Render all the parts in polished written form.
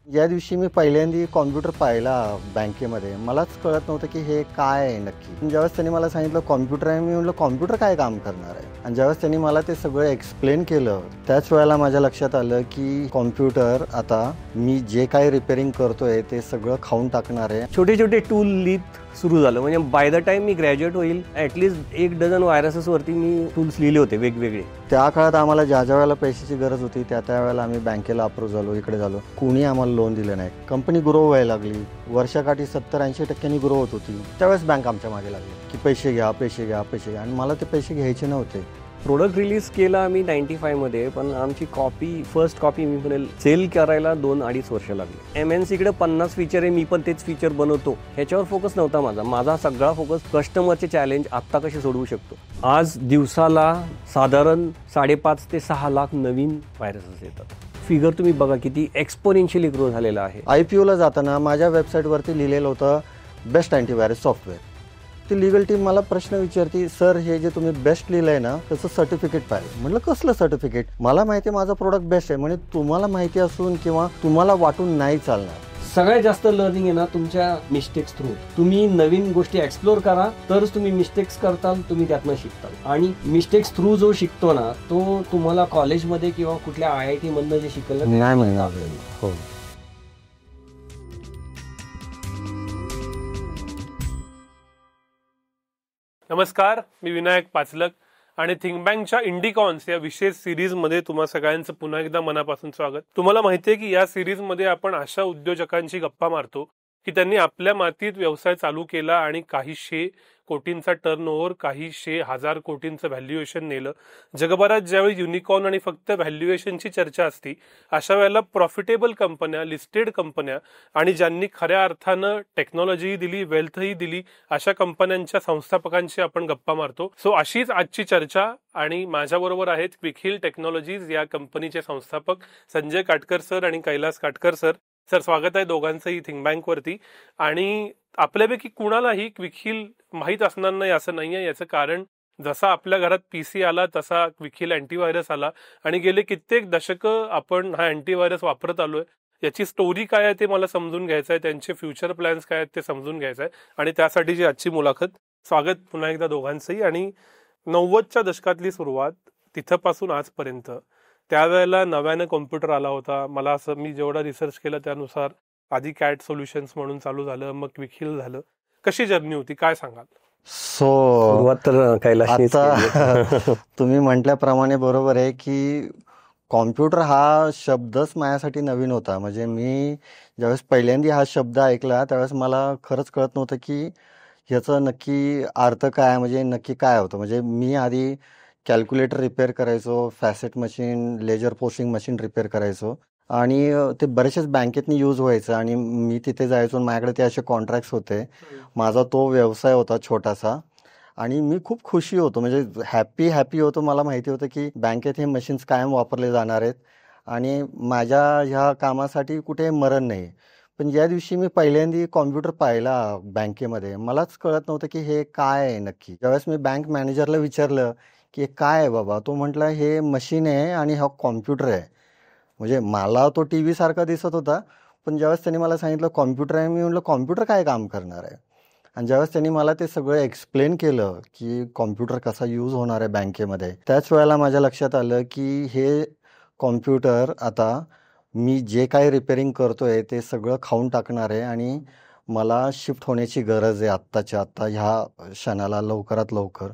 ज्या दिवशी मी पहिल्यांदा कॉम्प्युटर पाहिला बँकेमध्ये मलाच कळत नव्हतं की हे काय आहे नक्की. ज्यावेळेस त्यांनी मला सांगितलं कॉम्प्युटर आहे, मी म्हटलं कॉम्प्युटर काय काम करणार आहे. आणि ज्यावेळेस त्यांनी मला ते सगळं एक्सप्लेन केलं त्याच वेळेला माझ्या लक्षात आलं की कॉम्प्युटर आता मी जे काही रिपेअरिंग करतोय ते सगळं खाऊन टाकणार आहे. छोटे छोटे टूल लिहित सुरू झालं. म्हणजे by the time me graduate होईल ॲटलिस्ट 1 डझन व्हायरसेसवरती मी टूल्स लिहिले होते वेगवेगळे. त्या काळात आम्हाला ज्या ज्या वेळेला पैशाची गरज होती त्या वेळेला आम्ही बँकेला अप्रूव्ह झालो, इकडे झालो. कुणी आम्हाला लोन दिलं नाही. कंपनी ग्रो व्हायला लागली, वर्षाकाठी 70-80% ग्रो होत होती. त्यावेळेस बँक आमच्या मागे लागली की पैसे घ्या पैसे घ्या पैसे घ्या. आणि मला ते पैसे घ्यायचे नव्हते. प्रोडक्ट रिलीज केला आम्ही 95 मध्ये, पण आमची फर्स्ट कॉपी मी म्हणेल सेल करायला 2-2.5 वर्ष लागली. MNCकडे 50 फीचर आहे, मी पण तेच फीचर बनवतो, ह्याच्यावर फोकस नव्हता माझा सगळा फोकस कस्टमरचे चॅलेंज आत्ता कसे सोडवू शकतो. आज दिवसाला साधारण 5.5 ते 6 लाख नवीन व्हायरसेस येतात. फिगर तुम्ही बघा किती एक्सपोनेन्शियली ग्रो झालेला आहे. IPOला जाताना माझ्या वेबसाईटवरती लिहिलेलं होतं बेस्ट अँटीव्हायरस सॉफ्टवेअर. ती लिगल टीम मला प्रश्न विचारते, सर हे जे तुम्ही बेस्ट लिहिलंय ना त्याचं सर्टिफिकेट पाहिजे. म्हटलं कसलं सर्टिफिकेट. मला माहिती आहे माझा प्रोडक्ट बेस्ट आहे. म्हणजे तुम्हाला माहिती असून किंवा तुम्हाला वाटून नाही चालणार. सगळ्यात जास्त लर्निंग आहे ना तुमच्या मिस्टेक्स थ्रू. तुम्ही नवीन गोष्टी एक्सप्लोर करा तरच तुम्ही मिस्टेक्स करताल, तुम्ही त्यातनं शिकताल. आणि मिस्टेक्स थ्रू जो शिकतो ना तो तुम्हाला कॉलेजमध्ये किंवा कुठल्या IIT मधनं जे शिकलं नाही मिळणार. हो. नमस्कार, मी विनायक पाचलक आणि थिंकबँकच्या इंडिकॉन्स या विशेष सिरीजमध्ये तुम्हा सगळ्यांचं पुन्हा एकदा मनापासून स्वागत. तुम्हाला माहिती आहे की या सिरीजमध्ये आपण अशा उद्योजकांची गप्पा मारतो की त्यांनी आपल्या मातीत व्यवसाय चालू केला आणि काही 100 कोटींचा टर्नओव्हर, काही 100,000 कोटींचं व्हॅल्युएशन नेलं. जगभरात ज्यावेळी युनिकॉर्न आणि फक्त व्हॅल्युएशनची चर्चा असती अशा वेळेला प्रॉफिटेबल कंपन्या, लिस्टेड कंपन्या आणि ज्यांनी खऱ्या अर्थानं टेक्नॉलॉजीही दिली, वेल्थही दिली अशा कंपन्यांच्या संस्थापकांशी आपण गप्पा मारतो. सो अशीच आजची चर्चा. आणि माझ्याबरोबर आहेत क्विकहिल टेक्नॉलॉजीज या कंपनीचे संस्थापक संजय काटकर सर आणि कैलास काटकर सर. सर स्वागत आहे दोघांचंही थिंकबँकवरती. आणि आपल्यापैकी कुणालाही क्विकहिल माहीत असणार नाही असं नाही आहे. याचं कारण जसा आपल्या घरात PC आला तसा क्विकहिल अँटीव्हायरस आला आणि गेले कित्येक दशकं आपण हा अँटीव्हायरस वापरत आलोय. याची स्टोरी काय आहे ते मला समजून घ्यायचं आहे, त्यांचे फ्युचर प्लॅन्स काय आहेत ते समजून घ्यायचं आहे. आणि त्यासाठीची आजची मुलाखत. स्वागत पुन्हा एकदा दोघांचंही. आणि 90च्या दशकातली सुरुवात तिथपासून आजपर्यंत त्यावेळेला नव्यानं कॉम्प्युटर आला होता. मला असं मी जेवढा रिसर्च केला त्यानुसार आधी CAT सोल्युशन्स म्हणून चालू झालं, मग क्विकहिल झालं. कशी जर्नी होती काय सांगाल? सुरुवात तर कैलास आता तुम्ही म्हटल्याप्रमाणे बरोबर आहे की कॉम्प्युटर हा शब्दच माझ्यासाठी नवीन होता. म्हणजे मी ज्यावेळेस पहिल्यांदा हा शब्द ऐकला त्यावेळेस मला खरंच कळत नव्हतं की ह्याचं नक्की अर्थ काय, म्हणजे नक्की काय होतं. म्हणजे मी आधी कॅल्क्युलेटर रिपेअर करायचो, Facit machine, ledger posting machine repair करायचो आणि ते बरेचसेच बँकेतनी यूज व्हायचं आणि मी तिथे जायचो आणि माझ्याकडे ते असे कॉन्ट्रॅक्ट्स होते. माझा तो व्यवसाय होता छोटासा आणि मी खूप खुशी होतो, म्हणजे हॅपी होतो. मला माहिती होतं की बँकेत हे मशीन्स कायम वापरले जाणार आहेत आणि माझ्या ह्या कामासाठी कुठे मरण नाही. पण ज्या दिवशी मी पहिल्यांदा कॉम्प्युटर पाहिला बँकेमध्ये मलाच कळत नव्हतं की हे काय आहे नक्की. ज्यावेळेस मी बँक मॅनेजरला विचारलं की हे काय आहे बाबा, तो म्हटला हे मशीन आहे आणि हा कॉम्प्युटर आहे. म्हणजे मला तो TV सारखा दिसत होता, पण ज्यावेळेस त्यांनी मला सांगितलं कॉम्प्युटर आहे, मी म्हटलं कॉम्प्युटर काय काम करणार आहे. आणि ज्यावेळेस त्यांनी मला ते सगळं एक्सप्लेन केलं की कॉम्प्युटर कसा यूज होणार आहे बँकेमध्ये, त्याच वेळेला माझ्या लक्षात आलं की हे कॉम्प्युटर आता मी जे काही रिपेअरिंग करतोय ते सगळं खाऊन टाकणार आहे आणि मला शिफ्ट होण्याची गरज आहे आत्ताच्या आत्ता ह्या क्षणाला, लवकरात लवकर.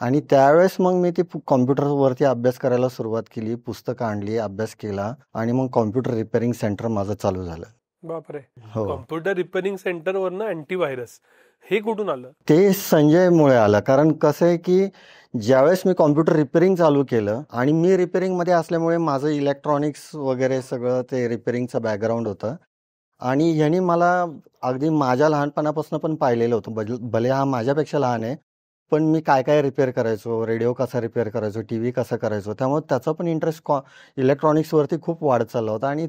आणि त्यावेळेस मग मी ती कॉम्प्युटरवरती अभ्यास करायला सुरुवात केली, पुस्तकं आणली, अभ्यास केला आणि मग कॉम्प्युटर रिपेअरिंग सेंटर माझं चालू झालं. बापरे, हो. कॉम्प्युटर रिपेअरिंग सेंटरवरनं अँटीव्हायरस हे कुठून आलं? ते संजयमुळे आलं. कारण कसं आहे की ज्यावेळेस मी कॉम्प्युटर रिपेअरिंग चालू केलं आणि मी रिपेअरिंगमध्ये असल्यामुळे माझं इलेक्ट्रॉनिक्स वगैरे सगळं ते रिपेअरिंगचं बॅकग्राऊंड होतं आणि ह्यानी मला अगदी माझ्या लहानपणापासून पण पाहिलेलं होतं. भले हा माझ्यापेक्षा लहान आहे, पण मी काय काय रिपेअर करायचो, रेडिओ कसा रिपेअर करायचो, TV कसा करायचो. त्यामुळे त्याचा पण इंटरेस्ट इलेक्ट्रॉनिक्सवरती खूप वाढत चालला होता आणि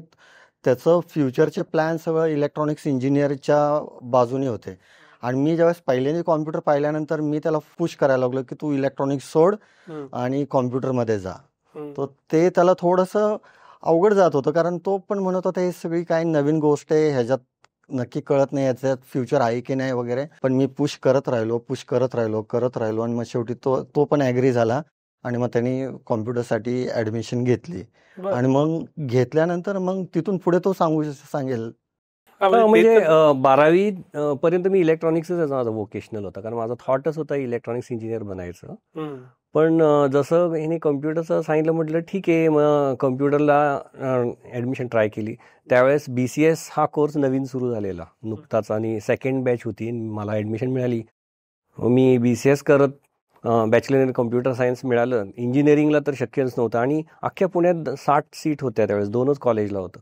त्याचं फ्युचरचे प्लॅन सगळं इलेक्ट्रॉनिक्स इंजिनिअरच्या बाजूने होते. आणि मी ज्यावेळेस पहिल्यांदा कॉम्प्युटर पाहिल्यानंतर मी त्याला पुश करायला लागलो की तू इलेक्ट्रॉनिक्स सोड आणि कॉम्प्युटरमध्ये जा. तर ते त्याला थोडंसं अवघड जात होतं, कारण तो पण म्हणत होता हे सगळी काय नवीन गोष्ट आहे, ह्याच्यात नक्की कळत नाही, याच्यात फ्युचर आहे की नाही वगैरे. पण मी पुश करत राहिलो आणि मग शेवटी तो तो पण ॲग्री झाला आणि मग त्यांनी कॉम्प्युटरसाठी ॲडमिशन घेतली. बरं. आणि मग घेतल्यानंतर मग तिथून पुढे तो सांगेल. हा, म्हणजे ते तर- 12वी पर्यंत मी इलेक्ट्रॉनिक्सच माझा वोकेशनल होता, कारण माझा थॉटच होता इलेक्ट्रॉनिक्स इंजिनियर बनायचं. हम्म. पण जसं ह्याने कम्प्युटरचं सांगितलं, म्हटलं ठीक आहे, मग कम्प्युटरला ॲडमिशन ट्राय केली. त्यावेळेस BCS हा कोर्स नवीन सुरू झालेला नुकताच आणि सेकंड बॅच होती, मला ॲडमिशन मिळाली. मी BCS करत बॅचलर इन कम्प्युटर सायन्स मिळालं. इंजिनिअरिंगला तर शक्यच नव्हतं आणि अख्ख्या पुण्यात 60 सीट होत्या त्यावेळेस, 2च कॉलेजला होतं.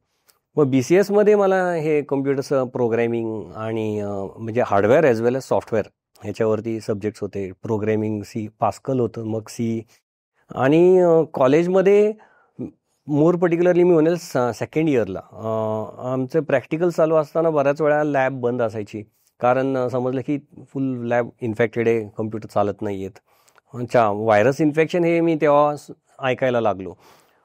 मग BCS मध्ये मला हे कम्प्युटरचं प्रोग्रॅमिंग आणि म्हणजे हार्डवेअर ॲज वेल एज सॉफ्टवेअर ह्याच्यावरती सब्जेक्ट्स होते. प्रोग्रॅमिंग पास्कल होतं, मग C. आणि कॉलेजमध्ये मोर पर्टिक्युलरली मी म्हणेल सेकंड इयरला आमचे प्रॅक्टिकल चालू असताना बऱ्याच वेळा लॅब बंद असायची, कारण समजलं की फुल लॅब इन्फेक्टेड आहे, कम्प्युटर चालत नाही आहेत. अच्छा, व्हायरस इन्फेक्शन हे मी तेव्हा ऐकायला लागलो.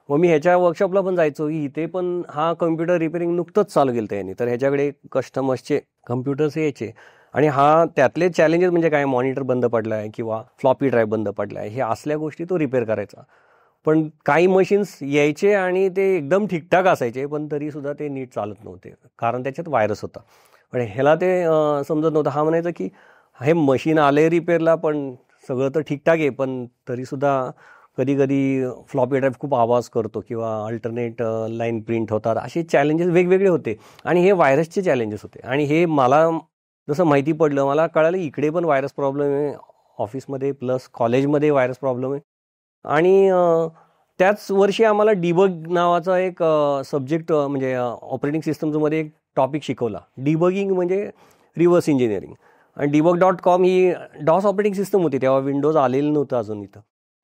मग मी ह्याच्या वर्कशॉपला पण जायचो की इथे पण हा कम्प्युटर रिपेअरिंग नुकतंच चालू केलं त्यांनी, तर ह्याच्याकडे कस्टमर्सचे कम्प्युटर्स यायचे आणि हा त्यातले चॅलेंजेस म्हणजे काय, मॉनिटर बंद पडला आहे किंवा फ्लॉपी ड्राईव्ह बंद पडला आहे, हे असल्या गोष्टी तो रिपेअर करायचा. पण काही मशीन्स यायचे आणि ते एकदम ठीकठाक असायचे, पण तरीसुद्धा ते नीट चालत नव्हते, कारण त्याच्यात व्हायरस होता. पण ह्याला ते समजत नव्हतं. हा म्हणायचं की हे मशीन आले रिपेअरला, पण सगळं तर ठीकठाक आहे, पण तरीसुद्धा कधी कधी फ्लॉपी ड्राईव्ह खूप आवाज करतो किंवा अल्टरनेट लाईन प्रिंट होतात. असे चॅलेंजेस वेगवेगळे होते आणि हे व्हायरसचे चॅलेंजेस होते. आणि हे मला जसं माहिती पडलं, मला कळालं इकडे पण व्हायरस प्रॉब्लेम आहे ऑफिसमध्ये, प्लस कॉलेजमध्ये व्हायरस प्रॉब्लेम आहे. आणि त्याच वर्षी आम्हाला डिबग नावाचा एक सब्जेक्ट म्हणजे ऑपरेटिंग सिस्टम्समध्ये एक टॉपिक शिकवला. डिबगिंग म्हणजे रिव्हर्स इंजिनिअरिंग. आणि debug.com ही डॉस ऑपरेटिंग सिस्टम होती तेव्हा, विंडोज आलेलं नव्हतं अजून इथं.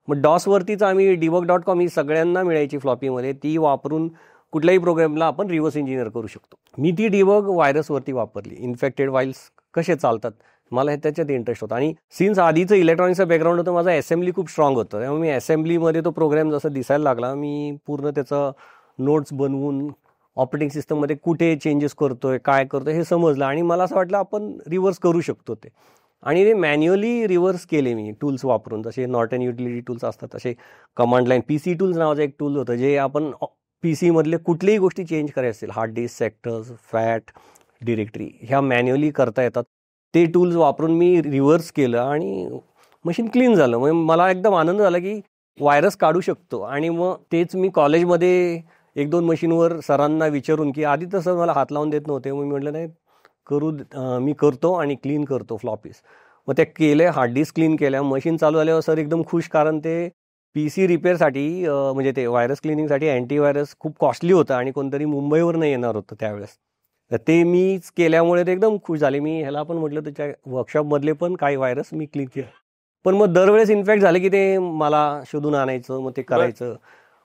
मग डॉसवरतीच आम्ही debug.com ही सगळ्यांना मिळायची फ्लॉपीमध्ये, ती वापरून कुठल्याही प्रोग्रामला आपण रिव्हर्स इंजिनिअर करू शकतो. मी ती डिबग व्हायरसवरती वापरली. इन्फेक्टेड फाईल्स कसे चालतात, मला त्याच्यात इंटरेस्ट होता. आणि सिन्स आधीचं इलेक्ट्रॉनिक्सचं बॅकग्राऊंड होतं, माझा असेंब्ली खूप स्ट्रॉंग होतं, त्यामुळे मी असेंब्लीमध्ये तो प्रोग्राम जसा दिसायला लागला, मी पूर्ण त्याचं नोट्स बनवून ऑपरेटिंग सिस्टममध्ये कुठे चेंजेस करतोय, काय करतोय हे समजलं. आणि मला असं वाटलं आपण रिव्हर्स करू शकतो ते. आणि ते मॅन्युअली रिव्हर्स केले मी टूल्स वापरून, जसे नॉर्टन युटिलिटी टूल्स असतात तसे. कमांड लाईन PC टूल्स नावाचं एक टूल होतं, जे आपण PC मधले कुठलीही गोष्टी चेंज करायचे असतील, hard disk, sectors, FAT, directory, ह्या मॅन्युअली करता येतात. ते टूल्स वापरून मी रिव्हर्स केलं आणि मशीन क्लीन झालं. मग मला एकदम आनंद झाला की व्हायरस काढू शकतो. आणि मग तेच मी कॉलेजमध्ये 1-2 मशीनवर सरांना विचारून, की आधी तसं मला हात लावून देत नव्हते, मग मी म्हटलं नाही मी करतो आणि क्लीन करतो फ्लॉपीज. मग त्या केल्या, हार्ड डिस्क क्लीन केल्या, मशीन चालू झाल्यावर सर एकदम खुश, कारण ते PC रिपेअरसाठी म्हणजे ते व्हायरस क्लिनिंगसाठी अँटीव्हायरस खूप कॉस्टली होतं आणि कोणतरी मुंबईवरून येणार होतं त्यावेळेस. तर ते मीच केल्यामुळे ते एकदम खुश झाले. मी ह्याला पण म्हटलं त्याच्या वर्कशॉपमधले पण काही व्हायरस मी क्लीन केले. पण मग दरवेळेस इन्फेक्ट झाले की ते मला शोधून आणायचं, मग ते करायचं.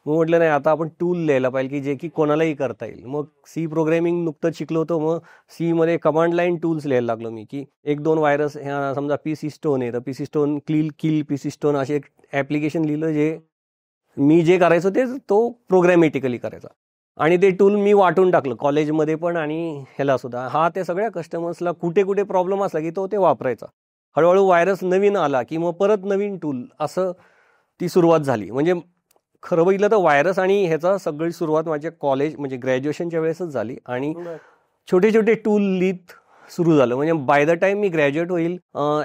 मग म्हटलं नाही, आता आपण टूल लिहायला पाहिजे की जे की कोणालाही करता येईल. मग C प्रोग्रॅमिंग नुकतंच शिकलो होतो, मग C मध्ये कमांड लाईन टूल्स लिहायला लागलो मी, की 1-2 व्हायरस, ह्या समजा PC स्टोन आहे तर PC स्टोन किल PC स्टोन असे एक ॲप्लिकेशन लिहिलं, जे मी जे करायचो ते तो प्रोग्रॅमॅटिकली करायचा. आणि ते टूल मी वाटून टाकलं कॉलेजमध्ये पण आणि ह्याला सुद्धा. हा ते सगळ्या कस्टमर्सला कुठे कुठे प्रॉब्लेम असला की तो ते वापरायचा. हळूहळू व्हायरस नवीन आला की मग परत नवीन टूल, असं ती सुरुवात झाली. म्हणजे खरं बघितलं तर व्हायरस आणि ह्याचा सगळी सुरुवात माझ्या कॉलेज म्हणजे ग्रॅज्युएशनच्या वेळेसच झाली. आणि छोटे छोटे टूल लिहित सुरू झालं. म्हणजे by the time me graduate होईल,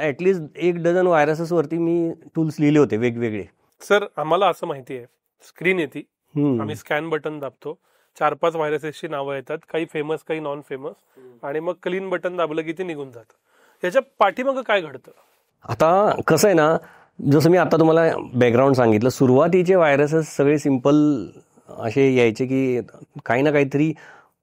ॲटलिस्ट 1 डझन व्हायरसेसवरती मी टूल्स लिहिले होते वेगवेगळे. सर, आम्हाला असं माहिती आहे, स्क्रीन येते, आम्ही स्कॅन बटन दाबतो, 4-5 व्हायरसेसची नावं येतात, काही फेमस काही नॉन फेमस, आणि मग क्लीन बटन दाबलं की ते निघून जातं. याच्या पाठीमागं काय घडतं? आता कसं आहे ना, जसं मी आता तुम्हाला बॅकग्राऊंड सांगितलं, सुरुवातीचे व्हायरसेस सगळे सिम्पल असे यायचे की काही ना काहीतरी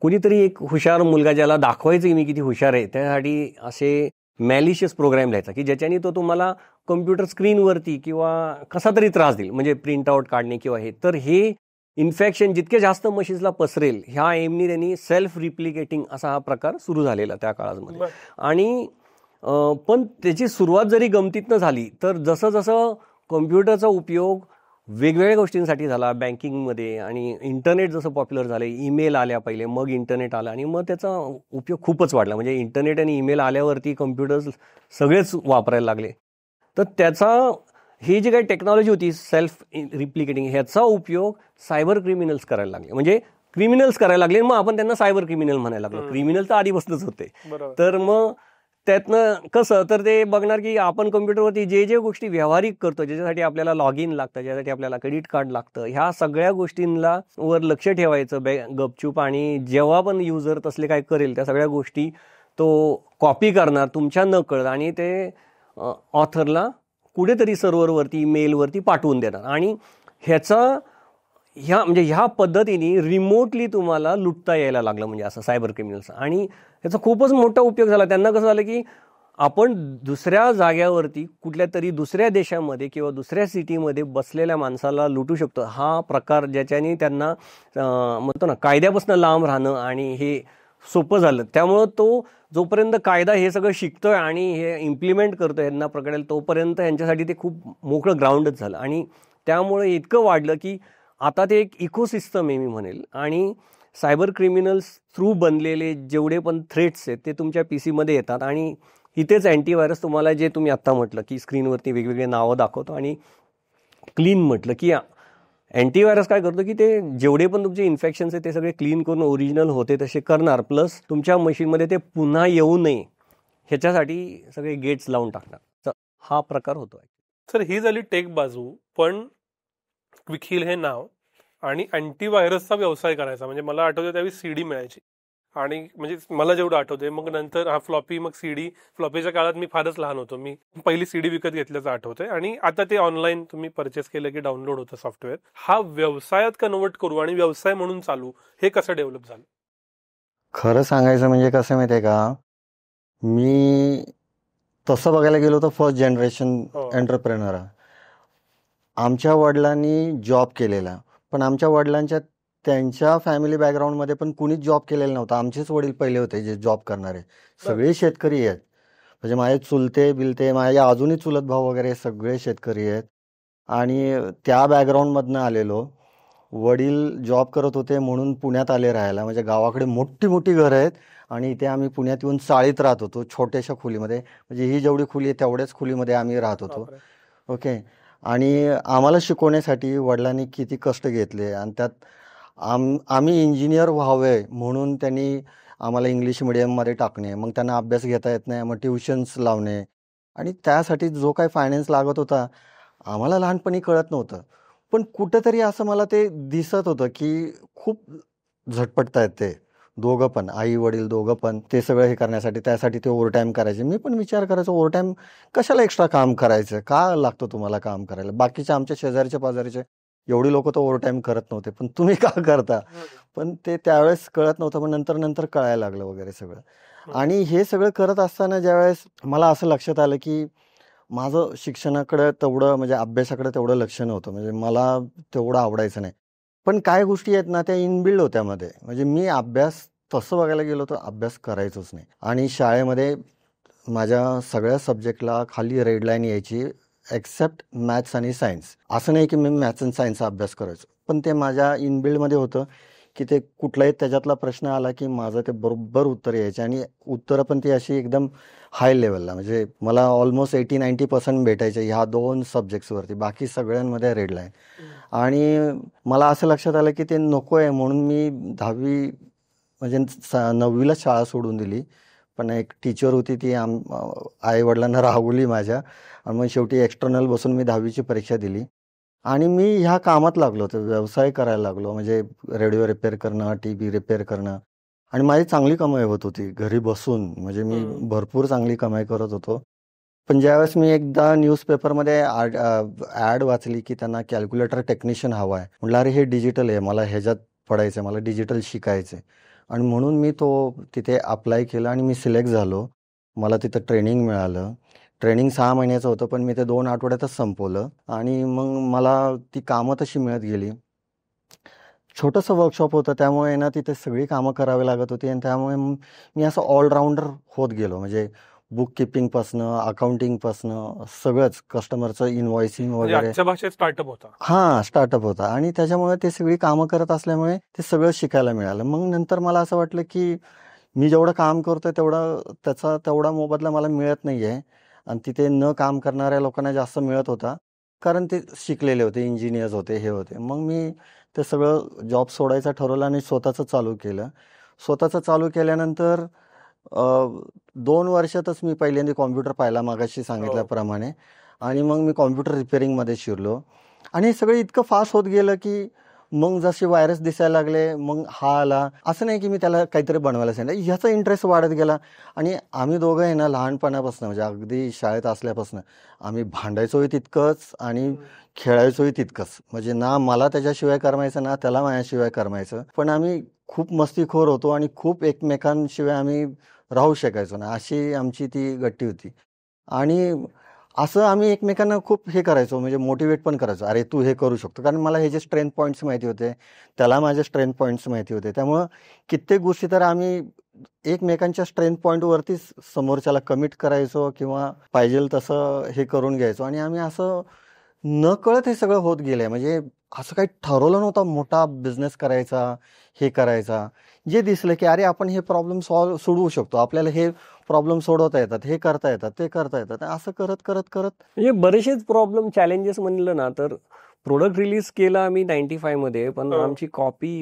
कुणीतरी एक हुशार मुलगा, ज्याला दाखवायचं की मी किती हुशार आहे, त्यासाठी असे मॅलिशियस प्रोग्राम लिहायचा की ज्याच्याने तो तुम्हाला कम्प्युटर स्क्रीनवरती किंवा कसा तरी त्रास देईल, म्हणजे प्रिंट आउट काढणे किंवा हे. तर हे इन्फेक्शन जितके जास्त मशीन्सला पसरेल ह्या एमनी त्यांनी सेल्फ रिप्लिकेटिंग असा हा प्रकार सुरू झालेला त्या काळामध्ये. आणि पण त्याची सुरुवात जरी गमतीतनं झाली, तर जसं जसं कम्प्युटरचा उपयोग वेगवेगळ्या गोष्टींसाठी झाला, बँकिंगमध्ये. आणि इंटरनेट जसं पॉप्युलर झालं, ईमेल आल्या पहिले, मग इंटरनेट आलं आणि मग त्याचा उपयोग खूपच वाढला. म्हणजे इंटरनेट आणि ईमेल आल्यावरती कम्प्युटर्स सगळेच वापरायला लागले. तर त्याचा ही जी काही टेक्नॉलॉजी होती सेल्फ रिप्लिकेटिंग, ह्याचा उपयोग सायबर क्रिमिनल्स करायला लागले. म्हणजे क्रिमिनल्स करायला लागले, मग आपण त्यांना सायबर क्रिमिनल म्हणायला लागलो. क्रिमिनल तर आधीपासूनच होते. तर मग त्यातनं कसं, तर ते बघणार की आपण कम्प्युटरवरती जे जे गोष्टी व्यावहारिक करतो, ज्याच्यासाठी आपल्याला लॉग इन लागतं, ज्यासाठी आपल्याला क्रेडिट कार्ड लागतं, ह्या सगळ्या गोष्टींना वर लक्ष ठेवायचं गपचूप. आणि जेव्हा पण युजर तसले काय करेल त्या सगळ्या गोष्टी तो कॉपी करणार तुमच्या नकळत आणि ते ऑथरला कुठेतरी सर्व्हरवरती मेलवरती पाठवून देणार. आणि ह्या पद्धतीने रिमोटली तुम्हाला लुटता यायला लागलं, म्हणजे असं सायबर क्रिमिनल्स. आणि ह्याचा खूपच मोठा उपयोग झाला. त्यांना कसं झालं की आपण दुसऱ्या जाग्यावरती कुठल्या तरी दुसऱ्या देशामध्ये किंवा दुसऱ्या सिटीमध्ये बसलेल्या माणसाला लुटू शकतो. हा प्रकार ज्याच्याने त्यांना म्हणतो ना कायद्यापासून लांब राहणं आणि हे सोपं झालं. त्यामुळं तो जोपर्यंत कायदा हे सगळं शिकतोय आणि हे इम्प्लिमेंट करतोय यांना पकडेल, तोपर्यंत यांच्यासाठी ते खूप मोकळं ग्राउंडच झालं. आणि त्यामुळे इतकं वाढलं की आता ते एक इकोसिस्टम आहे मी म्हणेल. आणि सायबर क्रिमिनल्स थ्रू बनलेले जेवढे पण थ्रेट्स आहेत ते तुमच्या PC मध्ये येतात. आणि इथेच अँटीव्हायरस तुम्हाला जे तुम्ही आत्ता म्हटलं की स्क्रीनवरती वेगवेगळे नावं दाखवतो आणि क्लीन म्हटलं की अँटीव्हायरस काय करतो की ते जेवढे पण तुमचे इन्फेक्शन्स आहेत ते सगळे क्लीन करून ओरिजिनल होते तसे करणार. प्लस तुमच्या मशीनमध्ये ते पुन्हा येऊ नये ह्याच्यासाठी सगळे गेट्स लावून टाकणार. तर हा प्रकार होतो. सर ही झाली टेक बाजू, पण क्विकहील हे नाव आणि अँटीव्हायरसचा व्यवसाय करायचा. म्हणजे मला आठवतं त्यावेळी CD मिळायची आणि म्हणजे मला जेवढं आठवतंय, मग नंतर हा फ्लॉपी, मग CD. फ्लॉपीच्या काळात मी फारच लहान होतो, मी पहिली CD विकत घेतल्याचं आठवतंय. आणि आता ते ऑनलाईन तुम्ही परचेस केलं की डाउनलोड होतं सॉफ्टवेअर. हा व्यवसायात कन्वर्ट करू आणि व्यवसाय म्हणून चालू, हे कसं डेव्हलप झालं? खरं सांगायचं म्हणजे कसं माहितीये का, मी तसं बघायला गेलो तर फर्स्ट जनरेशन एंटरप्रेनर आहे. आमच्या वडिलांनी जॉब केलेला, पण आमच्या वडिलांच्या त्यांच्या फॅमिली बॅकग्राऊंडमध्ये पण कुणीच जॉब केलेला नव्हता. आमचेच वडील पहिले होते जे जॉब करणारे. सगळे शेतकरी आहेत. म्हणजे माझे चुलते बिलते, माझे अजूनही चुलत भाऊ वगैरे सगळे शेतकरी आहेत. आणि त्या बॅकग्राऊंडमधनं आलेलो. वडील जॉब करत होते म्हणून पुण्यात आले राहायला. म्हणजे गावाकडे मोठी मोठी घरं आहेत आणि इथे आम्ही पुण्यात येऊन चाळीत राहत होतो छोट्याशा खोलीमध्ये. म्हणजे ही जेवढी खोली आहे तेवढ्याच खोलीमध्ये आम्ही राहत होतो. ओके. आणि आम्हाला शिकवण्यासाठी वडिलांनी किती कष्ट घेतले. आणि त्यात आम्ही इंजिनियर व्हावे म्हणून त्यांनी आम्हाला इंग्लिश मिडियममध्ये टाकणे, मग त्यांना अभ्यास घेता येत नाही, मग ट्युशन्स लावणे. आणि त्यासाठी जो काही फायनान्स लागत होता आम्हाला लहानपणी कळत नव्हतं. पण कुठंतरी असं मला ते दिसत होतं की खूप झटपटतायत ते दोघं पण, आई वडील दोघं पण ते सगळं हे करण्यासाठी. त्यासाठी ते ओव्हरटाईम करायचे. मी पण विचार करायचो ओव्हरटाईम कशाला एक्स्ट्रा काम करायचं, का लागतं तुम्हाला काम करायला? बाकीचे आमच्या शेजारचे पाजारचे एवढी लोक तर ओव्हरटाईम करत नव्हते, पण तुम्ही का करता? पण ते त्यावेळेस कळत नव्हतं, पण नंतर नंतर कळायला लागलं वगैरे सगळं. आणि हे सगळं करत असताना ज्यावेळेस मला असं लक्षात आलं की माझं शिक्षणाकडे तेवढं म्हणजे अभ्यासाकडे तेवढं लक्ष नव्हतं. म्हणजे मला तेवढं आवडायचं नाही. पण काय गोष्टी आहेत ना त्या इनबिल्ड होत्या मध्ये. म्हणजे मी अभ्यास तसं बघायला गेलो तर अभ्यास करायचोच नाही. आणि शाळेमध्ये माझ्या सगळ्या सब्जेक्टला खाली रेड लाईन यायची एक्सेप्ट मॅथ्स आणि सायन्स. असं नाही की मी मॅथ्स आणि सायन्सचा अभ्यास करायचो, पण ते माझ्या इनबिल्डमध्ये होतं की ते कुठलाही त्याच्यातला प्रश्न आला की माझं ते बरोबर उत्तर यायचे. आणि उत्तरं पण ती अशी एकदम हाय लेवलला. म्हणजे मला ऑलमोस्ट 80-90% भेटायचे ह्या 2 सब्जेक्ट्सवरती, बाकी सगळ्यांमध्ये रेड लाईन. आणि मला असं लक्षात आलं की ते नको आहे म्हणून मी 10वी म्हणजे 9वीला शाळा सोडून दिली. पण एक टीचर होती ती आईवडिलांना राहवली माझ्या. आणि मग शेवटी एक्सटर्नल बसून मी 10वीची परीक्षा दिली आणि मी ह्या कामात लागलो होतो, व्यवसाय करायला लागलो. म्हणजे रेडिओ रिपेअर करणं, TV रिपेअर करणं. आणि माझी चांगली कमाई होत होती घरी बसून. म्हणजे मी भरपूर चांगली कमाई करत होतो. पण ज्यावेळेस मी एकदा न्यूजपेपरमध्ये ॲड वाचली की त्यांना कॅल्क्युलेटर टेक्निशियन हवा आहे, म्हटलं अरे हे डिजिटल आहे, मला ह्याच्यात पडायचं आहे, मला डिजिटल शिकायचं आहे. आणि म्हणून मी तिथे अप्लाय केलं आणि मी सिलेक्ट झालो. मला तिथं ट्रेनिंग मिळालं. ट्रेनिंग 6 महिन्याचं होतं, पण मी ते 2 आठवड्यातच संपवलं. आणि मग मला ती कामं तशी मिळत गेली. छोटंसं वर्कशॉप होतं त्यामुळे ना तिथे सगळी कामं करावी लागत होती. आणि त्यामुळे मी असं ऑलराऊंडर होत गेलो. म्हणजे बुक किपिंगपासनं अकाउंटिंगपासनं सगळंच कस्टमरचं इनव्हॉइसिंग म्हणजे वगैरे. आजच्या भाषेत स्टार्टअप होता. हां, स्टार्टअप होता आणि त्याच्यामुळे ते सगळी कामं करत असल्यामुळे ते सगळं शिकायला मिळालं. मग नंतर मला असं वाटलं की मी जेवढं काम करतोय त्याचा तेवढा मोबदला मला मिळत नाही आहे आणि तिथे न काम करणाऱ्या लोकांना जास्त मिळत होता. कारण ते शिकलेले होते, इंजिनियर्स होते, हे होते. मग मी ते सगळं जॉब सोडायचं ठरवलं आणि स्वतःचं चालू केलं. स्वतःचं चालू केल्यानंतर 2 वर्षातच मी पहिल्यांदा कॉम्प्युटर पाहिला मागाशी सांगितल्याप्रमाणे आणि मग मी कॉम्प्युटर रिपेअरिंगमध्ये शिरलो आणि हे सगळं इतकं फास्ट होत गेलं की मग जसे व्हायरस दिसायला लागले, मग हा आला. असं नाही की मी त्याला काहीतरी बनवायला सांगितलं. ह्याचा इंटरेस्ट वाढत गेला आणि आम्ही दोघं आहे ना लहानपणापासून म्हणजे अगदी शाळेत असल्यापासून आम्ही भांडायचोही तितकंच आणि खेळायचोही तितकंच. म्हणजे ना मला त्याच्याशिवाय करमायचं ना त्याला माझ्याशिवाय करमायचं. पण आम्ही खूप मस्तीखोर होतो आणि खूप एकमेकांशिवाय आम्ही राहू शकायचो ना, अशी आमची ती गट्टी होती. आणि असं आम्ही एकमेकांना खूप हे करायचो म्हणजे मोटिवेट पण करायचो. अरे तू हे करू शकतो. कारण मला ह्याचे स्ट्रेंथ पॉईंट्स माहिती होते. त्याला माझे स्ट्रेंथ पॉईंट्स माहिती होते. त्यामुळं कित्येक गोष्टी तर आम्ही एकमेकांच्या स्ट्रेंथ पॉईंटवरतीच समोरच्याला कमिट करायचो किंवा पाहिजेल तसं हे करून घ्यायचो आणि आम्ही असं नकळत हे सगळं होत गेलंय. म्हणजे असं काही ठरवलं नव्हतं मोठा बिझनेस करायचा, हे करायचा. जे दिसलं की अरे आपण हे प्रॉब्लेम सोडवू शकतो. आपल्याला हे प्रॉब्लेम सोडवता येतात, हे करता येतात, ते करता येतात. असं करत म्हणजे बरेचसेच प्रॉब्लेम चॅलेंजेस म्हणलं ना तर प्रोडक्ट रिलीज केला आम्ही 95 मध्ये, पण आमची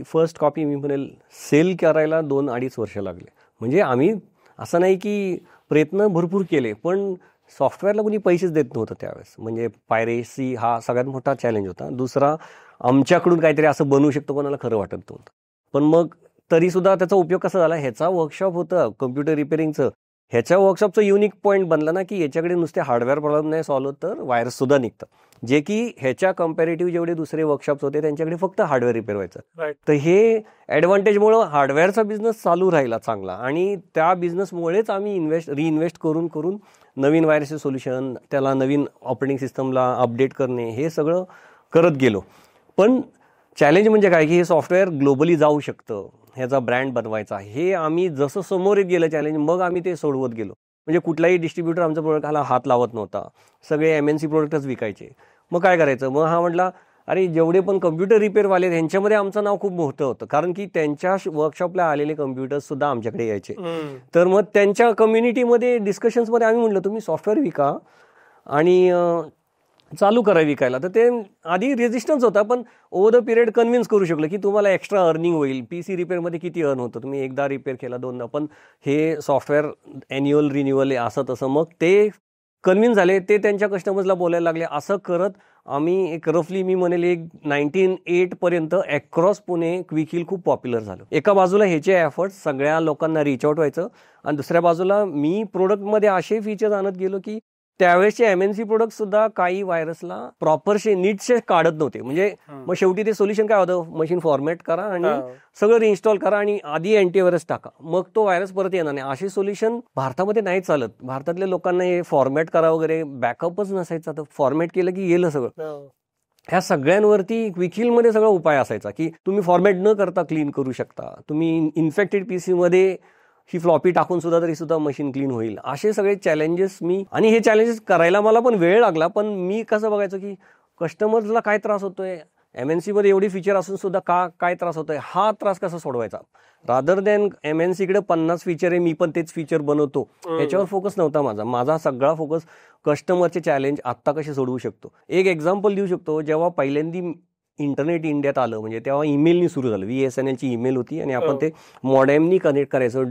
फर्स्ट कॉपी मी म्हणेल सेल करायला 2-2.5 वर्ष लागले. म्हणजे आम्ही असं नाही की प्रयत्न भरपूर केले, पण सॉफ्टवेअरला कोणी पैसेच देत नव्हतं त्यावेळेस. म्हणजे पायरेसी हा सगळ्यात मोठा चॅलेंज होता. दुसरा, आमच्याकडून काहीतरी असं बनवू शकतो कोणाला खरं वाटत नव्हतं. पण मग तरीसुद्धा त्याचा उपयोग कसा झाला, ह्याचा वर्कशॉप होतं कम्प्युटर रिपेअरिंगचं. ह्याच्या वर्कशॉपचं युनिक पॉईंट बनला ना की याच्याकडे नुसते हार्डवेअर प्रॉब्लेम नाही सॉल्व्ह होत तर व्हायरस सुद्धा निघतं. जे की ह्याच्या कम्पॅरेटिव्ह जेवढे दुसरे वर्कशॉप्स होते त्यांच्याकडे फक्त हार्डवेअर रिपेअर व्हायचं. तर हे ॲडव्हान्टेजमुळं हार्डवेअरचा बिझनेस चालू राहिला चांगला आणि त्या बिझनेसमुळेच आम्ही रिइन्व्हेस्ट करून नवीन व्हायरसचे सोल्युशन, त्याला नवीन ऑपरेटिंग सिस्टमला अपडेट करणे, हे सगळं करत गेलो. पण चॅलेंज म्हणजे काय की हे सॉफ्टवेअर ग्लोबली जाऊ शकतं, ह्याचा ब्रँड बनवायचा, हे आम्ही जसं समोर येत गेलं चॅलेंज मग आम्ही ते सोडवत गेलो. म्हणजे कुठलाही डिस्ट्रीब्युटर आमच्या प्रोडक्टला हात लावत नव्हता, सगळे MNC प्रोडक्टच विकायचे. मग काय करायचं, मग हा म्हटला अरे जेवढे पण कम्प्युटर रिपेअरवाले ह्यांच्यामध्ये आमचं नाव खूप मोठं होतं, कारण की त्यांच्या वर्कशॉपला आलेले कम्प्युटर्स सुद्धा आमच्याकडे यायचे. तर मग त्यांच्या कम्युनिटीमध्ये डिस्कशन्समध्ये आम्ही म्हटलं तुम्ही सॉफ्टवेअर विका आणि चालू करा विकायला. तर ते आधी रेजिस्टन्स होता, पण ओव्हर द पिरियड कन्व्हिन्स करू शकलं की तुम्हाला एक्स्ट्रा अर्निंग होईल. PC रिपेअरमध्ये किती अर्न होतं, तुम्ही एकदा रिपेअर केला, दोनदा, पण हे सॉफ्टवेअर ॲन्युअल रिन्युअल असं तसं. मग ते कन्व्हिन्स झाले, ते त्यांच्या कस्टमर्सला बोलायला लागले. असं करत आम्ही एक रफली मी म्हणेल 1908 पर्यंत अक्रॉस पुणे क्विक खूप पॉप्युलर झालं. एका बाजूला ह्याचे एफर्ट्स सगळ्या लोकांना रिच आउट व्हायचं आणि दुसऱ्या बाजूला मी प्रोडक्टमध्ये असे फीचर्स आणत गेलो की त्यावेळेसचे MNC प्रोडक्ट सुद्धा काही व्हायरसला प्रॉपरशे नीटशे काढत नव्हते. म्हणजे मग शेवटी ते सोल्युशन काय होतं, मशीन फॉर्मॅट करा आणि सगळं रिइन्स्टॉल करा आणि आधी अँटीव्हायरस टाका, मग तो व्हायरस परत येणार नाही. असे सोल्युशन भारतामध्ये नाही चालत. भारतातल्या लोकांना हे फॉर्मॅट करा वगैरे बॅकअपच नसायचा, तर फॉर्मॅट केलं की गेलं सगळं. ह्या सगळ्यांवरती क्विकहिलमध्ये सगळा उपाय असायचा की तुम्ही फॉर्मॅट न करता क्लीन करू शकता. तुम्ही इन्फेक्टेड PC मध्ये ही फ्लॉपी टाकून सुद्धा तरी सुद्धा मशीन क्लीन होईल. असे सगळे चॅलेंजेस आणि हे चॅलेंजेस करायला मला पण वेळ लागला. पण मी कसं बघायचं की कस्टमर्सला काय त्रास होतोय, MNC मध्ये एवढी फीचर असून सुद्धा काय त्रास होतोय, हा त्रास कसा सोडवायचा. रादर दॅन MNC कडे 50 फीचर आहे, मी पण तेच फीचर बनवतो, ह्याच्यावर फोकस नव्हता माझा सगळा फोकस कस्टमरचे चॅलेंज आत्ता कसे सोडवू शकतो. एक एक्झाम्पल देऊ शकतो. जेव्हा पहिल्यांदा इंटरनेट इंडियात आलं, म्हणजे तेव्हा ईमेलनी सुरू झालं. VSNLची ईमेल होती आणि आपण ते मॉडेमनी कनेक्ट करायचो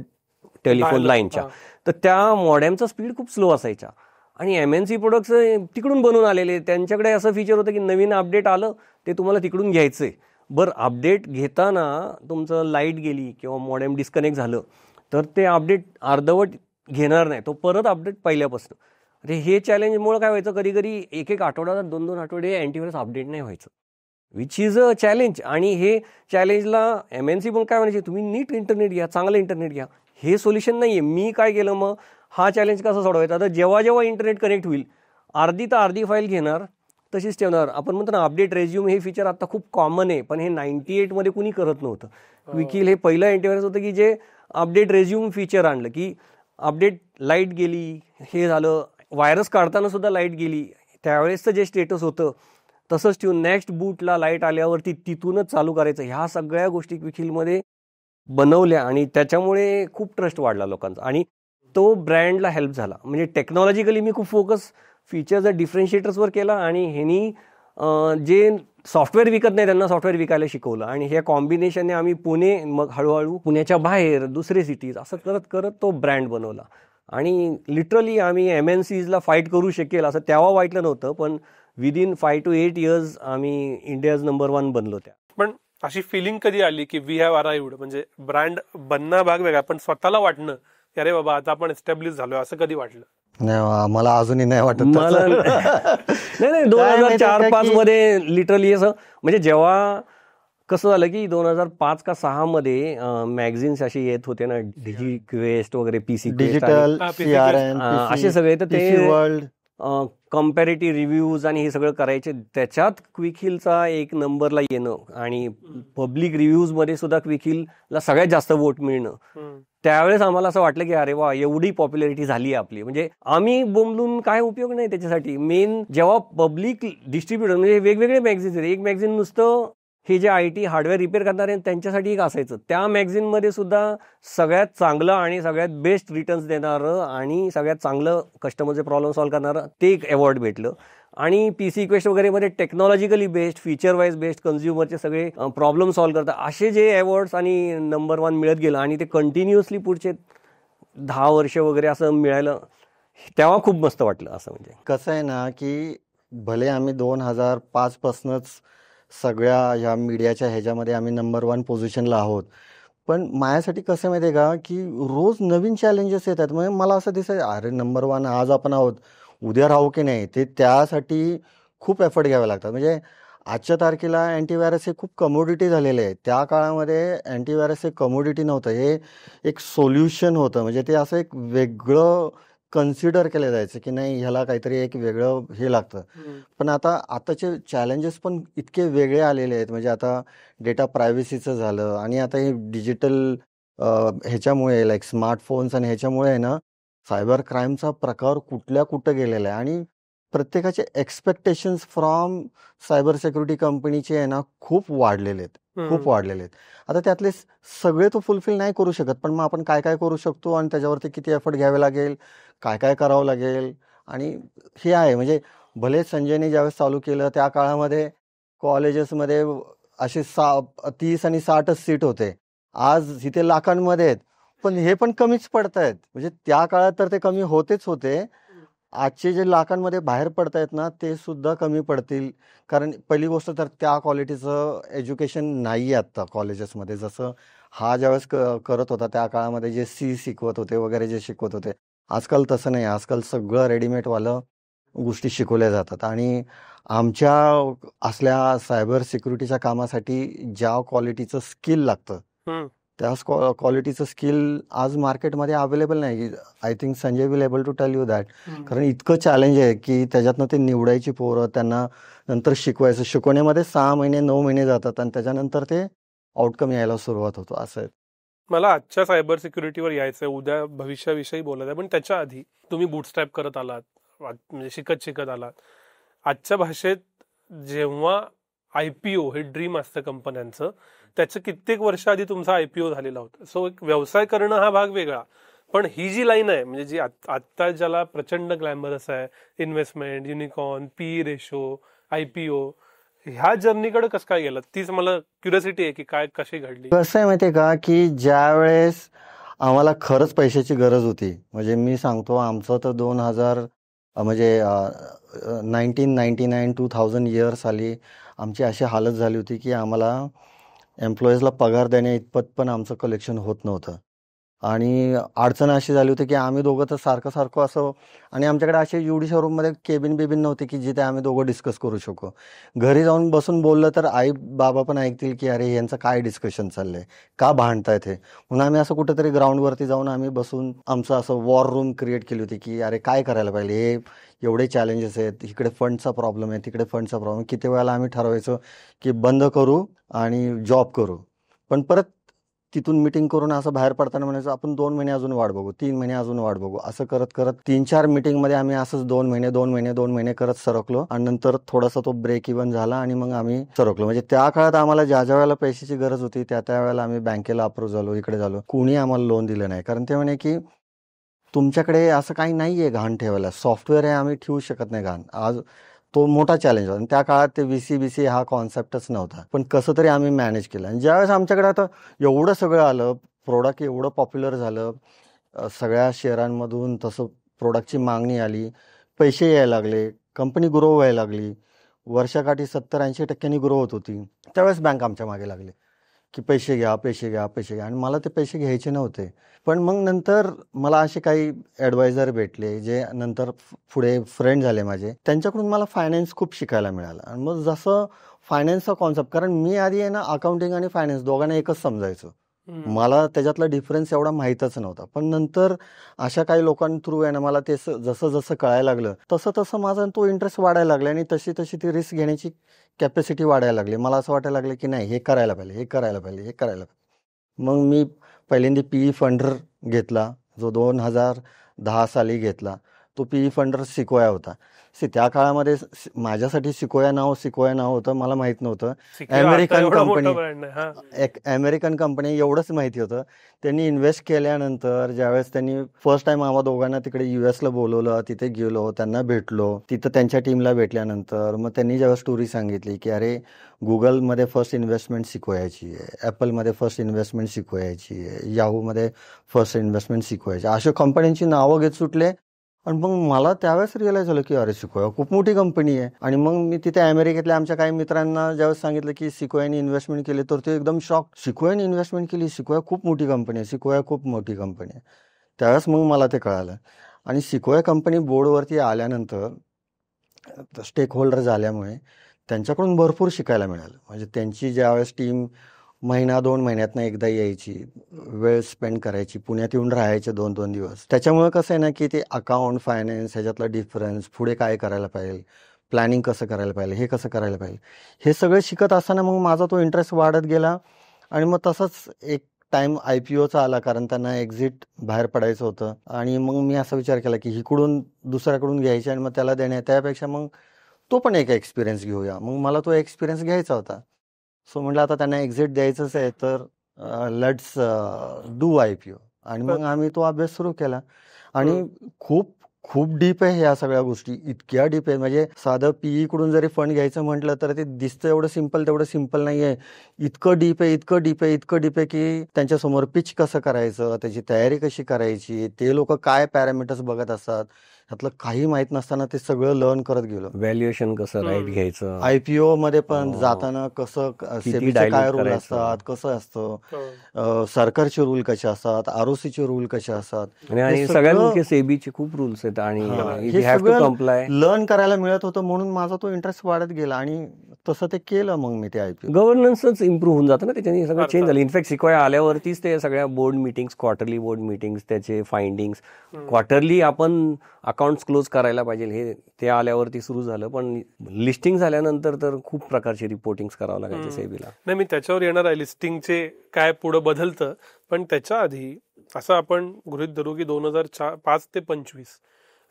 टेलिफोन लाईनच्या. तर त्या मॉडेमचा स्पीड खूप स्लो असायचा आणि MNC प्रोडक्ट्स तिकडून बनवून आलेले, त्यांच्याकडे असं फीचर होतं की नवीन अपडेट आलं ते तुम्हाला तिकडून घ्यायचंय. बरं, अपडेट घेताना तुमचं लाईट गेली किंवा मॉडेम डिस्कनेक्ट झालं तर ते अपडेट अर्धवट घेणार नाही, तो परत अपडेट पहिल्यापासून. अरे हे चॅलेंजमुळे काय व्हायचं, कधी कधी एक आठवडा 2 आठवडे अँटीव्हायरस अपडेट नाही व्हायचं, विच इज अ चॅलेंज. आणि हे चॅलेंजला MNC पण काय म्हणायचे, तुम्ही नीट इंटरनेट घ्या, चांगलं इंटरनेट घ्या. हे सोल्युशन नाही आहे. मी काय केलं, मग हा चॅलेंज कसा सोडवायचा, तर जेव्हा जेव्हा इंटरनेट कनेक्ट होईल अर्धी फाईल घेणार तशीच ठेवणार. आपण म्हणतो ना अपडेट रेझ्यूम, हे फीचर आता खूप कॉमन आहे, पण हे 98 मध्ये कुणी करत नव्हतं. क्विकहिल हे पहिलं अँटीव्हायरस होतं की जे अपडेट रेझ्यूम फीचर आणलं की अपडेट लाईट गेली, हे झालं, व्हायरस काढताना सुद्धा लाईट गेली, त्यावेळेसचं जे स्टेटस होतं तसंच ठेवून नेक्स्ट बूटला लाईट आल्यावरती तिथूनच चालू करायचं. ह्या सगळ्या गोष्टी क्विकहिलमध्ये बनवल्या आणि त्याच्यामुळे खूप ट्रस्ट वाढला लोकांचा आणि तो ब्रँडला हेल्प झाला. म्हणजे टेक्नॉलॉजिकली मी खूप फोकस फीचर्स डिफरन्शिएटर्सवर केला आणि ह्यांनी जे सॉफ्टवेअर विकत नाही त्यांना सॉफ्टवेअर विकायला शिकवलं आणि हे कॉम्बिनेशनने आम्ही पुणे, मग हळूहळू पुण्याच्या बाहेर दुसरे सिटीज असं करत करत तो ब्रँड बनवला. आणि लिटरली आम्ही MNCsला फाईट करू शकेल असं तेव्हा वाटलं नव्हतं, पण विदिन 5 to 8 years आम्ही इंडियाज नंबर 1 बनलो. त्या पण अशी फिलिंग कधी आली की वी हॅव अराइव्हड, म्हणजे ब्रँड बनणं भाग वेगळा पण स्वतःला वाटणं की अरे बाबा आता आपण एस्टॅब्लिश झालोय, असं कधी वाटलं? नाही, मला अजूनही नाही वाटत मला तसं. नाही काय माहितीये का 2004-5 की- मध्ये लिटरली असं म्हणजे जेव्हा कसं झालं की 2005 का 6 मध्ये मॅगझिन्स असे येत होते ना, डिजी क्वेस्ट वगैरे, PC quest, digital PC CRM असे सगळे, तर ते वर्ल्ड कम्पॅरेटिव्ह रिव्ह्यूज आणि हे सगळं करायचे. त्याच्यात क्विकहिलचा एक नंबरला येणं आणि पब्लिक रिव्ह्यूजमध्ये सुद्धा क्विकहिलला सगळ्यात जास्त वोट मिळणं, त्यावेळेस आम्हाला असं वाटलं की अरे वा, एवढी पॉप्युलॅरिटी झाली आपली. म्हणजे आम्ही बोंबलून काय उपयोग नाही त्याच्यासाठी. मेन जेव्हा पब्लिक डिस्ट्रीब्युटर म्हणजे वेगवेगळे मॅगझिन्स आहेत, एक मॅगझिन नुसतं हे जे IT हार्डवेअर रिपेअर करणारे त्यांच्यासाठी एक असायचं, त्या मॅगझिनमध्ये सुद्धा सगळ्यात चांगलं आणि सगळ्यात बेस्ट रिटर्न्स देणारं आणि सगळ्यात चांगलं कस्टमरचे प्रॉब्लेम सॉल्व्ह करणारं ते एक अवॉर्ड भेटलं. आणि PC क्वेस्ट वगैरेमध्ये technologically best, feature wise best, कन्झ्युमरचे सगळे प्रॉब्लेम सॉल्व्ह करतात असे जे अवॉर्ड्स आणि नंबर 1 मिळत गेलं आणि ते कंटिन्युअसली पुढचे 10 वर्ष वगैरे असं मिळालं, तेव्हा खूप मस्त वाटलं. असं म्हणजे कसं आहे ना की भले आम्ही 2005 पासूनच सगळ्या ह्या मीडियाच्या ह्याच्यामध्ये आम्ही नंबर 1 पोझिशनला आहोत, पण माझ्यासाठी कसं माहिती आहे का की रोज नवीन चॅलेंजेस येतात. म्हणजे मला असं दिसतं अरे नंबर 1 आज आपण आहोत, उद्या राहू की नाही, ते त्यासाठी खूप एफर्ट घ्यावे लागतात. म्हणजे आजच्या तारखेला अँटीव्हायरस हे खूप कमोडिटी झालेले आहे. त्या काळामध्ये अँटीव्हायरस हे कमोडिटी नव्हतं, हे एक सोल्युशन होतं. म्हणजे ते असं एक वेगळं कन्सिडर केलं जायचं की नाही ह्याला काहीतरी एक वेगळं हे लागतं. पण आताचे चॅलेंजेस पण इतके वेगळे आलेले आहेत. म्हणजे आता डेटा प्रायव्हसीचं झालं आणि आता हे डिजिटल ह्याच्यामुळे लाईक स्मार्टफोन्स आणि ह्याच्यामुळे आहे ना सायबर क्राईमचा प्रकार कुठल्या कुठं गेलेला आहे आणि प्रत्येकाचे एक्सपेक्टेशन्स फ्रॉम सायबर सिक्युरिटी कंपनीचे आहे ना खूप वाढलेले आहेत, खूप वाढलेले आहेत. आता त्यातले सगळे तो फुलफिल नाही करू शकत, पण मग आपण काय काय करू शकतो आणि त्याच्यावरती किती एफर्ट घ्यावे लागेल, काय काय करावं लागेल. आणि हे आहे म्हणजे भले संजयने ज्यावेळेस चालू केलं त्या काळामध्ये कॉलेजेसमध्ये असे 30 आणि 60च सीट होते. आज इथे लाखांमध्ये आहेत, पण हे पण कमीच पडत आहेत. म्हणजे त्या काळात तर ते कमी होतेच होते. आजचे जे लाखांमध्ये बाहेर पडतायत ना ते सुद्धा कमी पडतील. कारण पहिली गोष्ट तर त्या क्वालिटीचं एज्युकेशन नाही आहे आत्ता कॉलेजेसमध्ये. जसं हा ज्यावेळेस करत होता त्या काळामध्ये जे शिकवत होते वगैरे जे शिकवत होते, आजकाल तसं नाही. आजकाल सगळं रेडीमेडवालं गोष्टी शिकवल्या जातात. आणि आमच्या असल्या सायबर सिक्युरिटीच्या कामासाठी ज्या क्वालिटीचं स्किल लागतं त्याच क्वालिटीचं स्किल आज मार्केटमध्ये अवेलेबल नाही. I think Sanjay will able to tell you that. कारण इतकं चॅलेंज आहे की त्याच्यातनं ते निवडायची पोरं, त्यांना नंतर शिकवायचं. शिकवण्यामध्ये 6 महिने 9 महिने जातात आणि त्याच्यानंतर ते आउटकम यायला सुरुवात होतो. असं आहे. मला आजच्या सायबर सिक्युरिटीवर यायचंय, उद्या भविष्याविषयी बोलत आहे, पण त्याच्या आधी तुम्ही बूटस्ट्रॅप करत आलात, म्हणजे शिकत आलात. आजच्या भाषेत जेव्हा IPO हे ड्रीम असतं कंपन्यांचं, त्याचं कित्येक वर्ष आधी तुमचा IPO झालेला होता. सो एक व्यवसाय करणं हा भाग वेगळा, पण ही जी लाईन आहे म्हणजे जी आत्ता ज्याला प्रचंड ग्लॅमरस आहे, investment, unicorn, PE ratio, IPO, ह्या जर्नीकडे कसं काय गेलं, तीच मला क्युरियोसिटी आहे की काय कशी घडली. कसं आहे माहिती आहे का की ज्या वेळेस आम्हाला खरंच पैशाची गरज होती, म्हणजे मी सांगतो आमचं तर 2000 म्हणजे 1999-2000 इयर्स आली आमची अशी हालत झाली होती की आम्हाला एम्प्लॉईजला पगार देण्या इतपत पण आमचं कलेक्शन होत नव्हतं. आणि अडचण अशी झाली होती की आम्ही दोघं तर सारखं असं, आणि आमच्याकडे असे एवढीशा रूममध्ये केबिन नव्हती की जिथे आम्ही दोघं डिस्कस करू शकू. घरी जाऊन बसून बोललं तर आई बाबा पण ऐकतील की अरे यांचं काय डिस्कशन चाललंय, का भांडतायत हे. म्हणून आम्ही असं कुठेतरी ग्राउंडवरती जाऊन आम्ही बसून आमचं असं वॉर रूम क्रिएट केली होती की अरे काय करायला पाहिजे, हे एवढे चॅलेंजेस आहेत, इकडे फंडचा प्रॉब्लेम आहे, तिकडे फंडचा प्रॉब्लेम. किती वेळेला आम्ही ठरवायचो की बंद करू आणि जॉब करू, पण परत तिथून मिटिंग करून असं बाहेर पडताना म्हणायचं आपण 2 महिने अजून वाट बघू, 3 महिने अजून वाट बघू, असं करत करत 3-4 मीटिंगमध्ये आम्ही असंच 2 महिने करत सरकलो आणि नंतर थोडासा तो ब्रेक इव्हन झाला आणि मग आम्ही सरकलो. म्हणजे त्या काळात आम्हाला ज्या वेळेला पैशाची गरज होती त्या वेळेला आम्ही बँकेला अप्रूव्ह झालो, इकडे झालो. कुणी आम्हाला लोन दिलं नाही, कारण ते म्हणे की तुमच्याकडे असं काही नाहीये घाण ठेवायला, सॉफ्टवेअर आहे, आम्ही ठेवू शकत नाही घाण. आज तो मोठा चॅलेंज होता आणि त्या काळात ते VC हा कॉन्सेप्टच नव्हता, पण कसं तरी आम्ही मॅनेज केलं. आणि ज्यावेळेस आमच्याकडे आता एवढं सगळं आलं, प्रोडक्ट एवढं पॉप्युलर झालं, सगळ्या शहरांमधून तसं प्रोडक्टची मागणी आली, पैसे यायला लागले, कंपनी ग्रो व्हायला लागली, वर्षाकाठी 70-80% ग्रो होत होती, त्यावेळेस बँक आमच्या मागे लागले की पैसे घ्या पैसे घ्या पैसे घ्या. आणि मला ते पैसे घ्यायचे नव्हते. पण मग नंतर मला असे काही ॲडवायझर भेटले जे नंतर पुढे फ्रेंड झाले माझे, त्यांच्याकडून मला फायनान्स खूप शिकायला मिळालं. आणि मग जसं फायनान्सचा कॉन्सेप्ट, कारण मी आधी आहे ना अकाउंटिंग आणि फायनान्स दोघांना एकच समजायचो, मला त्याच्यातला डिफरन्स एवढा माहीतच नव्हता. पण नंतर अशा काही लोकांथ्रू आहे ना मला ते जसं जसं कळायला लागलं तसं तसं माझा तो इंटरेस्ट वाढायला लागला आणि तशी तशी ती रिस्क घेण्याची कॅपॅसिटी वाढायला लागली. मला असं वाटायला लागलं की नाही, हे करायला पाहिजे, हे करायला पाहिजे, हे करायला पाहिजे. मग मी पहिल्यांदा PE फंडर घेतला, जो 2010 साली घेतला. तो PE फंडर सिक्वोया होता. त्या काळामध्ये माझ्यासाठी सिक्वोया नाव होतं, मला माहीत नव्हतं. अमेरिकन कंपनी एवढंच माहिती होतं. त्यांनी इन्व्हेस्ट केल्यानंतर ज्यावेळेस त्यांनी फर्स्ट टाइम आम्हा दोघांना तिकडे US ला बोलवलं, तिथे गेलो, त्यांना भेटलो. तिथं त्यांच्या टीमला भेटल्यानंतर मग त्यांनी जेव्हा स्टोरी सांगितली की अरे गुगलमध्ये फर्स्ट इन्व्हेस्टमेंट सिक्वोयाची आहे, ॲपलमध्ये फर्स्ट इन्व्हेस्टमेंट सिक्वोयाची आहे, याहूमध्ये फर्स्ट इन्व्हेस्टमेंट सिक्वोयाची, अशा कंपन्यांची नावं घेत सुटले. आणि मग मला त्यावेळेस रिअलाईज झालं की अरे सिक्वोया खूप मोठी कंपनी आहे. आणि मग मी तिथे अमेरिकेतल्या आमच्या काही मित्रांना ज्यावेळेस सांगितलं की सिक्वोयाने इन्व्हेस्टमेंट केली, तर ते एकदम शॉक, सिक्वोयाने इन्व्हेस्टमेंट केली, सिक्वोया खूप मोठी कंपनी आहे, सिक्वोया खूप मोठी कंपनी आहे. त्यावेळेस मग मला ते कळालं. आणि सिक्वोया कंपनी बोर्डवरती आल्यानंतर स्टेक होल्डर झाल्यामुळे त्यांच्याकडून भरपूर शिकायला मिळालं. म्हणजे त्यांची ज्यावेळेस टीम 1-2 महिन्यातनं एकदा यायची, वेळ स्पेंड करायची, पुण्यात येऊन राहायचे 2-2 दिवस. त्याच्यामुळे कसं आहे ना की ते अकाउंट फायनान्स ह्याच्यातला डिफरन्स, पुढे काय करायला पाहिजे, प्लॅनिंग कसं करायला पाहिजे, हे कसं करायला पाहिजे, हे सगळं शिकत असताना मग माझा तो इंटरेस्ट वाढत गेला. आणि मग तसंच एक टाइम IPOचा आला, कारण त्यांना एक्झिट बाहेर पडायचं होतं. आणि मग मी असा विचार केला की इकडून दुसऱ्याकडून घ्यायचे आणि मग त्याला देणे, त्यापेक्षा मग तो पण एक एक्सपिरियन्स घेऊया. मग मला तो एक्सपिरियन्स घ्यायचा होता. सो म्हटलं आता त्यांना एक्झिट द्यायचंच आहे तर लेट्स डू IPO. आणि मग आम्ही तो अभ्यास सुरू केला. आणि खूप खूप डीप आहे ह्या सगळ्या गोष्टी, इतक्या डीप आहे. म्हणजे साधं PE कडून जरी फंड घ्यायचं म्हटलं तर ते दिसतं एवढं सिम्पल, तेवढं सिम्पल नाही आहे. इतकं डीप आहे, इतकं डीप आहे, इतकं डीप आहे की त्यांच्यासमोर पिच कसं करायचं, त्याची तयारी कशी करायची, ते लोक काय पॅरामीटर्स बघत असतात, ह्यातलं काही माहीत नसताना ते सगळं लर्न करत गेलो. व्हॅल्युएशन कसं राईट घ्यायचं, IPO मध्ये पण जाताना कसं, सेबीचे काय रूल असतात, कसं असतं, सरकारचे रूल कसे असतात, ROCचे रूल कसे असतात, आणि सगळ्यात मुख्य सेबीचे खूप रूल्स आहेत आणि हे सगळं लर्न करायला मिळत होतं. म्हणून माझा तो इंटरेस्ट वाढत गेला आणि तसं ते केलं. मग मी ते IPO, गव्हर्नन्सच इम्प्रूव्ह होऊन जातं ना, त्याच्याने सगळं चेंज झालं. इनफॅक्ट सिक्वोया आल्यावरतीच ते सगळ्या board meetings, quarterly board meetings, त्याचे फाइंडिंग्स, क्वार्टरली आपण अकाउंट्स क्लोज करायला पाहिजे, हे ते आल्यावरती सुरू झालं. पण लिस्टिंग झाल्यानंतर तर खूप प्रकारचे रिपोर्टिंग करावं लागायचं सेबीला. नाही, मी त्याच्यावर येणार आहे, लिस्टिंगचे काय पुढे बदलतं. पण त्याच्या आधी असं आपण गृहीत धरू की 2005 ते 25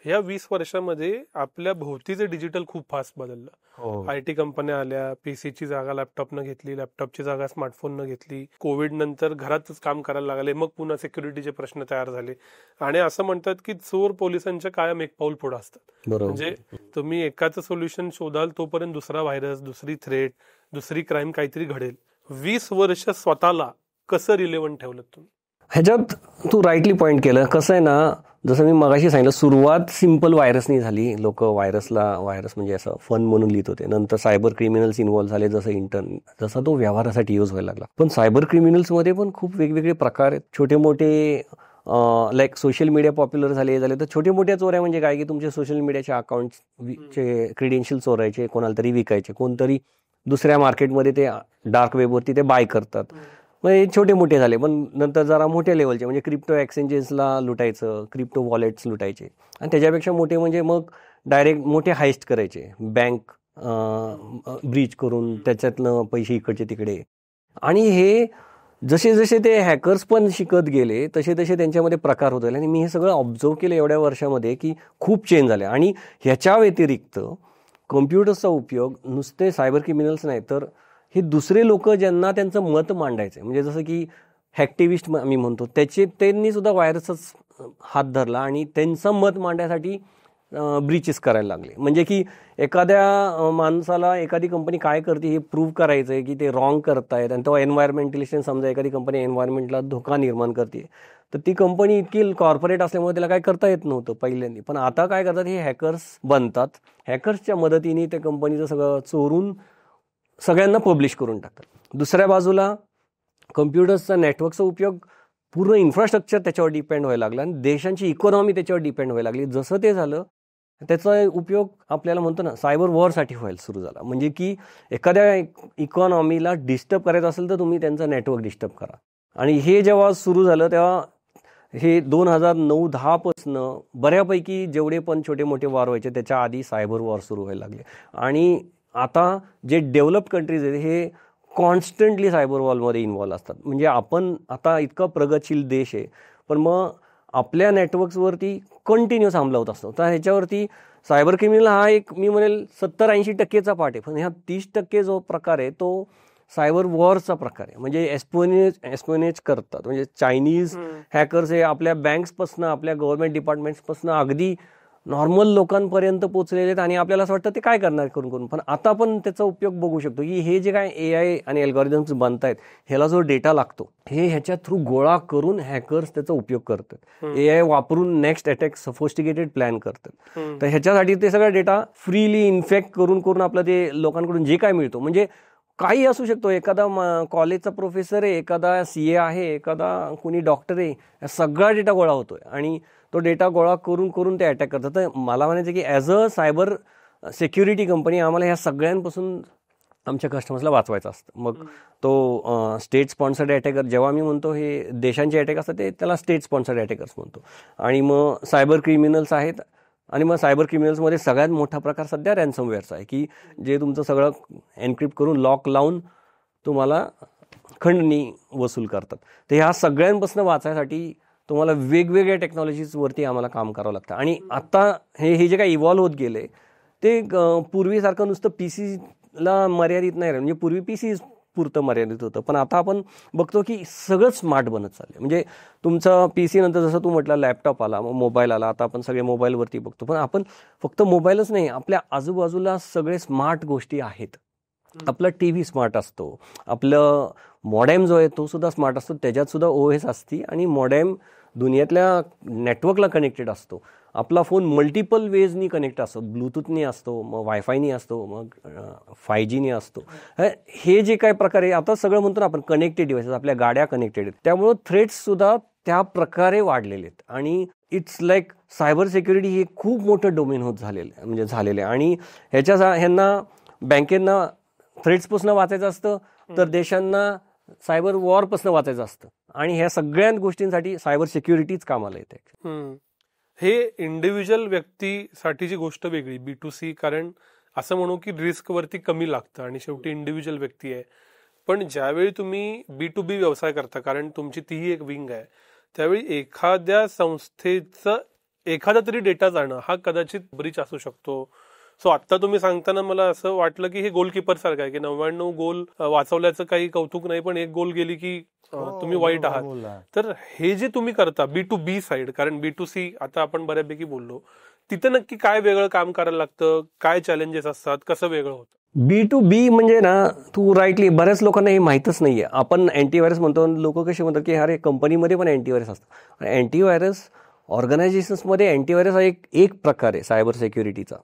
या 20 वर्षामध्ये आपल्या भोवतीचे डिजिटल खूप फास्ट बदललं. IT कंपन्या आल्या, PCची जागा लॅपटॉपनं घेतली, लॅपटॉपची जागा स्मार्टफोननं घेतली. कोविड नंतर घरातच काम करायला लागले, मग पुन्हा सिक्युरिटीचे प्रश्न तयार झाले. आणि असं म्हणतात की चोर पोलिसांच्या कायम एक पाऊल पुढे असतात. म्हणजे तुम्ही एकाचं सोल्युशन शोधाल तोपर्यंत दुसरा व्हायरस, दुसरी थ्रेट, दुसरी क्राईम काहीतरी घडेल. 20 वर्ष स्वतःला कसं रिलेव्हंट ठेवलं तुम्ही? ह्याच्यात तू राईटली पॉईंट केलं. कसं आहे ना, जसं मी मगाशी सांगितलं, सुरुवात सिम्पल व्हायरसनी झाली. लोक व्हायरस म्हणजे असं फन म्हणून लिहित होते. नंतर सायबर क्रिमिनल्स इन्व्हॉल्व्ह झाले, जसा तो व्यवहारासाठी यूज व्हायला लागला. पण सायबर क्रिमिनल्समध्ये पण खूप वेगवेगळे प्रकार आहेत. छोटे मोठे लाईक सोशल मीडिया पॉप्युलर झाले तर छोटे मोठ्या चोऱ्या म्हणजे काय की तुमचे सोशल मीडियाचे अकाउंटचे क्रेडेन्शियल चोरायचे, कोणाला तरी विकायचे, कोणतरी दुसऱ्या मार्केटमध्ये ते डार्क वेबवरती ते बाय करतात. म्हणजे छोटे मोठे झाले. पण नंतर जरा मोठ्या लेवलचे म्हणजे क्रिप्टो एक्सचेंजेसला लुटायचं, क्रिप्टो वॉलेट्स लुटायचे. आणि त्याच्यापेक्षा मोठे म्हणजे मग डायरेक्ट मोठे हाइस्ट करायचे, बँक ब्रीच करून त्याच्यातनं पैसे इकडचे तिकडे. आणि हे जसे जसे ते हॅकर्स पण शिकत गेले तसे तसे त्यांच्यामध्ये प्रकार होत गेले आणि मी हे सगळं ऑब्झर्व केलं एवढ्या वर्षामध्ये की खूप चेंज झाले. आणि ह्याच्या व्यतिरिक्त कम्प्युटर्सचा उपयोग नुसते सायबर क्रिमिनल्स नाही तर हे दुसरे लोक ज्यांना त्यांचं मत मांडायचं म्हणजे जसं की हॅक्टिव्हिस्ट आम्ही म्हणतो त्यांनी सुद्धा व्हायरसच हात धरला आणि त्यांचं मत मांडण्यासाठी ब्रीचेस करायला लागले. म्हणजे की एखाद्या माणसाला एखादी कंपनी काय करते हे प्रूव्ह करायचं आहे की ते रॉंग करतायत आणि तो एन्व्हायरमेंटलिस्ट समजा एखादी कंपनी एन्व्हायरमेंटला धोका निर्माण करते तर ती कंपनी इतकी कॉर्पोरेट असल्यामुळे त्याला काय करता येत नव्हतं पहिल्यांदा. पण आता काय करतात हे हॅकर्स बनतात, हॅकर्सच्या मदतीने त्या कंपनीचं सगळं चोरून सगळ्यांना पब्लिश करून टाकतात. दुसऱ्या बाजूला कम्प्युटर्सचा नेटवर्कचा उपयोग पूर्ण इन्फ्रास्ट्रक्चर त्याच्यावर डिपेंड व्हायला लागला आणि देशांची इकॉनॉमी त्याच्यावर डिपेंड व्हायला लागली. जसं ते झालं त्याचा उपयोग आपल्याला म्हणतो ना सायबर वॉरसाठी व्हायला सुरू झाला. म्हणजे की एखाद्या इकॉनॉमीला डिस्टर्ब करायचं असेल तर तुम्ही त्यांचं नेटवर्क डिस्टर्ब करा. आणि हे जेव्हा सुरू झालं तेव्हा हे 2009-10 पासनं बऱ्यापैकी जेवढे पण छोटे मोठे वॉर व्हायचे त्याच्या आधी सायबर वॉर सुरू व्हायला लागले. आणि आता जे डेव्हलप्ड कंट्रीज आहेत हे कॉन्स्टंटली सायबर वॉरमध्ये इन्व्हॉल्व असतात. म्हणजे आपण आता इतका प्रगतशील देश आहे पण मग आपल्या नेटवर्क्सवरती कंटिन्युअस हमला होत असतो. तर ह्याच्यावरती सायबर क्रिमिनल हा एक मी म्हणेल 70-80% पार्ट आहे. पण ह्या 30% जो प्रकार आहे तो सायबर वॉरचा प्रकार आहे. म्हणजे एस्पोनेज करतात. म्हणजे चायनीज हॅकर्स हे आपल्या बँक्सपासून आपल्या गव्हर्नमेंट डिपार्टमेंट्सपासून अगदी नॉर्मल लोकांपर्यंत पोहोचलेले आहेत आणि आपल्याला असं वाटतं ते काय करणार करून. पण आता आपण त्याचा उपयोग बघू शकतो की हे जे काय AI आणि अल्गोरिदम्स बनत आहेत ह्याला जो डेटा लागतो हे ह्याच्या थ्रू गोळा करून हॅकर्स त्याचा उपयोग करतात. AI वापरून नेक्स्ट अटॅक सफोस्टिकेटेड प्लॅन करतात. तर ह्याच्यासाठी ते सगळा डेटा फ्रीली इन्फेक्ट करून आपलं ते लोकांकडून जे काय मिळतो म्हणजे काही असू शकतो. एखादा कॉलेजचा प्रोफेसर आहे, एखादा CA आहे, एखादा कोणी डॉक्टर आहे, सगळा डेटा गोळा होतोय आणि तो डेटा गोळा करून ते अटॅक करतात. तर मला म्हणायचं की as a cyber security company आम्हाला ह्या सगळ्यांपासून आमच्या कस्टमर्सला वाचवायचं असतं. मग तो स्टेट स्पॉन्सर्ड अटॅकर जेव्हा मी म्हणतो हे देशांचे अटॅक असतात ते त्याला स्टेट स्पॉन्सर्ड अटॅकर्स म्हणतो. आणि मग सायबर क्रिमिनल्स आहेत आणि मग सायबर क्रिमिनल्समध्ये सगळ्यात मोठा प्रकार सध्या रॅन्समवेअरचा आहे की जे तुमचं सगळं एन्क्रिप्ट करून लॉक लावून तुम्हाला खंडणी वसूल करतात. तर ह्या सगळ्यांपासून वाचायसाठी तुम्हाला वेगवेगळ्या टेक्नॉलॉजीजवरती आम्हाला काम करावं लागतं. आणि आता हे जे काही इव्हॉल्व्ह होत गेले ते पूर्वीसारखं नुसतं PCला मर्यादित नाही राहिलं. म्हणजे पूर्वी PC पुरतं मर्यादित होतं पण आता आपण बघतो की सगळं स्मार्ट बनत चाललं. म्हणजे तुमचं PC नंतर जसं तू म्हटलं लॅपटॉप आला, मग मोबाईल आला, आता आपण सगळे मोबाईलवरती बघतो. पण आपण फक्त मोबाईलच नाही आपल्या आजूबाजूला सगळे स्मार्ट गोष्टी आहेत. आपला TV स्मार्ट असतो, आपलं मॉडेम जो आहे तो सुद्धा स्मार्ट असतो, त्याच्यात सुद्धा OS असते आणि मॉडेम दुनियातल्या नेटवर्कला कनेक्टेड असतो. आपला फोन मल्टिपल वेजनी कनेक्ट असतो, ब्लूटूथनी असतो, मग वायफायनी असतो, मग 5Gनी असतो. हे जे काय प्रकार आहे आता सगळं म्हणतो ना आपण कनेक्टेड डिव्हाइसेस, आपल्या गाड्या कनेक्टेड आहेत. त्यामुळं थ्रेट्स सुद्धा त्या प्रकारे वाढलेले आहेत आणि इट्स लाईक सायबर सिक्युरिटी हे खूप मोठं डोमेन होत झालेलं आहे. आणि ह्यांना बँकेंना थ्रेट्सपासून वाचायचं असतं तर देशांना सायबर वॉरपासून वाचायचं असतं आणि ह्या सगळ्या गोष्टींसाठी सायबर सिक्युरिटीच कामाला येते. हे इंडिव्हिज्युअल व्यक्तीसाठीची गोष्ट वेगळी B2C, कारण असं म्हणू की रिस्क वरती कमी लागतं आणि शेवटी इंडिव्हिज्युअल व्यक्ती आहे. पण ज्यावेळी तुम्ही B2B व्यवसाय करता, कारण तुमची तीही एक विंग आहे, त्यावेळी एखाद्या संस्थेचं एखादा तरी डेटा जाणं हा कदाचित ब्रीच असू शकतो. सो आता तुम्ही सांगताना मला असं वाटलं की हे गोलकीपर सारखं आहे की 99 गोल वाचवल्याचं काही कौतुक नाही, पण एक गोल गेली की तुम्ही वाईट आहात. तर हे जे तुम्ही करता B2B साईड, कारण B2C आता आपण बऱ्यापैकी बोललो, तिथं नक्की काय वेगळं काम करायला लागतं, काय चॅलेंजेस असतात, कसं वेगळं होतं? B2B म्हणजे ना तू राईटली बऱ्याच लोकांना हे माहीतच नाहीये. आपण अँटीव्हायरस म्हणतो, लोक कसे म्हणतात की अरे कंपनीमध्ये पण अँटीव्हायरस असतं. अँटीव्हायरस ऑर्गनायझेशन्समध्ये अँटीव्हायरस हा एक प्रकार आहे सायबर सिक्युरिटीचा.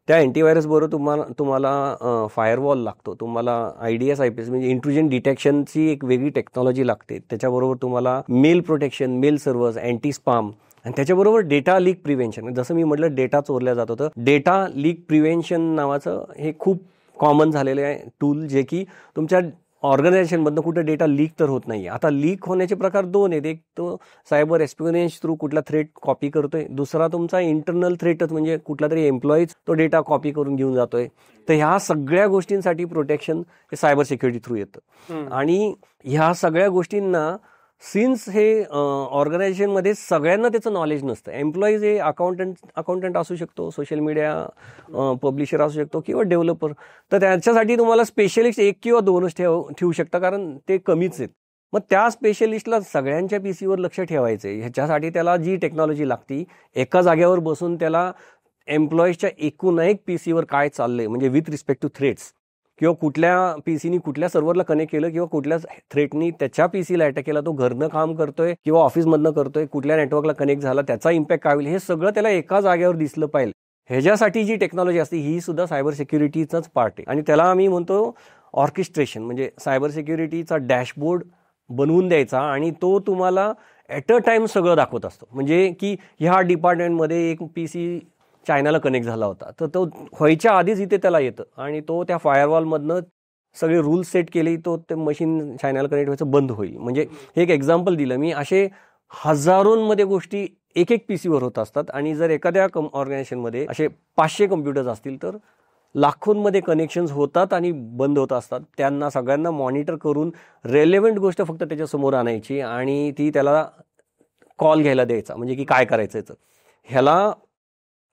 त्या अँटीव्हायरस बरोबर तुम्हाला फायरवॉल लागतो, तुम्हाला IDS IPS म्हणजे इंट्रुजन डिटेक्शनची एक वेगळी टेक्नॉलॉजी लागते, त्याच्याबरोबर तुम्हाला mail protection, mail servers, anti spam आणि त्याच्याबरोबर डेटा लीक प्रिव्हेन्शन. जसं मी म्हटलं डेटा चोरल्या जात होतं, डेटा लीक प्रिव्हेन्शन नावाचं हे खूप कॉमन झालेलं आहे टूल, जे की तुमच्या ऑर्गनायझेशनमधनं कुठे डेटा लीक तर होत नाही. आता लीक होण्याचे प्रकार दोन आहेत. एक तो सायबर एस्पिओनेज थ्रू कुठला थ्रेट कॉपी करतोय, दुसरा तुमचा इंटरनल थ्रेटच, म्हणजे कुठला तरी एम्प्लॉईज तो डेटा कॉपी करून घेऊन जातोय. तर ह्या सगळ्या गोष्टींसाठी प्रोटेक्शन हे सायबर सिक्युरिटी थ्रू येतं. आणि ह्या सगळ्या गोष्टींना सिन्स हे ऑर्गनायझेशनमध्ये सगळ्यांना त्याचं नॉलेज नसतं. एम्प्लॉईज हे अकाउंटंट असू शकतो, सोशल मीडिया पब्लिशर असू शकतो किंवा डेव्हलपर. तर त्याच्यासाठी तुम्हाला स्पेशलिस्ट एक किंवा दोनच ठेवू शकता, कारण ते कमीच आहेत. मग त्या स्पेशलिस्टला सगळ्यांच्या पीसीवर लक्ष ठेवायचं आहे. ह्याच्यासाठी त्याला जी टेक्नॉलॉजी लागती, एका जागेवर बसून त्याला एम्प्लॉईजच्या एकूण एक पीसीवर काय चाललंय, म्हणजे विथ रिस्पेक्ट टू थ्रेट्स, किंवा कुठल्या पीसीनी कुठल्या सर्व्हरला कनेक्ट केलं, किंवा कुठल्या थ्रेटनी त्याच्या पीसीला अटॅक केला, तो घरनं काम करतोय किंवा ऑफिसमधनं करतोय, कुठल्या नेटवर्कला कनेक्ट झाला, त्याचा इम्पॅक्ट काय होईल, हे सगळं त्याला एका जागेवर दिसलं पाहिजे. ह्याच्यासाठी जी टेक्नॉलॉजी असते ही सुद्धा सायबर सिक्युरिटीचाच पार्ट आहे. आणि त्याला आम्ही म्हणतो ऑर्केस्ट्रेशन, म्हणजे सायबर सिक्युरिटीचा डॅशबोर्ड बनवून द्यायचा आणि तो तुम्हाला ॲट अ टाइम सगळं दाखवत असतो. म्हणजे की ह्या डिपार्टमेंटमध्ये एक पीसी चायनाला कनेक्ट झाला होता, तर तो व्हायच्या आधीच इथे त्याला येतं आणि तो त्या फायरवॉलमधनं सगळे रूल्स सेट केले, तो ते मशीन चायनाला कनेक्ट व्हायचं बंद होईल. म्हणजे हे एक एक्झाम्पल दिलं मी. असे हजारोंमध्ये गोष्टी एक एक पीसीवर होत असतात. आणि जर एखाद्या ऑर्गनायझेशनमध्ये असे 500 कम्प्युटर्स असतील तर लाखोंमध्ये कनेक्शन्स होतात आणि बंद होत असतात. त्यांना सगळ्यांना मॉनिटर करून रेलेव्हंट गोष्ट फक्त त्याच्यासमोर आणायची आणि ती त्याला कॉल घ्यायला द्यायचा, म्हणजे की काय करायचं याचं. ह्याला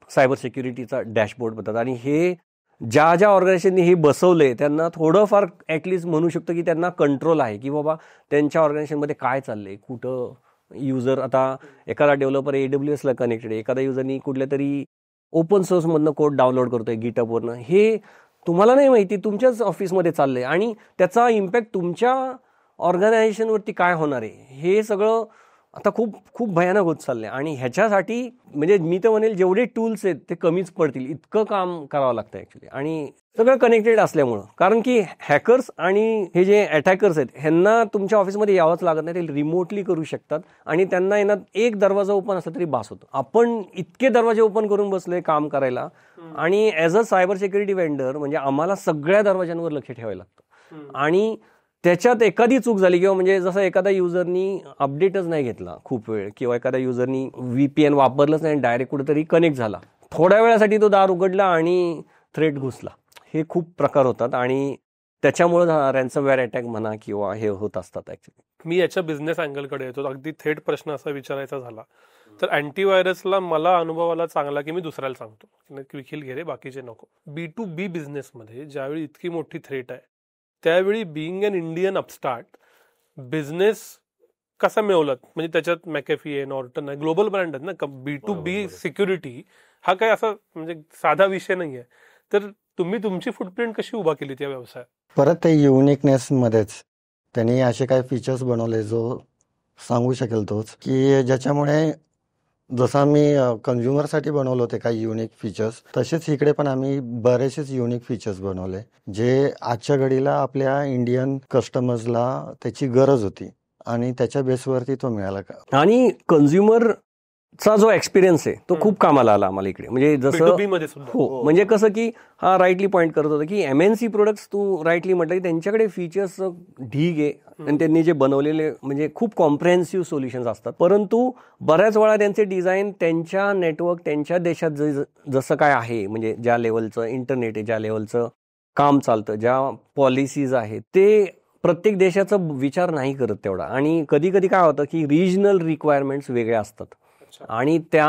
सायबर सिक्युरिटीचा डॅशबोर्ड बनतात. आणि हे ज्या ज्या ऑर्गनायझेशननी हे बसवलंय त्यांना थोडंफार ॲटलिस्ट म्हणू शकतो की त्यांना कंट्रोल आहे, की बाबा त्यांच्या ऑर्गनायझेशनमध्ये काय चाललंय, कुठं युजर, आता एखादा डेव्हलपर AWSला कनेक्टेड आहे, एखाद्या युजरनी कुठल्या तरी ओपन सोर्समधनं कोड डाउनलोड करतोय गिटहबवरनं, हे तुम्हाला नाही माहिती, तुमच्याच ऑफिसमध्ये चाललंय आणि त्याचा इम्पॅक्ट तुमच्या ऑर्गनायझेशनवरती काय होणार आहे, हे सगळं आता खूप खूप भयानक होत चाललंय. आणि ह्याच्यासाठी म्हणजे मी तर म्हणेल जेवढे टूल्स आहेत ते कमीच पडतील, इतकं काम करावं लागतं ॲक्च्युली. आणि सगळं कनेक्टेड असल्यामुळं, कारण की हॅकर्स आणि हे जे अटॅकर्स आहेत ह्यांना तुमच्या ऑफिसमध्ये यावंच लागत नाही, ते रिमोटली करू शकतात. आणि त्यांना येणार एक दरवाजा ओपन असला तरी बास होतो. आपण इतके दरवाजे ओपन करून बसलोय काम करायला, आणि as a cyber security vendor म्हणजे आम्हाला सगळ्या दरवाजांवर लक्ष ठेवायला लागतं. आणि त्याच्यात एखादी चूक झाली, किंवा म्हणजे जसं एखाद्या युजरनी अपडेटच नाही घेतला खूप वेळ, किंवा एखाद्या युजरनी VPN वापरलंच नाही, डायरेक्ट कुठेतरी कनेक्ट झाला, थोड्या वेळासाठी तो दार उघडला आणि थ्रेट घुसला, हे खूप प्रकार होतात. आणि त्याच्यामुळे रॅन्समवेअर अटॅक म्हणा किंवा हे होत असतात ऍक्च्युली. मी याच्या बिझनेस अँगलकडे येतो. अगदी थेट प्रश्न असा विचारायचा झाला तर अँटीव्हायरसला मला अनुभव आला चांगला, की मी दुसऱ्याला सांगतो की विखील घे रे, बाकीचे नको. B2B बिझनेसमध्ये ज्यावेळी इतकी मोठी थ्रेट आहे त्यावेळी being an Indian upstart business कसा मिळवलात? म्हणजे त्याच्यात मॅकेफी आहे, नॉर्टन आहे, ग्लोबल ब्रँड आहेत ना. B2B सिक्युरिटी हा काय असा म्हणजे साधा विषय नाही आहे. तर तुम्ही तुमची फुटप्रिंट कशी उभा केली त्या व्यवसायात? परत ते युनिकनेसमध्येच त्यांनी असे काही फीचर्स बनवले जो सांगू शकेल तोच, की ज्याच्यामुळे जसं आम्ही कन्झ्युमरसाठी बनवले होते काही युनिक फीचर्स, तसेच इकडे पण आम्ही बरेचसेच युनिक फीचर्स बनवले जे आजच्या घडीला आपल्या इंडियन कस्टमर्सला त्याची गरज होती आणि त्याच्या बेसवरती तो मिळाला. आणि कन्झ्युमरचा जो एक्सपिरियन्स आहे तो खूप कामाला आला आम्हाला इकडे. म्हणजे जसं B2B मध्ये सुद्धा. हो, म्हणजे कसं की हा राईटली पॉईंट करत होता की MNC प्रोडक्ट्स तू राईटली म्हटलं की त्यांच्याकडे फीचर्स ढीग आहे आणि त्यांनी जे बनवलेले म्हणजे खूप कॉम्प्रेहेन्सिव्ह सोल्युशन्स असतात. परंतु बऱ्याच वेळा त्यांचे डिझाईन त्यांच्या नेटवर्क त्यांच्या देशात जसं काय आहे, म्हणजे ज्या लेवलचं इंटरनेट आहे, ज्या लेवलचं काम चालतं, ज्या पॉलिसीज आहेत, ते प्रत्येक देशाचा विचार नाही करत तेवढा. आणि कधी कधी काय होतं की रिजनल रिक्वायरमेंट्स वेगळ्या असतात आणि त्या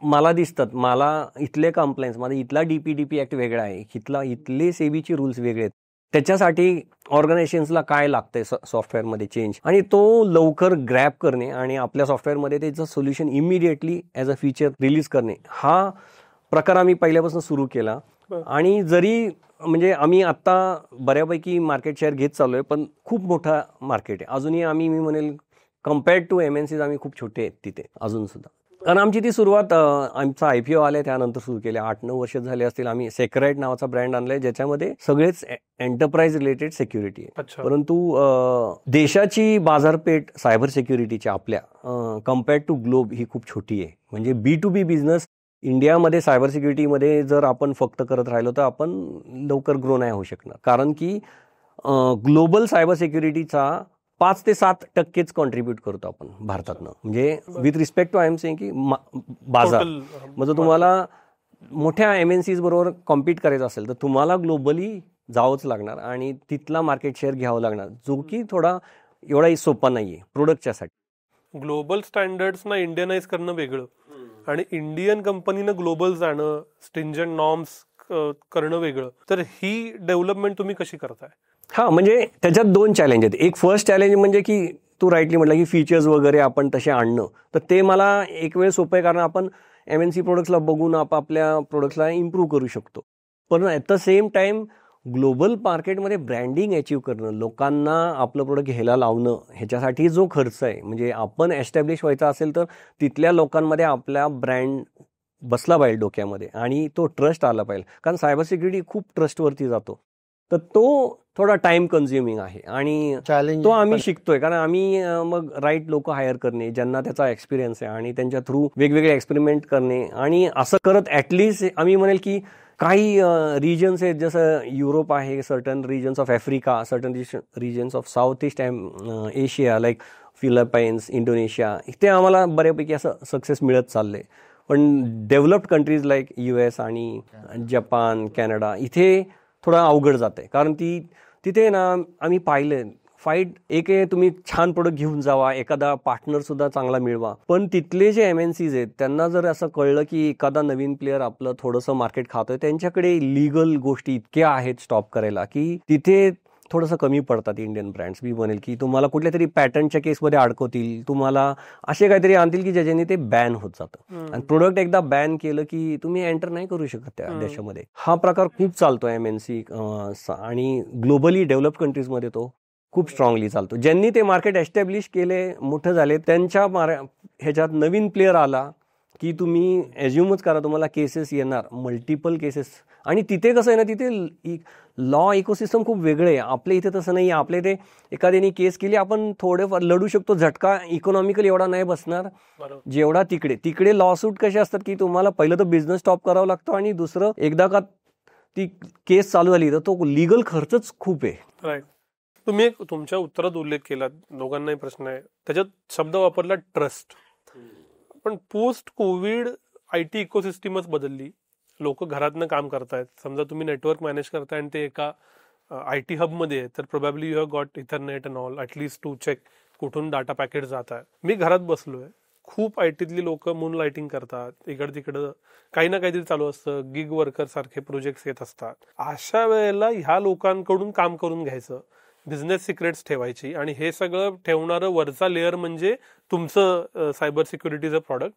मला दिसतात. मला इथले कंप्लायन्स, माझा इथला DPDP ऍक्ट वेगळा आहे, इथले सेबीचे रूल्स वेगळे आहेत. त्याच्यासाठी ऑर्गनायझेशन्सला काय लागतंय सॉफ्टवेअरमध्ये चेंज, आणि तो लवकर ग्रॅब करणे आणि आपल्या सॉफ्टवेअरमध्ये त्याचं solution immediately as a feature release करणे, हा प्रकार आम्ही पहिल्यापासून सुरू केला. आणि जरी म्हणजे आम्ही आत्ता बऱ्यापैकी मार्केट शेअर घेत चाललोय, पण खूप मोठा मार्केट आहे अजूनही. मी म्हणेल कम्पेअर्ड टू MNCs आम्ही खूप छोटे आहेत तिथे अजून सुद्धा. कारण आमची ती सुरुवात आमचा IPO आले त्यानंतर सुरू केली. 8-9 वर्ष झाले असतील. आम्ही सेक्राईट नावाचा ब्रँड आणलाय ज्याच्यामध्ये सगळेच एंटरप्राइज रिलेटेड सिक्युरिटी आहे. परंतु देशाची बाजारपेठ सायबर सिक्युरिटीची आपल्या कम्पेअर्ड टू ग्लोब ही खूप छोटी आहे. म्हणजे B2B बिझनेस इंडियामध्ये सायबर सिक्युरिटीमध्ये जर आपण फक्त करत राहिलो तर आपण लवकर ग्रो नाही होऊ शकणार. कारण की ग्लोबल सायबर सिक्युरिटीचा 5 ते 7% कॉन्ट्रीब्यूट करतो आपण भारतातनं. म्हणजे with respect to I am saying की बाजार म्हणजे तुम्हाला मोठ्या MNCs बरोबर कॉम्पीट करायचं असेल तर तुम्हाला ग्लोबली जावंच लागणार आणि तिथला मार्केट शेअर घ्यावं लागणार, जो की थोडा एवढाही सोपा नाहीये प्रोडक्टच्या साठी. ग्लोबल स्टँडर्ड्सना इंडियनाइज करणं वेगळं आणि इंडियन कंपनीनं ग्लोबल जाणं, स्ट्रिंजंट नॉर्म्स करणं वेगळं. तर ही डेव्हलपमेंट तुम्ही कशी करताय? हा, म्हणजे त्याच्यात 2 चॅलेंज आहेत. एक फर्स्ट चॅलेंज म्हणजे की तू राईटली म्हटलं की फीचर्स वगैरे आपण तसे आणणं, तर ते मला एक वेळ सोपं आहे कारण आपण MNC प्रोडक्ट्सला बघून आपल्या प्रोडक्ट्सला इम्प्रूव्ह करू शकतो. पण at the same time global मार्केटमध्ये ब्रँडिंग अचीव्ह करणं, लोकांना आपलं प्रोडक्ट घ्यायला लावणं, ह्याच्यासाठी जो खर्च आहे, म्हणजे आपण एस्टॅब्लिश व्हायचा असेल तर तिथल्या लोकांमध्ये आपला ब्रँड बसला पाहिजे डोक्यामध्ये आणि तो ट्रस्ट आला पाहिजे. कारण सायबर सिक्युरिटी खूप ट्रस्टवरती जातो, तर तो थोडा टाइम कन्झ्युमिंग आहे आणि चॅलेंज तो आम्ही शिकतोय. कारण आम्ही मग राईट लोक हायर करणे ज्यांना त्याचा एक्सपिरियन्स आहे आणि त्यांच्या थ्रू वेगवेगळे एक्सपेरिमेंट करणे आणि असं करत ॲटलिस्ट आम्ही म्हणेल की काही रिजन्स आहेत, जसं युरोप आहे, certain regions of Africa, certain regions of south east Asia like Philippines, Indonesia, इथे आम्हाला बऱ्यापैकी असं सक्सेस मिळत चाललंय. पण डेव्हलप्ड कंट्रीज लाईक US आणि जपान, कॅनडा इथे थोडं अवघड जात आहे. कारण तिथे ना आम्ही पाहिलं फाईट एक आहे, तुम्ही छान प्रोडक्ट घेऊन जावा, एखादा पार्टनर सुद्धा चांगला मिळवा, पण तिथले जे MNCs आहेत त्यांना जर असं कळलं की एखादा नवीन प्लेअर आपलं थोडंसं मार्केट खातोय, त्यांच्याकडे लिगल गोष्टी इतक्या आहेत स्टॉप करायला की तिथे थोडंसं कमी पडतात इंडियन ब्रँड्स. मी म्हणेल की तुम्हाला कुठल्या तरी पॅटर्नच्या केसमध्ये अडकवतील, तुम्हाला असे काहीतरी आणतील की ज्याच्याने ते बॅन होत जातं आणि प्रोडक्ट एकदा बॅन केलं की तुम्ही एंटर नाही करू शकत त्या देशामध्ये. हा प्रकार खूप चालतो MNC आणि ग्लोबली डेव्हलप कंट्रीजमध्ये तो खूप स्ट्रॉंगली चालतो. ज्यांनी ते मार्केट एस्टॅब्लिश केले, मोठे झाले, त्यांच्या ह्याच्यात नवीन प्लेअर आला की तुम्ही एज्युमच करा, तुम्हाला केसेस येणार, मल्टिपल केसेस. आणि तिथे कसं आहे ना, तिथे लॉ इकोसिस्टम खूप वेगळे आहे. आपल्या इथे तसं नाही आहे. आपल्या इथे एखाद्याने केस केली, आपण थोडेफार लढू शकतो, झटका इकॉनॉमिकली एवढा नाही बसणार जेवढा तिकडे लॉसूट कसे असतात की तुम्हाला पहिलं तर बिझनेस स्टॉप करावा लागतो आणि दुसरं एकदा का ती केस चालू झाली तर तो लिगल खर्चच खूप आहे. राईट. तुम्ही एक तुमच्या उत्तरात उल्लेख केला, दोघांनाही प्रश्न आहे, त्याच्यात शब्द वापरला ट्रस्ट. पण पोस्ट कोविड IT इकोसिस्टमच बदलली, लोक घरातनं काम करतायत. समजा तुम्ही नेटवर्क मॅनेज करताय आणि ते एका IT हबमध्ये आहे, तर probably you have got ethernet and all at least to check कुठून डाटा पॅकेट जात आहे. मी घरात बसलोय, खूप ITतली लोक मून लाइटिंग करतात, इकडं तिकडं काही ना काहीतरी चालू असतं, गिग वर्कर सारखे प्रोजेक्ट्स येत असतात. अशा वेळेला ह्या लोकांकडून काम करून घ्यायचं, बिझनेस सिक्रेट्स ठेवायची आणि हे सगळं ठेवणारं वरचा लेअर म्हणजे तुमचं सायबर सिक्युरिटीचं प्रॉडक्ट.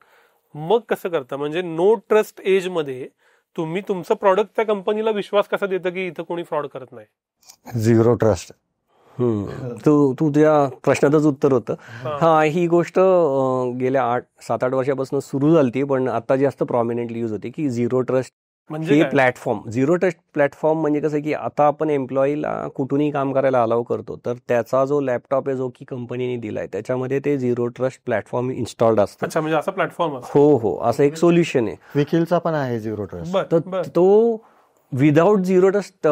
मग कसं करता? म्हणजे नो ट्रस्ट एज मध्ये तुम्ही तुमचं प्रॉडक्ट त्या कंपनीला विश्वास कसा देतं की इथं कोणी फ्रॉड करत नाही? Zero trust. तुझ्या प्रश्नातच उत्तर होतं. हा, ही गोष्ट गेल्या 7-8 वर्षापासून सुरू झाली, पण आता जास्त प्रॉमिनेंटली यूज होते की झिरो ट्रस्ट हे प्लॅटफॉर्म. झिरो ट्रस्ट प्लॅटफॉर्म म्हणजे कसं की आता आपण एम्प्लॉईला कुठूनही काम करायला अलाव करतो, तर त्याचा जो लॅपटॉप आहे जो की कंपनीने दिलाय त्याच्यामध्ये ते झिरो ट्रस्ट प्लॅटफॉर्म इन्स्टॉल्ड असतं. अच्छा, म्हणजे असा प्लॅटफॉर्म? हो, असं एक सोल्युशन आहे. विकिलचा पण आहे झिरो ट्रस्ट. तर तो विदाउट झिरो ट्रस्ट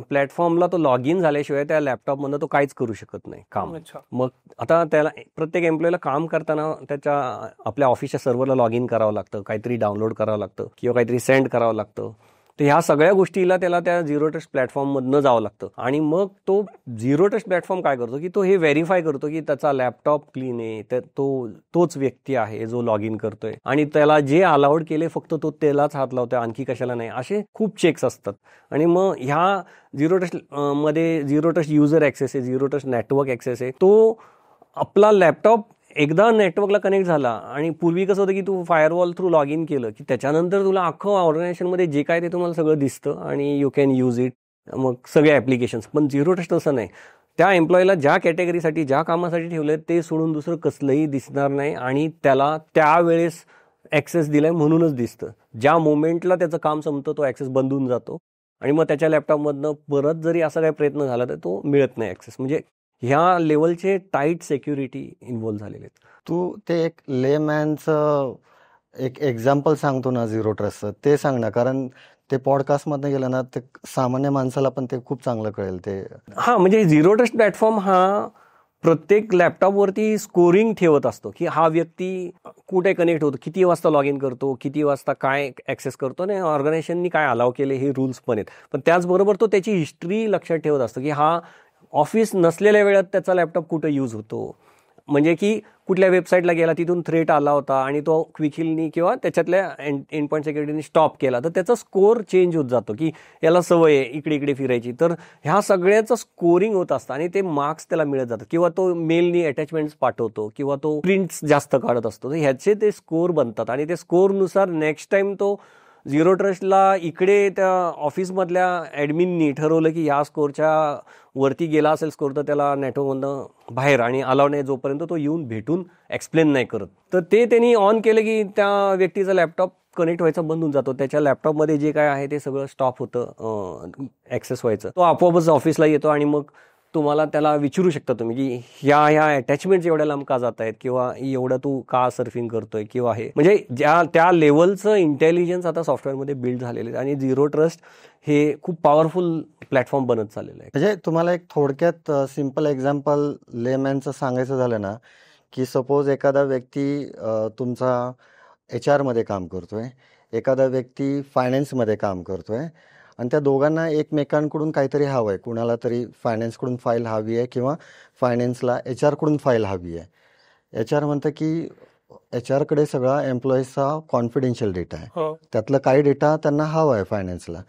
प्लॅटफॉर्मला तो लॉग इन झाल्याशिवाय त्या लॅपटॉपमधनं तो काहीच करू शकत नाही काम. मग आता त्याला प्रत्येक एम्प्लॉईला काम करताना त्याच्या आपल्या ऑफिसच्या सर्व्हरला लॉग इन करावं लागतं, काहीतरी डाउनलोड करावं लागतं किंवा काहीतरी सेंड करावं लागतं. तर ह्या सगळ्या गोष्टीला त्याला त्या झिरो ट्रस्ट प्लॅटफॉर्ममधनं जावं लागतं. आणि मग तो झिरो ट्रस्ट प्लॅटफॉर्म काय करतो की तो हे व्हेरीफाय करतो की त्याचा लॅपटॉप क्लीन आहे, तर तोच व्यक्ती आहे जो लॉग इन करतोय आणि त्याला जे अलाउड केले फक्त तो त्यालाच हात लावतोय, आणखी कशाला नाही. असे खूप चेक्स असतात. आणि मग ह्या झिरो ट्रस्ट मध्ये झिरो ट्रस्ट युजर ॲक्सेस आहे, झिरो ट्रस्ट नेटवर्क ॲक्सेस आहे. तो आपला लॅपटॉप एकदा नेटवर्कला कनेक्ट झाला आणि पूर्वी कसं होतं की तू फायरवॉल थ्रू लॉग इन केलं की त्याच्यानंतर तुला अख्खं ऑर्गनायझेशनमध्ये जे काय ते तुम्हाला सगळं दिसतं आणि यू कॅन यूज इट, मग सगळे ॲप्लिकेशन्स. पण झिरो ट्रस्ट तसं नाही. त्या एम्प्लॉईला ज्या कॅटेगरीसाठी ज्या कामासाठी ठेवलं ते सोडून दुसरं कसलंही दिसणार नाही आणि त्याला त्यावेळेस ॲक्सेस दिलाय म्हणूनच दिसतं. ज्या मोमेंटला त्याचं काम संपतं तो ॲक्सेस बंद होऊन जातो आणि मग त्याच्या लॅपटॉपमधनं परत जरी असा काही प्रयत्न झाला तर तो मिळत नाही ॲक्सेस. म्हणजे ह्या लेवलचे टाईट सेक्युरिटी इन्व्हॉल्व्ह झालेले आहेत. तू ते एक लेमॅनचं एक एक्झाम्पल सांगतो ना झिरो ट्रस्टचं, ते सांग ना. कारण ते पॉडकास्टमधनं गेलं ना, ते सामान्य माणसाला पण ते खूप चांगलं कळेल ते. हा म्हणजे झिरो ट्रस्ट प्लॅटफॉर्म हा प्रत्येक लॅपटॉपवरती स्कोरिंग ठेवत असतो की हा व्यक्ती कुठे कनेक्ट होतो, किती वाजता लॉग इन करतो, किती वाजता काय ऍक्सेस करतो आणि ऑर्गनायझेशननी काय अलाव केले हे रूल्स पण आहेत. पण त्याचबरोबर तो त्याची हिस्ट्री लक्षात ठेवत असतो की हा ऑफिस नसलेल्या वेळात त्याचा लॅपटॉप कुठं यूज होतो, म्हणजे की कुठल्या वेबसाईटला गेला तिथून थ्रेट आला होता आणि तो क्विकहिलनी किंवा त्याच्यातल्या एंड पॉईंट सिक्युरिटीनी स्टॉप केला तर त्याचा स्कोर चेंज होत जातो की याला सवय आहे इकडे इकडे फिरायची. तर ह्या सगळ्याचं स्कोरिंग होत असतं आणि ते मार्क्स त्याला मिळत जातात किंवा तो मेलनी अटॅचमेंट्स पाठवतो किंवा तो प्रिंट्स जास्त काढत असतो. तर ह्याचे ते स्कोर बनतात आणि ते स्कोरनुसार नेक्स्ट टाइम तो झिरो ट्रस्टला इकडे त्या ऑफिसमधल्या ॲडमिननी ठरवलं की ह्या स्कोरच्या वरती गेला असेल स्कोर तर त्याला नेटवर्कमधनं बाहेर आणि अलाव नाही जोपर्यंत तो येऊन भेटून एक्सप्लेन नाही करत. तर ते त्यांनी ऑन केलं की त्या व्यक्तीचा लॅपटॉप कनेक्ट व्हायचा बंद होऊन जातो. त्याच्या लॅपटॉपमध्ये जे काय आहे ते सगळं स्टॉप होतं ॲक्सेस व्हायचं. तो आपोआपच ऑफिसला येतो आणि मग तुम्हाला त्याला विचारू शकता तुम्ही की ह्या अटॅचमेंट्स एवढ्या लांब का जात आहेत किंवा एवढं तू का सर्फिंग करतोय किंवा हे म्हणजे त्या लेवलचं इंटेलिजन्स आता सॉफ्टवेअरमध्ये बिल्ड झालेलं आहे आणि झिरो ट्रस्ट हे खूप पॉवरफुल प्लॅटफॉर्म बनत चाललेलं आहे. म्हणजे तुम्हाला एक थोडक्यात सिम्पल एक्झाम्पल लेमॅनचं सांगायचं झालं ना, की सपोज एखादा व्यक्ती तुमचा HR मध्ये काम करतोय, एखादा व्यक्ती फायनान्समध्ये काम करतोय आणि त्या दोघांना एकमेकांकडून काहीतरी हवं आहे. कुणाला तरी फायनान्सकडून फाईल हवी आहे किंवा फायनान्सला HR कडून फाईल हवी आहे. HR म्हणतं की HR कडे सगळा एम्प्लॉईजचा कॉन्फिडेन्शियल डेटा आहे, हो. त्यातलं काही डेटा त्यांना हवा आहे फायनान्सला.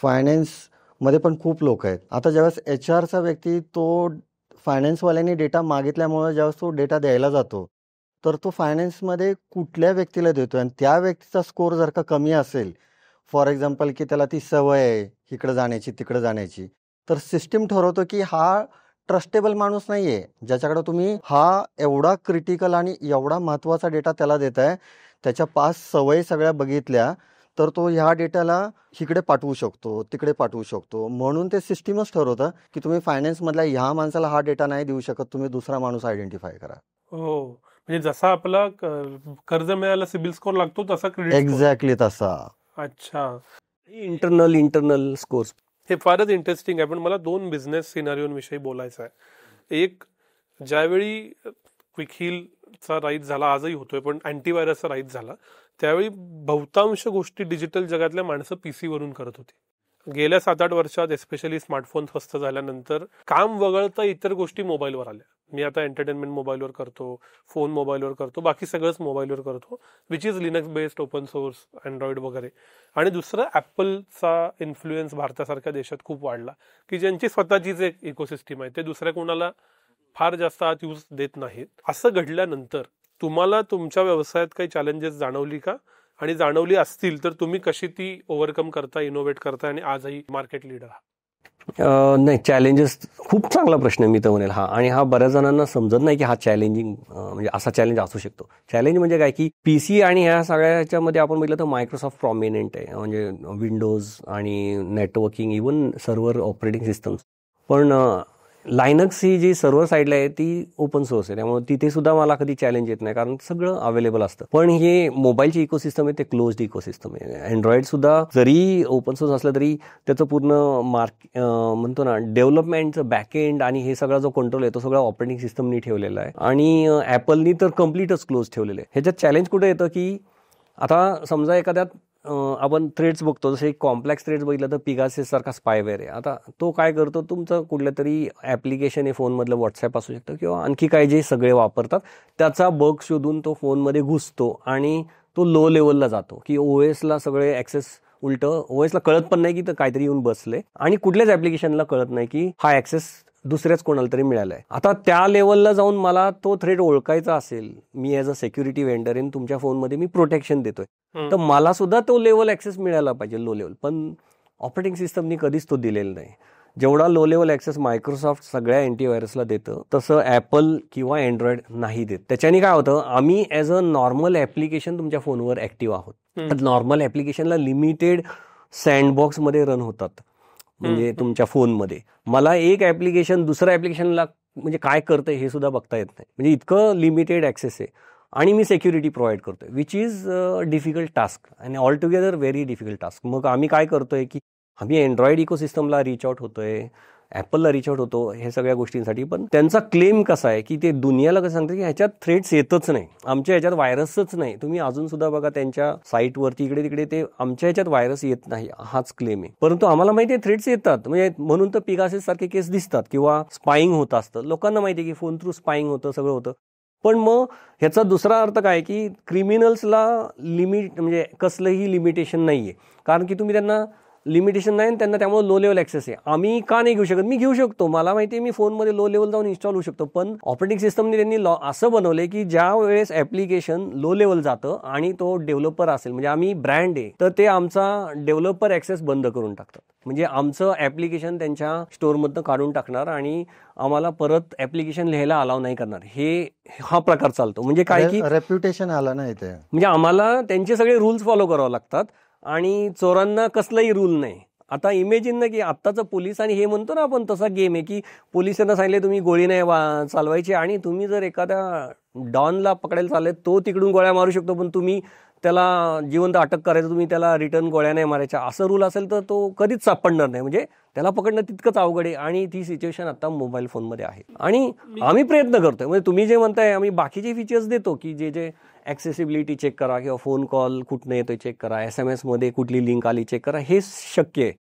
फायनान्समध्ये पण खूप लोक आहेत. आता ज्यावेळेस HRचा व्यक्ती तो फायनान्सवाल्यांनी डेटा मागितल्यामुळे ज्यावेळेस तो डेटा द्यायला जातो तर तो फायनान्समध्ये कुठल्या व्यक्तीला देतोय आणि त्या व्यक्तीचा स्कोर जर का कमी असेल, फॉर एक्झाम्पल की त्याला ती सवय आहे इकडं जाण्याची तिकडं जाण्याची, तर सिस्टीम ठरवतो की हा ट्रस्टेबल माणूस नाही आहे, ज्याच्याकडे तुम्ही हा एवढा क्रिटिकल आणि एवढा महत्त्वाचा डेटा त्याला देताय, त्याच्या 5 सवयी सगळ्या बघितल्या तर तो ह्या डेटाला इकडे पाठवू शकतो तिकडे पाठवू शकतो. म्हणून ते सिस्टीमच ठरवतं की तुम्ही फायनान्समधल्या ह्या माणसाला हा डेटा नाही देऊ शकत, तुम्ही दुसरा माणूस आयडेंटिफाय करा. हो, म्हणजे जसा आपला कर्ज मिळायला सिबिल स्कोर लागतो तसा क्रेडिट एक्झॅक्टली तसा. अच्छा, इंटरनल स्कोर्स हे फारच इंटरेस्टिंग आहे. पण मला 2 बिझनेस सिनारिओंविषयी बोलायचं आहे. एक, ज्यावेळी क्विकहिलचा राईज झाला, आजही होतोय, पण अँटीव्हायरसचा राईज झाला, त्यावेळी बहुतांश गोष्टी डिजिटल जगातल्या माणसं PC वरून करत होती. गेल्या 7-8 वर्षात एस्पेशली स्मार्टफोन स्वस्त झाल्यानंतर काम वगळता इतर गोष्टी मोबाईलवर आल्या. मी आता एंटरटेनमेंट मोबाईलवर करतो, फोन मोबाईलवर करतो, बाकी सगळंच मोबाईलवर करतो, which is Linux based, open source, Android वगैरे. आणि दुसरं, ॲपलचा इन्फ्लुएन्स भारतासारख्या देशात खूप वाढला की ज्यांची स्वतःचीच एक इकोसिस्टीम आहे, ते दुसऱ्या कोणाला फार जास्त आत यूज देत नाहीत. असं घडल्यानंतर तुम्हाला तुमच्या व्यवसायात काही चॅलेंजेस जाणवली का? आणि जाणवली असतील तर तुम्ही कशी ती ओव्हरकम करता, इनोव्हेट करता आणि आजही मार्केट लीडर आहात? नाही, चॅलेंजेस खूप चांगला प्रश्न मी तर म्हणेल हा. आणि हा बऱ्याच जणांना समजत नाही की हा चॅलेंजिंग म्हणजे असा चॅलेंज असू शकतो. चॅलेंज म्हणजे काय की PC आणि ह्या सगळ्याच्यामध्ये आपण बघितलं तर मायक्रोसॉफ्ट प्रॉमिनंट आहे, म्हणजे विंडोज आणि networking, even server operating systems. पण लायनक्स ही जी सर्व्हर साईडला आहे ती ओपन सोर्स आहे, त्यामुळे तिथे सुद्धा मला कधी चॅलेंज येत नाही कारण सगळं अवेलेबल असतं. पण हे मोबाईलची इकोसिस्टम आहे ते क्लोज्ड इकोसिस्टम आहे. अँड्रॉइड सुद्धा जरी ओपन सोर्स असलं तरी त्याचं पूर्ण म्हणतो ना डेव्हलपमेंटचं बॅकएंड आणि हे सगळा जो कंट्रोल आहे तो सगळा ऑपरेटिंग सिस्टमनी ठेवलेला आहे आणि ॲपलनी तर कम्प्लीटच क्लोज ठेवलेलं आहे. ह्याच्यात चॅलेंज कुठे येतं की आता समजा एखाद्यात आपण थ्रेड्स बघतो, जसे कॉम्प्लेक्स थ्रेड्स बघितलं तर पिगासिस सारखा स्पायवेअर आहे. आता तो काय करतो, तुमचं कुठलं तरी ॲप्लिकेशन आहे फोनमधलं, व्हॉट्सॲप असू शकतं किंवा आणखी काय जे सगळे वापरतात त्याचा बग शोधून तो फोनमध्ये घुसतो आणि तो लो लेवलला जातो की OSला सगळे ॲक्सेस, उलटं OSला कळत पण नाही की काहीतरी येऊन बसले आणि कुठल्याच ॲप्लिकेशनला कळत नाही की हा ॲक्सेस दुसऱ्याच कोणाला तरी मिळाला आहे. आता त्या लेवलला जाऊन मला तो थ्रेड ओळखायचा असेल, मी as a security vendor in तुमच्या फोनमध्ये मी प्रोटेक्शन देतोय, तर मला सुद्धा तो लेवल ॲक्सेस मिळायला पाहिजे, लो लेवल. पण ऑपरेटिंग सिस्टमनी कधीच तो दिलेला नाही. जेवढा लो लेवल ॲक्सेस मायक्रोसॉफ्ट सगळ्या अँटीव्हायरसला देतं तसं ॲपल किंवा अँड्रॉइड नाही देत. त्याच्याने काय होतं, आम्ही ॲज अ नॉर्मल ॲप्लिकेशन तुमच्या फोनवर ॲक्टिव्ह आहोत. नॉर्मल ॲप्लिकेशनला लिमिटेड सँडबॉक्समध्ये रन होतात, म्हणजे तुमच्या फोनमध्ये मला एक ॲप्लिकेशन दुसऱ्या ॲप्लिकेशनला म्हणजे काय करतं हे सुद्धा बघता येत नाही, म्हणजे इतकं लिमिटेड ॲक्सेस आहे. आणि मी सेक्युरिटी प्रोव्हाइड करतोय, विच इज डिफिकल्ट टास्क आणि all together very difficult task. मग आम्ही काय करतोय की आम्ही अँड्रॉइड इकोसिस्टमला रीच आउट होतोय, ॲपलला रीच आउट होतो, हे सगळ्या गोष्टींसाठी. पण त्यांचा क्लेम कसा आहे की ते दुनियाला कसं सांगतं की ह्याच्यात थ्रेट्स येतच नाही, आमच्या ह्याच्यात व्हायरसच नाही. तुम्ही अजून सुद्धा बघा त्यांच्या साईटवरती इकडे तिकडे ते आमच्या ह्याच्यात व्हायरस येत नाही हाच क्लेम आहे. परंतु आम्हाला माहिती आहे थ्रेट्स येतात, म्हणजे म्हणून तर पिगासिस सारखे केस दिसतात किंवा स्पाईंग होत असतं. लोकांना माहिती आहे की फोन थ्रू स्पाईंग होतं, सगळं होतं. पण मग ह्याचा दुसरा अर्थ काय की क्रिमिनल्सला लिमिट म्हणजे कसलंही लिमिटेशन नाही आहे, कारण की तुम्ही त्यांना लिमिटेशन नाही त्यांना त्यामुळे लो लेवल ॲक्सेस आहे. आम्ही का नाही घेऊ शकत? मी घेऊ शकतो, मला माहिती आहे मी फोनमध्ये लो लेवल जाऊन इन्स्टॉल होऊ शकतो. पण ऑपरेटिंग सिस्टमने त्यांनी असं बनवलंय की ज्या वेळेस ॲप्लिकेशन लो लेवल जातं आणि तो डेव्हलपर असेल, म्हणजे आम्ही ब्रँड आहे, तर ते आमचा डेव्हलपर ॲक्सेस बंद करून टाकतात. म्हणजे आमचं ॲप्लिकेशन त्यांच्या स्टोअरमधनं काढून टाकणार आणि आम्हाला परत ॲप्लिकेशन लिहायला अलाव नाही करणार. हा प्रकार चालतो. म्हणजे काय की रेप्युटेशन आला ना इथे, म्हणजे आम्हाला त्यांचे सगळे रूल्स फॉलो करावे लागतात आणि चोरांना कसलाही रूल नाही. आता इमेजिन ना की आत्ताचं पोलीस आणि हे म्हणतो ना आपण तसा गेम आहे की पोलिसांना सांगितले तुम्ही गोळी नाही चालवायची आणि तुम्ही जर एखाद्या डॉनला पकडायला चालले तो तिकडून गोळ्या मारू शकतो, पण तुम्ही त्याला जिवंत अटक करायचं, तुम्ही त्याला रिटर्न गोळ्या नाही मारायच्या, असं रूल असेल तर तो कधीच सापडणार नाही. म्हणजे त्याला पकडणं तितकंच अवघड आहे आणि ती सिच्युएशन आता मोबाईल फोनमध्ये आहे. आणि आम्ही प्रयत्न करतोय, म्हणजे तुम्ही जे म्हणताय आम्ही बाकीचे फीचर्स देतो की जे ॲक्सेसिबिलिटी चेक करा किंवा फोन कॉल कुठनं येतोय चेक करा, SMS मध्ये कुठली लिंक आली चेक करा, हे शक्य आहे.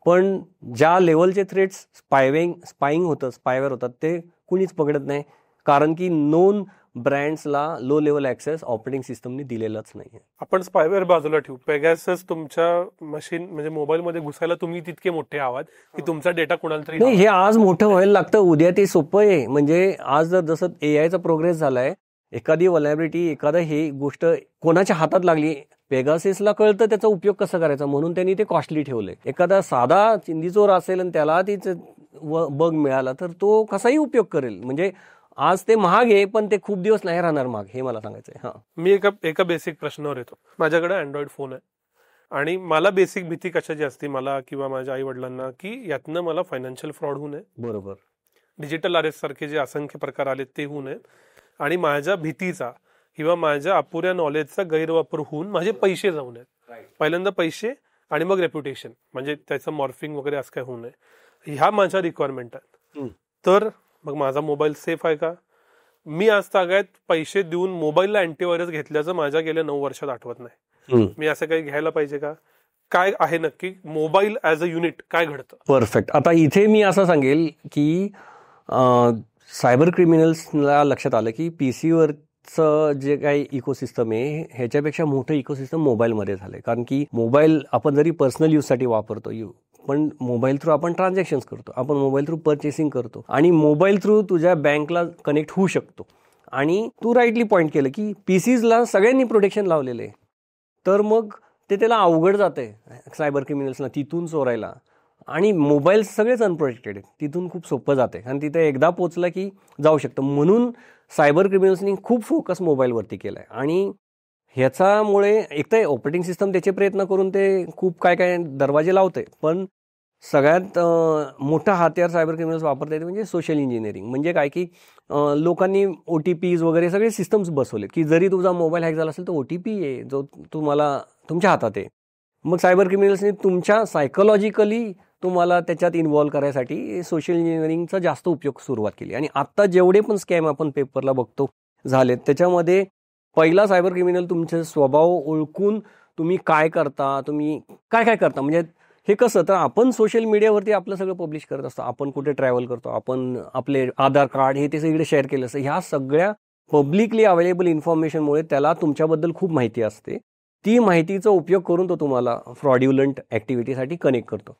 पण ज्या लेवलचे थ्रेट्स स्पायिंग होतं, स्पायवेअर होतात, ते कुणीच पकडत नाही, कारण की नोन ब्रँड्सला लो लेवल ॲक्सेस ऑपरेटिंग सिस्टमने दिलेलाच नाही. आपण स्पायवेअर बाजूला ठेवू, पेगासस तुमच्या मशीन म्हणजे मोबाईलमध्ये घुसायला तुम्ही तितके मोठे आहात की तुमचा डेटा कुणाला तरी नाही. हे आज मोठं व्हायला लागतं, उद्या ते सोपं आहे. म्हणजे आज जसं AIचा प्रोग्रेस झालाय, एखादी व्हलनॅबिलिटी एखादा हे गोष्ट कोणाच्या हातात लागली, पेगासिसला कळतं त्याचा उपयोग कसा करायचा, म्हणून त्यांनी ते कॉस्टली ठेवलंय. एखादा साधा चिंदीचोर असेल आणि त्याला तिचं बग मिळाला तर तो कसाही उपयोग करेल. म्हणजे आज ते महाग आहे पण ते खूप दिवस नाही राहणार महाग, हे मला सांगायचंय. हा, मी एका बेसिक प्रश्नावर येतो. माझ्याकडे अँड्रॉइड फोन आहे आणि मला बेसिक भीती कशाची असते, मला किंवा माझ्या आई वडिलांना, की यातनं मला फायनान्शियल फ्रॉड होऊ नये, बरोबर, डिजिटल अरेस्ट सारखे जे असंख्य प्रकार आले ते होऊ नये, आणि माझ्या भीतीचा किंवा माझ्या अपुऱ्या नॉलेजचा गैरवापर होऊन माझे पैसे जाऊ नयेत. पहिल्यांदा पैसे आणि मग रेप्युटेशन, म्हणजे त्याचं मॉर्फिंग वगैरे असं काय होऊ नये, ह्या माझ्या रिक्वायरमेंट आहेत. तर मग माझा मोबाईल सेफ आहे का? मी आज तागायत पैसे देऊन मोबाईलला अँटीव्हायरस घेतल्याचं माझ्या गेल्या 9 वर्षात आठवत नाही. मी असं काही घ्यायला पाहिजे का? काय आहे नक्की मोबाईल ऍज अ युनिट, काय घडतं? परफेक्ट. आता इथे मी असं सांगेल की सायबर क्रिमिनल्सला लक्षात आलं की पीसीवरचं जे काही इकोसिस्टम आहे ह्याच्यापेक्षा मोठं इकोसिस्टम मोबाईलमध्ये झालंय. कारण की मोबाईल आपण जरी पर्सनल यूजसाठी वापरतो, पण मोबाईल थ्रू आपण ट्रान्झॅक्शन्स करतो, आपण मोबाईल थ्रू परचेसिंग करतो आणि मोबाईल थ्रू तुझ्या बँकला कनेक्ट होऊ शकतो. आणि तू राईटली पॉईंट केलं की पीसीजला सगळ्यांनी प्रोटेक्शन लावलेलं आहे, तर मग ते त्याला अवघड जातंय सायबर क्रिमिनल्सना तिथून चोरायला. आणि मोबाईल सगळेच अनप्रोटेक्टेड आहेत, तिथून खूप सोपं जाते आणि तिथे एकदा पोचलं की जाऊ शकतं. म्हणून सायबर क्रिमिनल्सनी खूप फोकस मोबाईलवरती केला आहे आणि ह्याच्यामुळे एक तर ऑपरेटिंग सिस्टम त्याचे प्रयत्न करून ते खूप काय काय दरवाजे लावते, पण सगळ्यात मोठा हात्यार सायबर क्रिमिनल्स वापरता येते म्हणजे सोशल इंजिनिअरिंग. म्हणजे काय की लोकांनी OTPs वगैरे सगळे सिस्टम्स बसवले की जरी तुझा मोबाईल हॅक झाला असेल तर OTP आहे जो तुम्हाला तुमच्या हातात आहे. मग सायबर क्रिमिनल्सनी तुमच्या सायकोलॉजिकली तुम्हाला त्याच्यात इन्व्हॉल्व करायसाठी सोशल इंजिनिअरिंगचा जास्त उपयोग सुरुवात केली. आणि आत्ता जेवढे पण स्कॅम आपण पेपरला बघतो झालेत, त्याच्यामध्ये पहिला सायबर क्रिमिनल तुमचे स्वभाव ओळखून तुम्ही काय करता, तुम्ही काय काय करता. म्हणजे हे कसं, तर आपण सोशल मीडियावरती आपलं सगळं पब्लिश करत असतो, आपण कुठे ट्रॅव्हल करतो, आपण आपले आधार कार्ड हे ते सगळे शेअर केलं असतं. ह्या सगळ्या पब्लिकली अवेलेबल इन्फॉर्मेशनमुळे त्याला तुमच्याबद्दल खूप माहिती असते. ती माहितीचा उपयोग करून तो तुम्हाला फ्रॉड्युलंट ॲक्टिव्हिटीसाठी कनेक्ट करतो.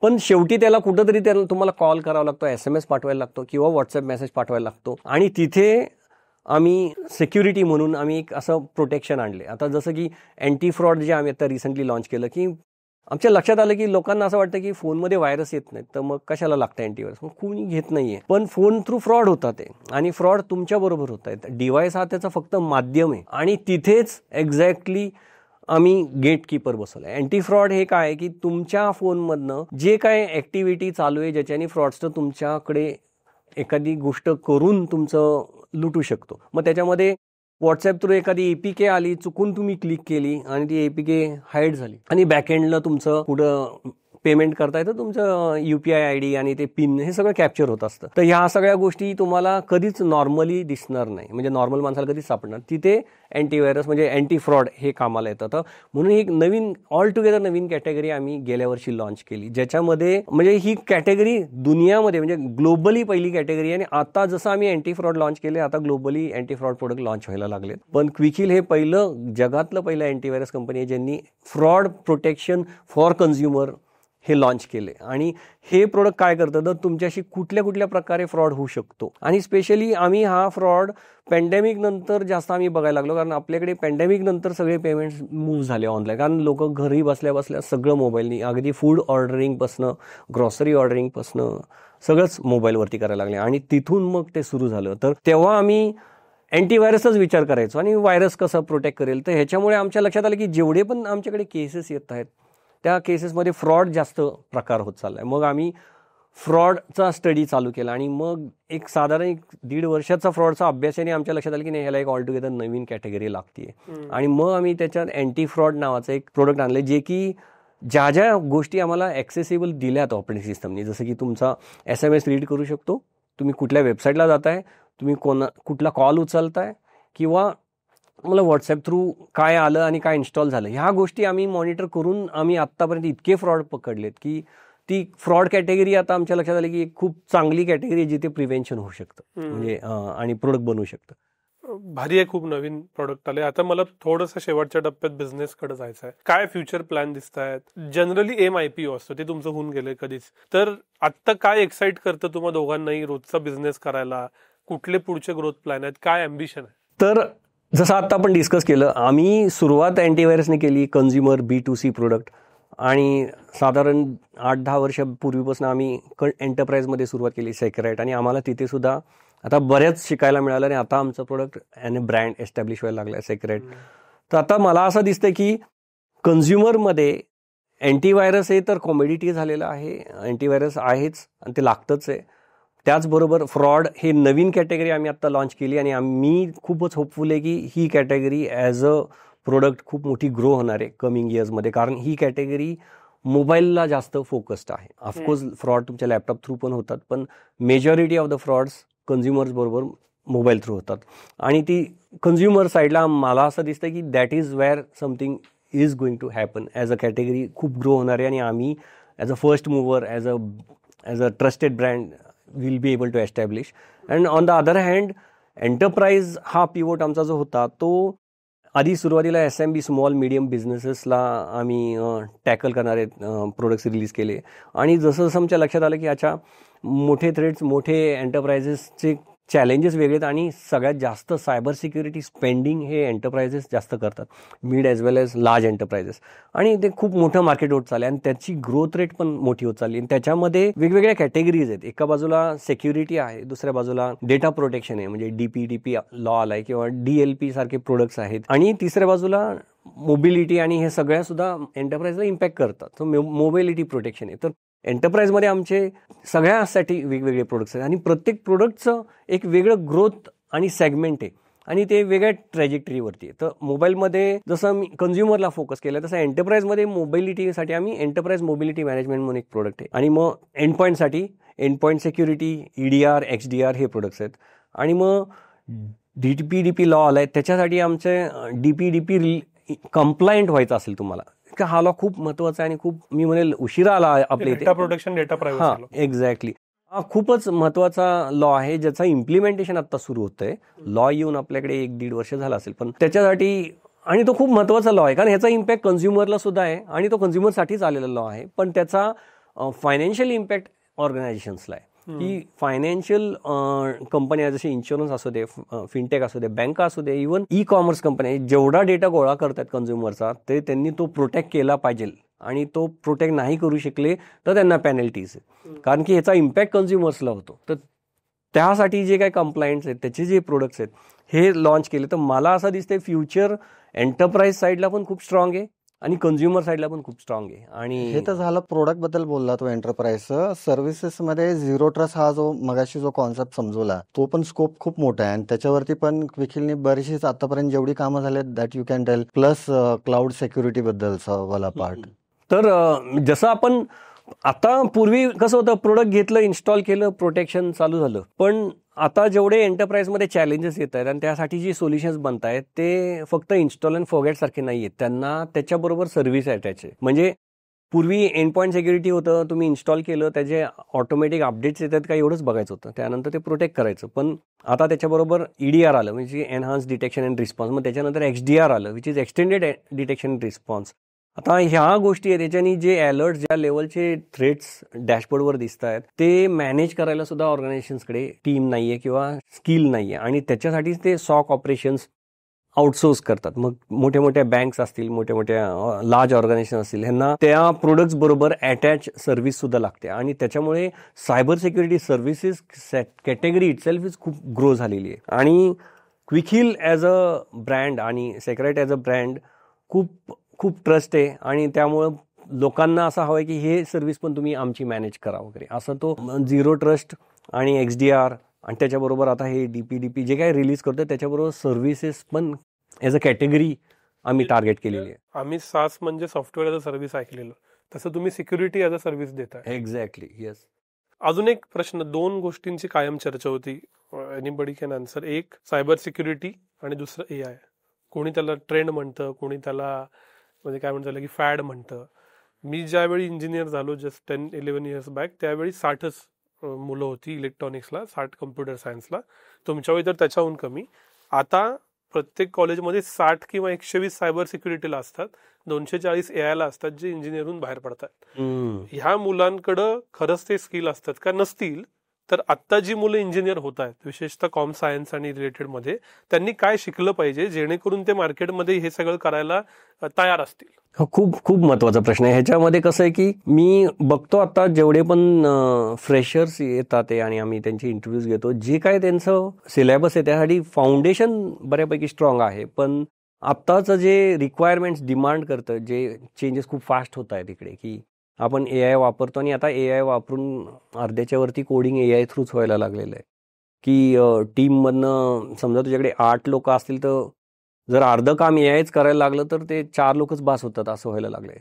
पण शेवटी त्याला कुठंतरी त्याला तुम्हाला कॉल करावा लागतो, SMS पाठवायला लागतो किंवा व्हॉट्सअप मेसेज पाठवायला लागतो. आणि तिथे आम्ही सिक्युरिटी म्हणून आम्ही एक असं प्रोटेक्शन आणले. आता जसं की अँटी फ्रॉड जे आम्ही आता रिसेंटली लॉन्च केलं, की आमच्या लक्षात आलं की लोकांना असं वाटतं की फोनमध्ये व्हायरस येत नाहीत, तर मग कशाला लागतं अँटीव्हायरस, मग कोणी घेत नाहीये. पण फोन थ्रू फ्रॉड होतात ते, आणि फ्रॉड तुमच्या बरोबर होत आहेत. डिव्हाइस हा त्याचा फक्त माध्यम आहे आणि तिथेच एक्झॅक्टली आम्ही गेटकीपर बसवलं आहे. अँटी फ्रॉड हे काय की तुमच्या फोनमधनं जे काय ॲक्टिव्हिटी चालू आहे ज्याच्याने फ्रॉडस्टर तुमच्याकडे एखादी गोष्ट करून तुमचं लुटू शकतो. मग त्याच्यामध्ये व्हॉट्सॲप थ्रू एखादी APK आली, चुकून तुम्ही क्लिक केली आणि ती APK हाईड झाली आणि बॅकएंडला तुमचं पुढं पेमेंट करताय तर तुमचं UPI ID आणि ते पिन हे सगळं कॅप्चर होत असतं. तर ह्या सगळ्या गोष्टी तुम्हाला कधीच नॉर्मली दिसणार नाही, म्हणजे नॉर्मल माणसाला कधीच सापडणार. तिथे अँटीव्हायरस म्हणजे अँटी फ्रॉड हे कामाला येतं. तर म्हणून एक नवीन ऑल टुगेदर नवीन कॅटेगरी आम्ही गेल्या वर्षी लॉन्च केली, ज्याच्यामध्ये म्हणजे ही कॅटेगरी दुनियामध्ये म्हणजे ग्लोबली पहिली कॅटेगरी आहे. आणि आता जसं आम्ही अँटी फ्रॉड लॉन्च केले, आता globally anti fraud product launch व्हायला लागलेत. पण क्विकहिल हे जगातलं पहिलं अँटीव्हायरस कंपनी आहे ज्यांनी फ्रॉड प्रोटेक्शन फॉर कन्झ्युमर हे लॉन्च केले. आणि हे प्रोडक्ट काय करतं तर तुमच्याशी कुठल्या कुठल्या प्रकारे फ्रॉड होऊ शकतो. आणि स्पेशली आम्ही हा फ्रॉड पॅन्डेमिक नंतर जास्त आम्ही बघायला लागलो, कारण आपल्याकडे पॅन्डेमिक नंतर सगळे पेमेंट्स मूव्ह झाले ऑनलाईन, कारण लोक घरी बसल्या बसल्या सगळं मोबाईलनी, अगदी फूड ऑर्डरिंगपासनं ग्रॉसरी ऑर्डरिंगपासनं सगळंच मोबाईलवरती करायला लागले. आणि तिथून मग ते सुरू झालं. तर तेव्हा आम्ही अँटीव्हायरसच विचार करायचो आणि व्हायरस कसं प्रोटेक्ट करेल. तर ह्याच्यामुळे आमच्या लक्षात आलं की जेवढे पण आमच्याकडे केसेस येत आहेत त्या केसेसमध्ये फ्रॉड जास्त प्रकार होत चालला आहे. मग आम्ही फ्रॉडचा स्टडी चालू केला आणि मग एक साधारण 1.5 वर्षाचा फ्रॉडचा अभ्यासाने आमच्या लक्षात आलं की नाही, ह्याला एक ऑल टुगेदर नवीन कॅटेगरी लागते. आणि मग आम्ही त्याच्यात अँटी फ्रॉड नावाचं एक प्रोडक्ट आणले, जे की ज्या ज्या गोष्टी आम्हाला ॲक्सेसिबल दिल्यात ऑपरेटिंग सिस्टमनी, जसं की तुमचा SMS रीड करू शकतो, तुम्ही कुठल्या वेबसाईटला जाताय, तुम्ही कुठला कॉल उचलताय, किंवा मला व्हॉट्सॲप थ्रू काय आलं आणि काय इन्स्टॉल झालं, ह्या गोष्टी आम्ही मॉनिटर करून आम्ही आत्तापर्यंत इतके फ्रॉड पकडलेत की ती फ्रॉड कॅटेगरी आता आमच्या लक्षात आली की खूप चांगली कॅटेगरी आहे जिथे प्रिव्हेन्शन होऊ शकतं म्हणजे आणि प्रोडक्ट बनवू शकतं. भारी आहे, खूप नवीन प्रोडक्ट आले. आता मला थोडंसं शेवटच्या टप्प्यात बिझनेस कडे जायचं आहे. काय फ्युचर प्लॅन दिसत आहेत? जनरली एम IPO असतो, ते तुमचं होऊन गेलंय कधीच. तर आता काय एक्साइट करतं तुम्हा दोघांनाही रोजचा बिझनेस करायला? कुठले पुढचे ग्रोथ प्लॅन आहेत? काय अम्बिशन आहे? तर जसं आता आपण डिस्कस केलं, आम्ही सुरुवात अँटीव्हायरसने केली, कन्झ्युमर B2C प्रोडक्ट. आणि साधारण 8-10 वर्षापूर्वीपासून आम्ही एंटरप्राइजमध्ये सुरुवात केली, सेक्रेट. आणि आम्हाला तिथे सुद्धा आता बऱ्याच शिकायला मिळालं आणि आता आमचं प्रोडक्ट आणि ब्रँड एस्टॅब्लिश व्हायला लागला आहे, सेक्रेट. तर आता मला असं दिसतं की कन्झ्युमरमध्ये अँटीव्हायरस हे तर कॉमोडिटी झालेलं आहे, अँटीव्हायरस आहेच आणि ते लागतंच आहे. त्याचबरोबर फ्रॉड हे नवीन कॅटेगरी आम्ही आत्ता लॉन्च केली आणि आम्ही खूपच होपफुल आहे की ही कॅटेगरी ॲज अ प्रोडक्ट खूप मोठी ग्रो होणार आहे कमिंग इयर्समध्ये, कारण ही कॅटेगरी मोबाईलला जास्त फोकस्ड आहे. ऑफकोर्स फ्रॉड तुमच्या लॅपटॉप थ्रू पण होतात, पण majority of the frauds consumers बरोबर मोबाईल थ्रू होतात. आणि ती कन्झ्युमर साईडला मला असं दिसतं की that is where something is going to happen. As a category खूप ग्रो होणार आहे आणि आम्ही as a first mover, as a trusted brand will be able to establish. And on the other hand enterprise हा pivot आमचा जो होता तो आधी सुरुवातीला SMB स्मॉल मीडियम बिझनेसेसला आम्ही टॅकल करणारे प्रोडक्ट्स रिलीज केले. आणि जसं जसं आमच्या लक्षात आलं की अच्छा मोठे थ्रेड्स, मोठे एंटरप्राइजेसचे चॅलेंजेस वेगळे आहेत आणि सगळ्यात जास्त सायबर सिक्युरिटी स्पेंडिंग हे एंटरप्राइजेस जास्त करतात, मिड ॲज वेल एज लार्ज एंटरप्राइजेस. आणि ते खूप मोठं मार्केट होत चाललं आहे आणि त्याची ग्रोथ रेट पण मोठी होत चालली. आणि त्याच्यामध्ये वेगवेगळ्या कॅटेगरीज आहेत. एका बाजूला सेक्युरिटी आहे, दुसऱ्या बाजूला डेटा प्रोटेक्शन आहे, म्हणजे DPDP लॉ आलाय किंवा DLP सारखे प्रोडक्ट्स आहेत. आणि तिसऱ्या बाजूला मोबिलिटी, आणि हे सगळ्या सुद्धा एंटरप्राइजला इम्पॅक्ट करतात. तर मोबिलिटी प्रोटेक्शन आहे. तर एंटरप्राइजमध्ये आमचे सगळ्यासाठी वेगवेगळे प्रोडक्ट्स आहेत आणि प्रत्येक प्रोडक्टचं एक वेगळं ग्रोथ आणि सेगमेंट आहे आणि ते वेगळ्या ट्रॅजेक्टरीवरती आहे. तर मोबाईलमध्ये जसं मी कन्झ्युमरला फोकस केलं तसं एंटरप्राइजमध्ये मोबिलिटीसाठी आम्ही एंटरप्राइज मोबिलिटी मॅनेजमेंट म्हणून एक प्रोडक्ट आहे. आणि मग एंडपॉईंटसाठी एंडपॉईंट सिक्युरिटी, EDR, XDR हे प्रोडक्ट्स आहेत. आणि मग DPDP लॉ आला आहे, त्याच्यासाठी आमचे DPDP कंप्लायंट व्हायचं असेल तुम्हाला, हा लॉ खूप महत्वाचा आहे आणि खूप मी म्हणेल उशिरा आला आपल्या इथे. Data protection, data privacy. Exactly. हा खूपच महत्वाचा लॉ आहे ज्याचं इम्प्लिमेंटेशन आता सुरू होतंय. लॉ येऊन आपल्याकडे 1-1.5 वर्ष झालं असेल, पण त्याच्यासाठी, आणि तो खूप महत्वाचा लॉ आहे कारण ह्याचा इम्पॅक्ट कन्झ्युमरला सुद्धा आहे आणि तो कन्झ्युमरसाठीच आलेला लॉ आहे. पण त्याचा फायनान्शियल इम्पॅक्ट ऑर्गनायझेशन्सला आहे की फायनान्शियल कंपन्या जसे इन्शुरन्स असू दे, फिनटेक असू दे, बँका असू दे, इव्हन ई-कॉमर्स कंपन्या जेवढा डेटा गोळा करतात कन्झ्युमरचा ते त्यांनी तो प्रोटेक्ट केला पाहिजे. आणि तो प्रोटेक्ट नाही करू शकले तर त्यांना पेनल्टीज आहे, कारण की ह्याचा इम्पॅक्ट कन्झ्युमर्सला होतो. तर त्यासाठी जे काही कंप्लायंट्स आहेत, त्याचे जे प्रोडक्ट्स आहेत हे लॉन्च केले. तर मला असं दिसतंय फ्युचर एंटरप्राइज साईडला पण खूप स्ट्रॉंग आहे आणि कन्झ्युमर साईडला पण खूप स्ट्रॉंग आहे. आणि हे तर झालं प्रोडक्ट बद्दल बोलला तो एंटरप्राइजचं. सर्व्हिसेसमध्ये झिरो ट्रस्ट हा जो मगाशी जो कॉन्सेप्ट समजवला तो पण स्कोप खूप मोठा आहे आणि त्याच्यावरती पण क्विकहिलनी बरीचशीच आतापर्यंत जेवढी कामं झालेत that you can tell, plus cloud security बद्दलचा वाला पार्ट. तर जसं आपण आता पूर्वी कसं होतं, प्रोडक्ट घेतलं, इन्स्टॉल केलं, प्रोटेक्शन चालू झालं. पण आता जेवढे एंटरप्राइजमध्ये चॅलेंजेस येत आहेत आणि त्यासाठी जी सोल्युशन्स बनत आहेत ते फक्त इन्स्टॉल अँड फॉरगेट सारखे नाही आहेत, त्यांना त्याच्याबरोबर सर्व्हिस अटॅच आहे. म्हणजे पूर्वी एंड पॉईंट सिक्युरिटी होतं, तुम्ही इन्स्टॉल केलं, त्याचे ऑटोमॅटिक अपडेट्स येतात का एवढंच बघायचं होतं, त्यानंतर ते प्रोटेक्ट करायचं. पण आता त्याच्याबरोबर EDR आलं, म्हणजे एनहान्स डिटेक्शन अँड रिस्पॉन्स. मग त्याच्यानंतर XDR आलं, which is extended detection and response. आता ह्या गोष्टी आहेत, त्याच्यानी जे अलर्ट, ज्या लेवलचे थ्रेट्स डॅशबोर्डवर दिसत आहेत ते मॅनेज करायला सुद्धा ऑर्गनायझेशन्सकडे टीम नाहीये किंवा स्किल नाहीये, आणि त्याच्यासाठीच ते सॉक ऑपरेशन्स आउटसोर्स करतात. मग मोठ्या मोठ्या बँक्स असतील, मोठ्या मोठ्या लार्ज ऑर्गनायझेशन असतील, ह्यांना त्या प्रोडक्ट्स बरोबर अटॅच सर्व्हिस सुद्धा लागते. आणि त्याच्यामुळे cyber security services category itself is खूप ग्रो झालेली आहे. आणि क्विकहिल ॲज अ ब्रँड आणि सेक्रेट ॲज अ ब्रँड खूप खूप ट्रस्ट आहे, आणि त्यामुळं लोकांना असं हवं आहे की हे सर्व्हिस पण तुम्ही आमची मॅनेज करा वगैरे, असं तो झिरो ट्रस्ट आणि XDR आणि त्याच्याबरोबर आता हे DPDP जे काही रिलीज करतो त्याच्याबरोबर सर्व्हिसेस पण ॲज अ कॅटेगरी आम्ही टार्गेट केलेली आहे. आम्ही SaaS म्हणजे सॉफ्टवेअर ॲज अ सर्व्हिस ऐकलेलं, तसं तुम्ही सिक्युरिटी ॲज अ सर्व्हिस देताय. Exactly, yes. अजून एक प्रश्न, दोन गोष्टींची कायम चर्चा होती, एनीबडी कॅन आन्सर. एक सायबर सिक्युरिटी आणि दुसरं AI. कोणी त्याला ट्रेंड म्हणतं, कोणी त्याला म्हणजे काय म्हणतं की फॅड म्हणतं. मी ज्यावेळी इंजिनियर झालो जस्ट 10-11 इयर्स बॅक, त्यावेळी 60च मुलं होती इलेक्ट्रॉनिक्सला, 60 कम्प्युटर सायन्सला. तुमच्या वेळी तर त्याच्याहून कमी. आता प्रत्येक कॉलेजमध्ये 60 किंवा 120 सायबर सिक्युरिटीला असतात, 240 AI ला असतात, जे इंजिनिअरहून बाहेर पडतात. ह्या मुलांकडं खरंच ते स्किल असतात का? नसतील तर आत्ता जी मुलं इंजिनियर होत आहेत, विशेषतः कॉम सायन्स आणि रिलेटेडमध्ये, त्यांनी काय शिकलं पाहिजे जेणेकरून ते मार्केटमध्ये हे सगळं करायला तयार असतील? खूप खूप महत्वाचा प्रश्न आहे. ह्याच्यामध्ये कसं आहे की मी बघतो आता जेवढे पण फ्रेशर्स येतात आणि आम्ही त्यांचे इंटरव्ह्यूज घेतो, जे काय त्यांचं सिलेबस आहे त्यासाठी फाउंडेशन बऱ्यापैकी स्ट्रॉंग आहे. पण आत्ताचं जे रिक्वायरमेंट्स डिमांड करतं, जे चेंजेस खूप फास्ट होत आहेत इकडे, की आपण AI वापरतो आणि आता AI वापरून अर्ध्याच्या वरती कोडिंग AI थ्रूच व्हायला लागलेलं आहे. की टीममधनं समजा तुझ्याकडे 8 लोक असतील तर जर अर्धं काम AIच करायला लागलं तर ते 4 लोकच बास होतात, असं व्हायला लागलंय.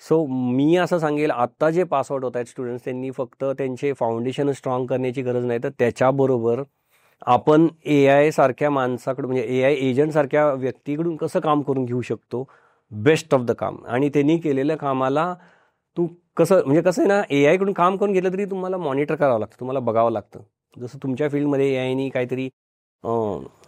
सो मी असं सांगेल, आत्ता जे पासआउट होत आहेत स्टुडंट्स, त्यांनी फक्त त्यांचे फाउंडेशन स्ट्रॉंग करण्याची गरज नाही, तर त्याच्याबरोबर आपण AI सारख्या माणसाकडून, म्हणजे AI एजंट सारख्या व्यक्तीकडून कसं काम करून घेऊ शकतो, बेस्ट ऑफ द काम. आणि त्यांनी केलेल्या कामाला तू कसं, म्हणजे कसं आहे ना, AI कडून काम करून घेतलं तरी तुम्हाला मॉनिटर करावं लागतं, तुम्हाला बघावं लागतं. जसं तुमच्या फील्डमध्ये AIनी काहीतरी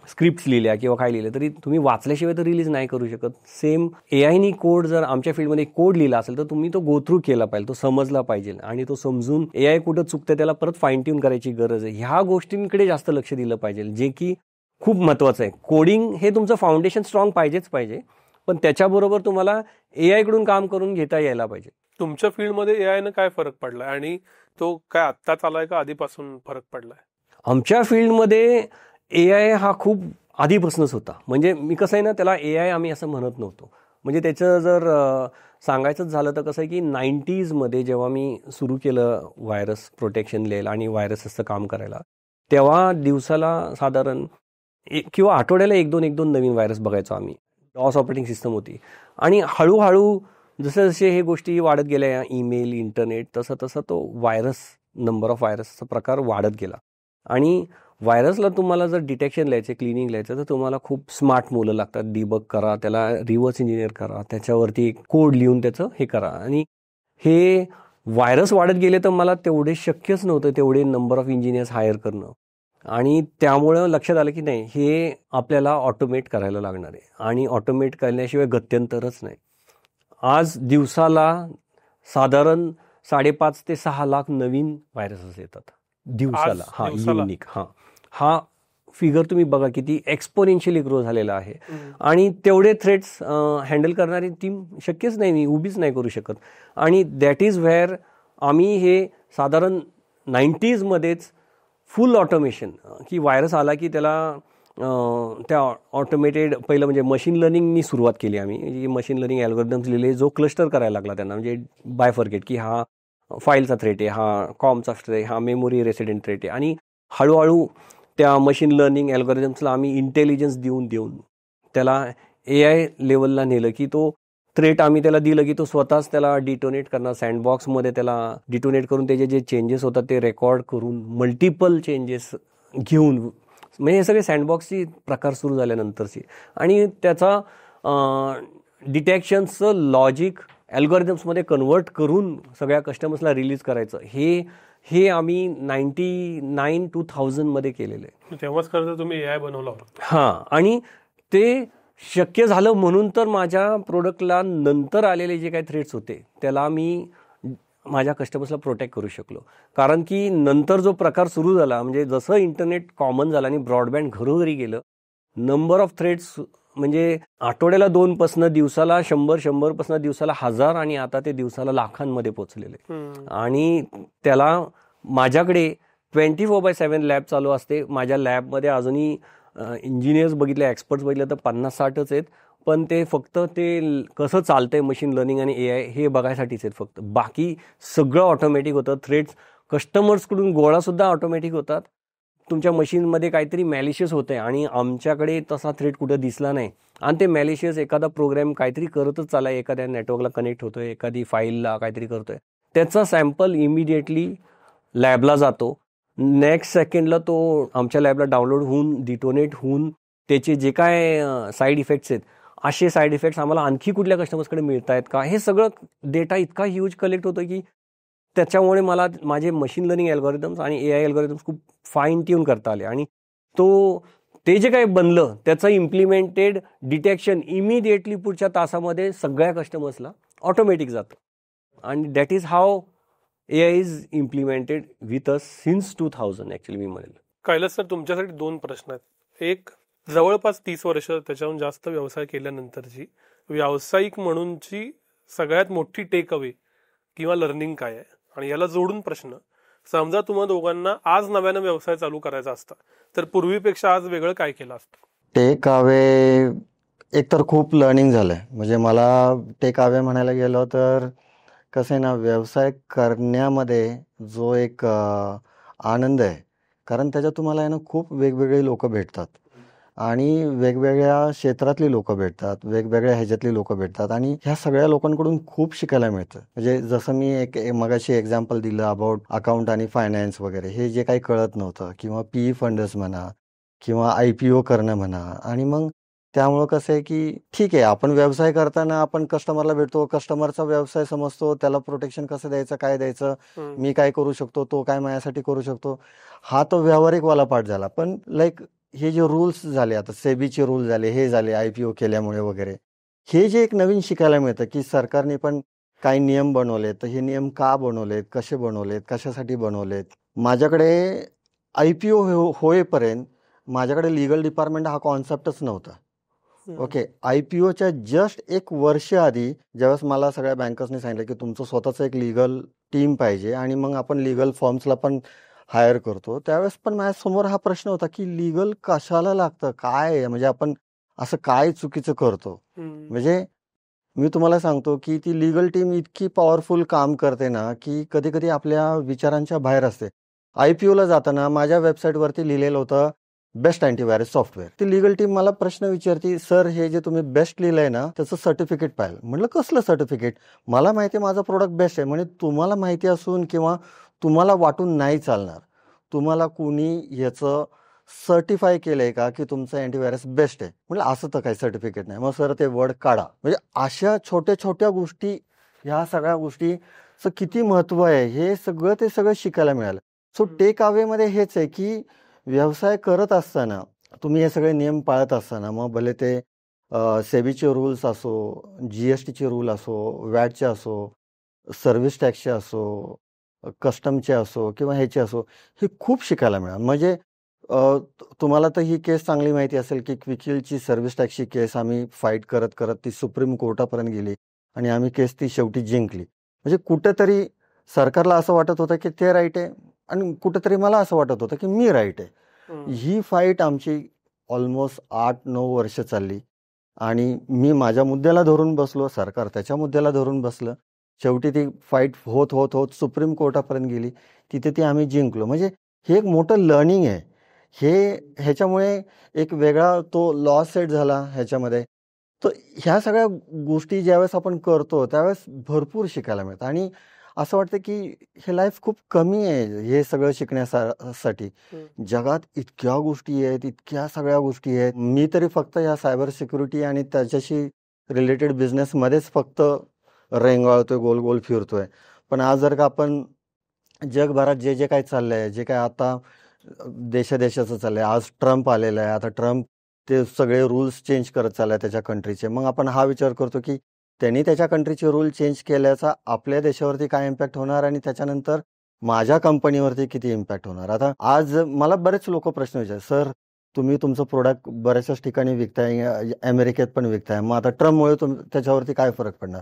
स्क्रिप्ट्स लिहिल्या किंवा काय लिहिलं तरी तुम्ही वाचल्याशिवाय तर रिलीज नाही करू शकत. सेम AIनी कोड जर आमच्या फील्डमध्ये कोड लिहिला असेल तर तुम्ही तो गो थ्रू केला पाहिजे, तो समजला पाहिजे, आणि तो समजून AI कुठं चुकतं त्याला परत फाईन ट्यून करायची गरज आहे. ह्या गोष्टींकडे जास्त लक्ष दिलं पाहिजे, जे की खूप महत्त्वाचं आहे. कोडिंग हे तुमचं फाउंडेशन स्ट्रॉंग पाहिजेच पाहिजे, पण त्याच्याबरोबर तुम्हाला AI कडून काम करून घेता यायला पाहिजे. तुमच्या फील्डमध्ये AIनं काय फरक पडलाय आणि तो काय आत्ताच आलाय का आधीपासून फरक पडलाय? आमच्या फील्डमध्ये AI हा खूप आधीपासूनच होता. म्हणजे मी कसं आहे ना, त्याला AI आम्ही असं म्हणत नव्हतो. म्हणजे त्याचं जर सांगायचंच झालं तर कसं आहे की 90sमध्ये जेव्हा मी सुरू केलं व्हायरस प्रोटेक्शन लेल आणि व्हायरसेसचं काम करायला, तेव्हा दिवसाला साधारण किंवा आठवड्याला 1-2 नवीन व्हायरस बघायचो आम्ही. DOS ऑपरेटिंग सिस्टम होती, आणि हळूहळू जसे जसे हे गोष्टी वाढत गेल्या, ईमेल, इंटरनेट, तसं तसं तो नंबर ऑफ व्हायरसचा प्रकार वाढत गेला. आणि व्हायरसला तुम्हाला जर डिटेक्शन लिहायचं, क्लिनिंग लिहायचं, तर तुम्हाला खूप स्मार्ट मुलं लागतात. डिबग करा, त्याला रिव्हर्स इंजिनियर करा, त्याच्यावरती कोड लिहून त्याचं हे करा. आणि हे व्हायरस वाढत गेले तर मला तेवढे शक्यच नव्हतं, तेवढे नंबर ऑफ इंजिनियर्स हायर करणं. आणि त्यामुळं लक्षात आलं की नाही, हे आपल्याला ऑटोमेट करायला लागणार आहे, आणि ऑटोमेट करण्याशिवाय गत्यंतरच नाही. आज दिवसाला साधारण 5.5 ते 6 लाख नवीन व्हायरसेस येतात दिवसाला. हा युनिक, हा फिगर तुम्ही बघा किती एक्सपोनेन्शियली ग्रो झालेला आहे. आणि तेवढे थ्रेट्स हँडल करणारी टीम शक्यच नाही, मी उभीच नाही करू शकत. आणि दॅट इज व्हेअर आम्ही हे साधारण 90sमध्येच फुल ऑटोमेशन, की व्हायरस आला की त्याला त्या ऑटोमेटेड पहिलं म्हणजे मशीन लर्निंगनी सुरुवात केली आम्ही. मशीन लर्निंग अल्गोरिदम्स लिहिले, जो क्लस्टर करायला लागला त्यांना, म्हणजे बायफर्केट की हा फाईलचा थ्रेट आहे, हा कॉमचा थ्रेट आहे, हा मेमोरी रेसिडेंट थ्रेट आहे. आणि हळूहळू त्या मशीन लर्निंग अल्गोरिदम्सला आम्ही इंटेलिजन्स देऊन त्याला AI लेवलला नेलं, की तो थ्रेट आम्ही त्याला दिलं की तो स्वतःच त्याला डिटोनेट करणार, सँडबॉक्समध्ये त्याला डिटोनेट करून त्याचे जे चेंजेस होतात ते रेकॉर्ड करून मल्टिपल चेंजेस घेऊन, म्हणजे हे सगळे सँडबॉक्सची प्रकार सुरू झाल्यानंतरची. आणि त्याचा डिटेक्शनचं लॉजिक अल्गोरिदम्समध्ये कन्वर्ट करून सगळ्या कस्टमर्सला रिलीज करायचं, हे आम्ही 99-2000 मध्ये केलेलं आहे. तेव्हाच खरं तर तुम्ही AI बनवला होता. हां, आणि ते शक्य झालं म्हणून तर माझ्या प्रोडक्टला नंतर आलेले जे काही थ्रेट्स होते त्याला मी माझ्या कस्टमर्सला प्रोटेक्ट करू शकलो. कारण की नंतर जो प्रकार सुरू झाला, म्हणजे जसं इंटरनेट कॉमन झालं आणि ब्रॉडबँड घरोघरी गेलं, नंबर ऑफ थ्रेट्स म्हणजे आठवड्याला 2 पासनं दिवसाला 100 पासनं दिवसाला 1000 आणि आता ते दिवसाला लाखांमध्ये पोहोचलेले. आणि त्याला माझ्याकडे 24/7 लॅब चालू असते. माझ्या लॅबमध्ये अजूनही इंजिनियर्स बघितले, एक्सपर्ट्स बघितले तर 50-60च आहेत, पण ते फक्त ते कसं चालतंय मशीन लर्निंग आणि AI हे बघायसाठीच आहेत फक्त. बाकी सगळं ऑटोमॅटिक होतं. थ्रेड्स कस्टमर्सकडून गोळासुद्धा ऑटोमॅटिक होतात. तुमच्या मशीनमध्ये काहीतरी मॅलिशियस होतंय आणि आमच्याकडे तसा थ्रेड कुठं दिसला नाही, आणि ते मॅलिशियस एखादा प्रोग्राम काहीतरी करतच चाललाय, एखाद्या नेटवर्कला कनेक्ट होतोय, एखादी फाईलला काहीतरी करतोय, त्याचा सॅम्पल इमिडिएटली लॅबला जातो. नेक्स्ट सेकंडला तो आमच्या लॅबला डाउनलोड होऊन डिटोनेट होऊन त्याचे जे काय साईड इफेक्ट्स आहेत, असे साईड इफेक्ट्स आम्हाला आणखी कुठल्या कस्टमर्सकडे मिळत आहेत का, हे सगळं डेटा इतका ह्यूज कलेक्ट होतं की त्याच्यामुळे मला माझे मशीन लर्निंग अल्गोरिदम्स आणि AI अल्गोरिदम्स खूप फाईन ट्यून करता आले. आणि ते जे काही बनलं त्याचं इम्प्लिमेंटेड डिटेक्शन इमिडिएटली पुढच्या तासामध्ये सगळ्या कस्टमर्सला ऑटोमॅटिक जातं. आणि that is how AI is implemented with us since 2000 actually मी म्हणेल. कैलास सर, तुमच्यासाठी 2 प्रश्न आहेत. एक, जवळपास 30 वर्ष त्याच्याहून जास्त व्यवसाय केल्यानंतरची व्यावसायिक म्हणूनची सगळ्यात मोठी टेक अवे किंवा लर्निंग काय आहे? आणि याला जोडून प्रश्न, समजा तुम्हा दोघांना आज नव्यानं व्यवसाय चालू करायचा असता तर पूर्वीपेक्षा आज वेगळं काय केलं असतं? टेक अवे एकतर खूप लर्निंग झालंय. म्हणजे मला टेक अवे म्हणायला गेलो तर कसं आहे ना, व्यवसाय करण्यामध्ये जो एक आनंद आहे, कारण त्याच्यात तुम्हाला आहे ना खूप वेगवेगळे लोक भेटतात आणि वेगवेगळ्या क्षेत्रातली लोक भेटतात, वेगवेगळ्या ह्याच्यातली लोक भेटतात आणि ह्या सगळ्या लोकांकडून खूप शिकायला मिळतं. म्हणजे जसं मी मगाशी एक्झाम्पल दिलं अबाउट अकाउंट आणि फायनान्स वगैरे, हे जे काही कळत नव्हतं, किंवा PE फंडर्स म्हणा किंवा IPO करणं म्हणा. आणि मग त्यामुळं कसं आहे की ठीक आहे, आपण व्यवसाय करताना आपण कस्टमरला भेटतो, कस्टमरचा व्यवसाय समजतो, त्याला प्रोटेक्शन कसं द्यायचं, काय द्यायचं, मी काय करू शकतो, तो काय माझ्यासाठी करू शकतो, हा तो व्यावहारिकवाला पार्ट झाला. पण लाईक हे जे रूल्स झाले, आता सेबीचे रूल झाले, हे झाले IPO केल्यामुळे वगैरे, हे जे एक नवीन शिकायला मिळतं की सरकारने पण काही नियम बनवलेत, तर हे नियम का बनवलेत, कसे बनवलेत, कशासाठी बनवलेत. माझ्याकडे IPO होईपर्यंत माझ्याकडे लिगल डिपार्टमेंट हा कॉन्सेप्टच नव्हता. ओके, IPOच्या जस्ट 1 वर्ष आधी ज्यावेळेस मला सगळ्या बँकर्सनी सांगितलं की तुमचं स्वतःचं एक लिगल टीम पाहिजे आणि मग आपण लिगल फॉर्म्सला पण हायर करतो, त्यावेळेस पण माझ्यासमोर हा प्रश्न होता की लिगल कशाला लागतं, काय आहे, म्हणजे आपण असं काय चुकीचं करतो. म्हणजे मी तुम्हाला सांगतो की ती लिगल टीम इतकी पॉवरफुल काम करते ना की कधी कधी आपल्या विचारांच्या बाहेर असते. IPOला जाताना माझ्या वेबसाईटवरती लिहिलेलं होतं बेस्ट अँटीव्हायरस सॉफ्टवेअर. ती लिगल टीम मला प्रश्न विचारते, सर हे जे तुम्ही बेस्ट लिहिलंय ना त्याचं सर्टिफिकेट पाहिलं. म्हटलं कसलं सर्टिफिकेट, मला माहिती आहे माझं प्रोडक्ट बेस्ट आहे. म्हणजे तुम्हाला माहिती असून किंवा तुम्हाला वाटून नाही चालणार, तुम्हाला कोणी याचं सर्टिफाय केलंय का की तुमचं अँटीव्हायरस बेस्ट आहे. म्हटलं असं तर काही सर्टिफिकेट नाही. मग सर ते वर्ड काढा. म्हणजे अशा छोट्या छोट्या गोष्टी, ह्या सगळ्या गोष्टीचं किती महत्त्व आहे हे ते सगळं शिकायला मिळालं. सो टेक अवेमध्ये हेच आहे की व्यवसाय करत असताना तुम्ही हे सगळे नियम पाळत असताना, मग भले ते सेबीचे रूल्स असो, GSTचे रूल असो, वॅटचे असो, सर्व्हिस टॅक्सचे असो, कस्टमचे असो किंवा ह्याचे असो, हे खूप शिकायला मिळालं. म्हणजे तुम्हाला तर ही केस चांगली माहिती असेल की क्विकहिलची सर्व्हिस टॅक्सची केस आम्ही फाईट करत करत ती सुप्रीम कोर्टापर्यंत गेली आणि आम्ही केस ती शेवटी जिंकली. म्हणजे कुठेतरी सरकारला असं वाटत होतं की ते राईट आहे आणि कुठेतरी मला असं वाटत होतं की मी राईट आहे. ही फाईट आमची ऑलमोस्ट 8-9 वर्ष चालली आणि मी माझ्या मुद्द्याला धरून बसलो, सरकार त्याच्या मुद्द्याला धरून बसलं. शेवटी ती फाईट होत होत होत सुप्रीम कोर्टापर्यंत गेली. तिथे ती आम्ही जिंकलो. म्हणजे हे एक मोठं लर्निंग आहे. ह्याच्यामुळे एक वेगळा तो लॉ सेट झाला ह्याच्यामध्ये. तर ह्या सगळ्या गोष्टी ज्यावेळेस आपण करतो त्यावेळेस भरपूर शिकायला मिळतं आणि असं वाटतं की हे लाईफ खूप कमी आहे हे सगळं शिकण्यासाठी. जगात इतक्या गोष्टी आहेत, इतक्या सगळ्या गोष्टी आहेत. मी तरी फक्त या सायबर सिक्युरिटी आणि त्याच्याशी रिलेटेड बिझनेसमध्येच फक्त रेंगाळतोय, गोल गोल फिरतोय. पण आज जर का आपण जगभरात जे जे काही चाललंय, जे काय आता देशादेशाचं चाललंय, आज ट्रम्प आलेला आहे. आता ट्रम्प ते सगळे रूल्स चेंज करत चाललाय त्याच्या कंट्रीचे. मग आपण हा विचार करतो की त्यांनी त्याच्या कंट्रीचे रूल चेंज केल्याचा आपल्या देशावरती काय इम्पॅक्ट होणार आणि त्याच्यानंतर माझ्या कंपनीवरती किती इम्पॅक्ट होणार. आता आज मला बरेच लोक प्रश्न विचारतात, सर तुम्ही तुमचं प्रोडक्ट बऱ्याचशाच ठिकाणी विकताय, अमेरिकेत पण विकताय, मग आता ट्रम्पमुळे त्याच्यावरती काय फरक पडणार.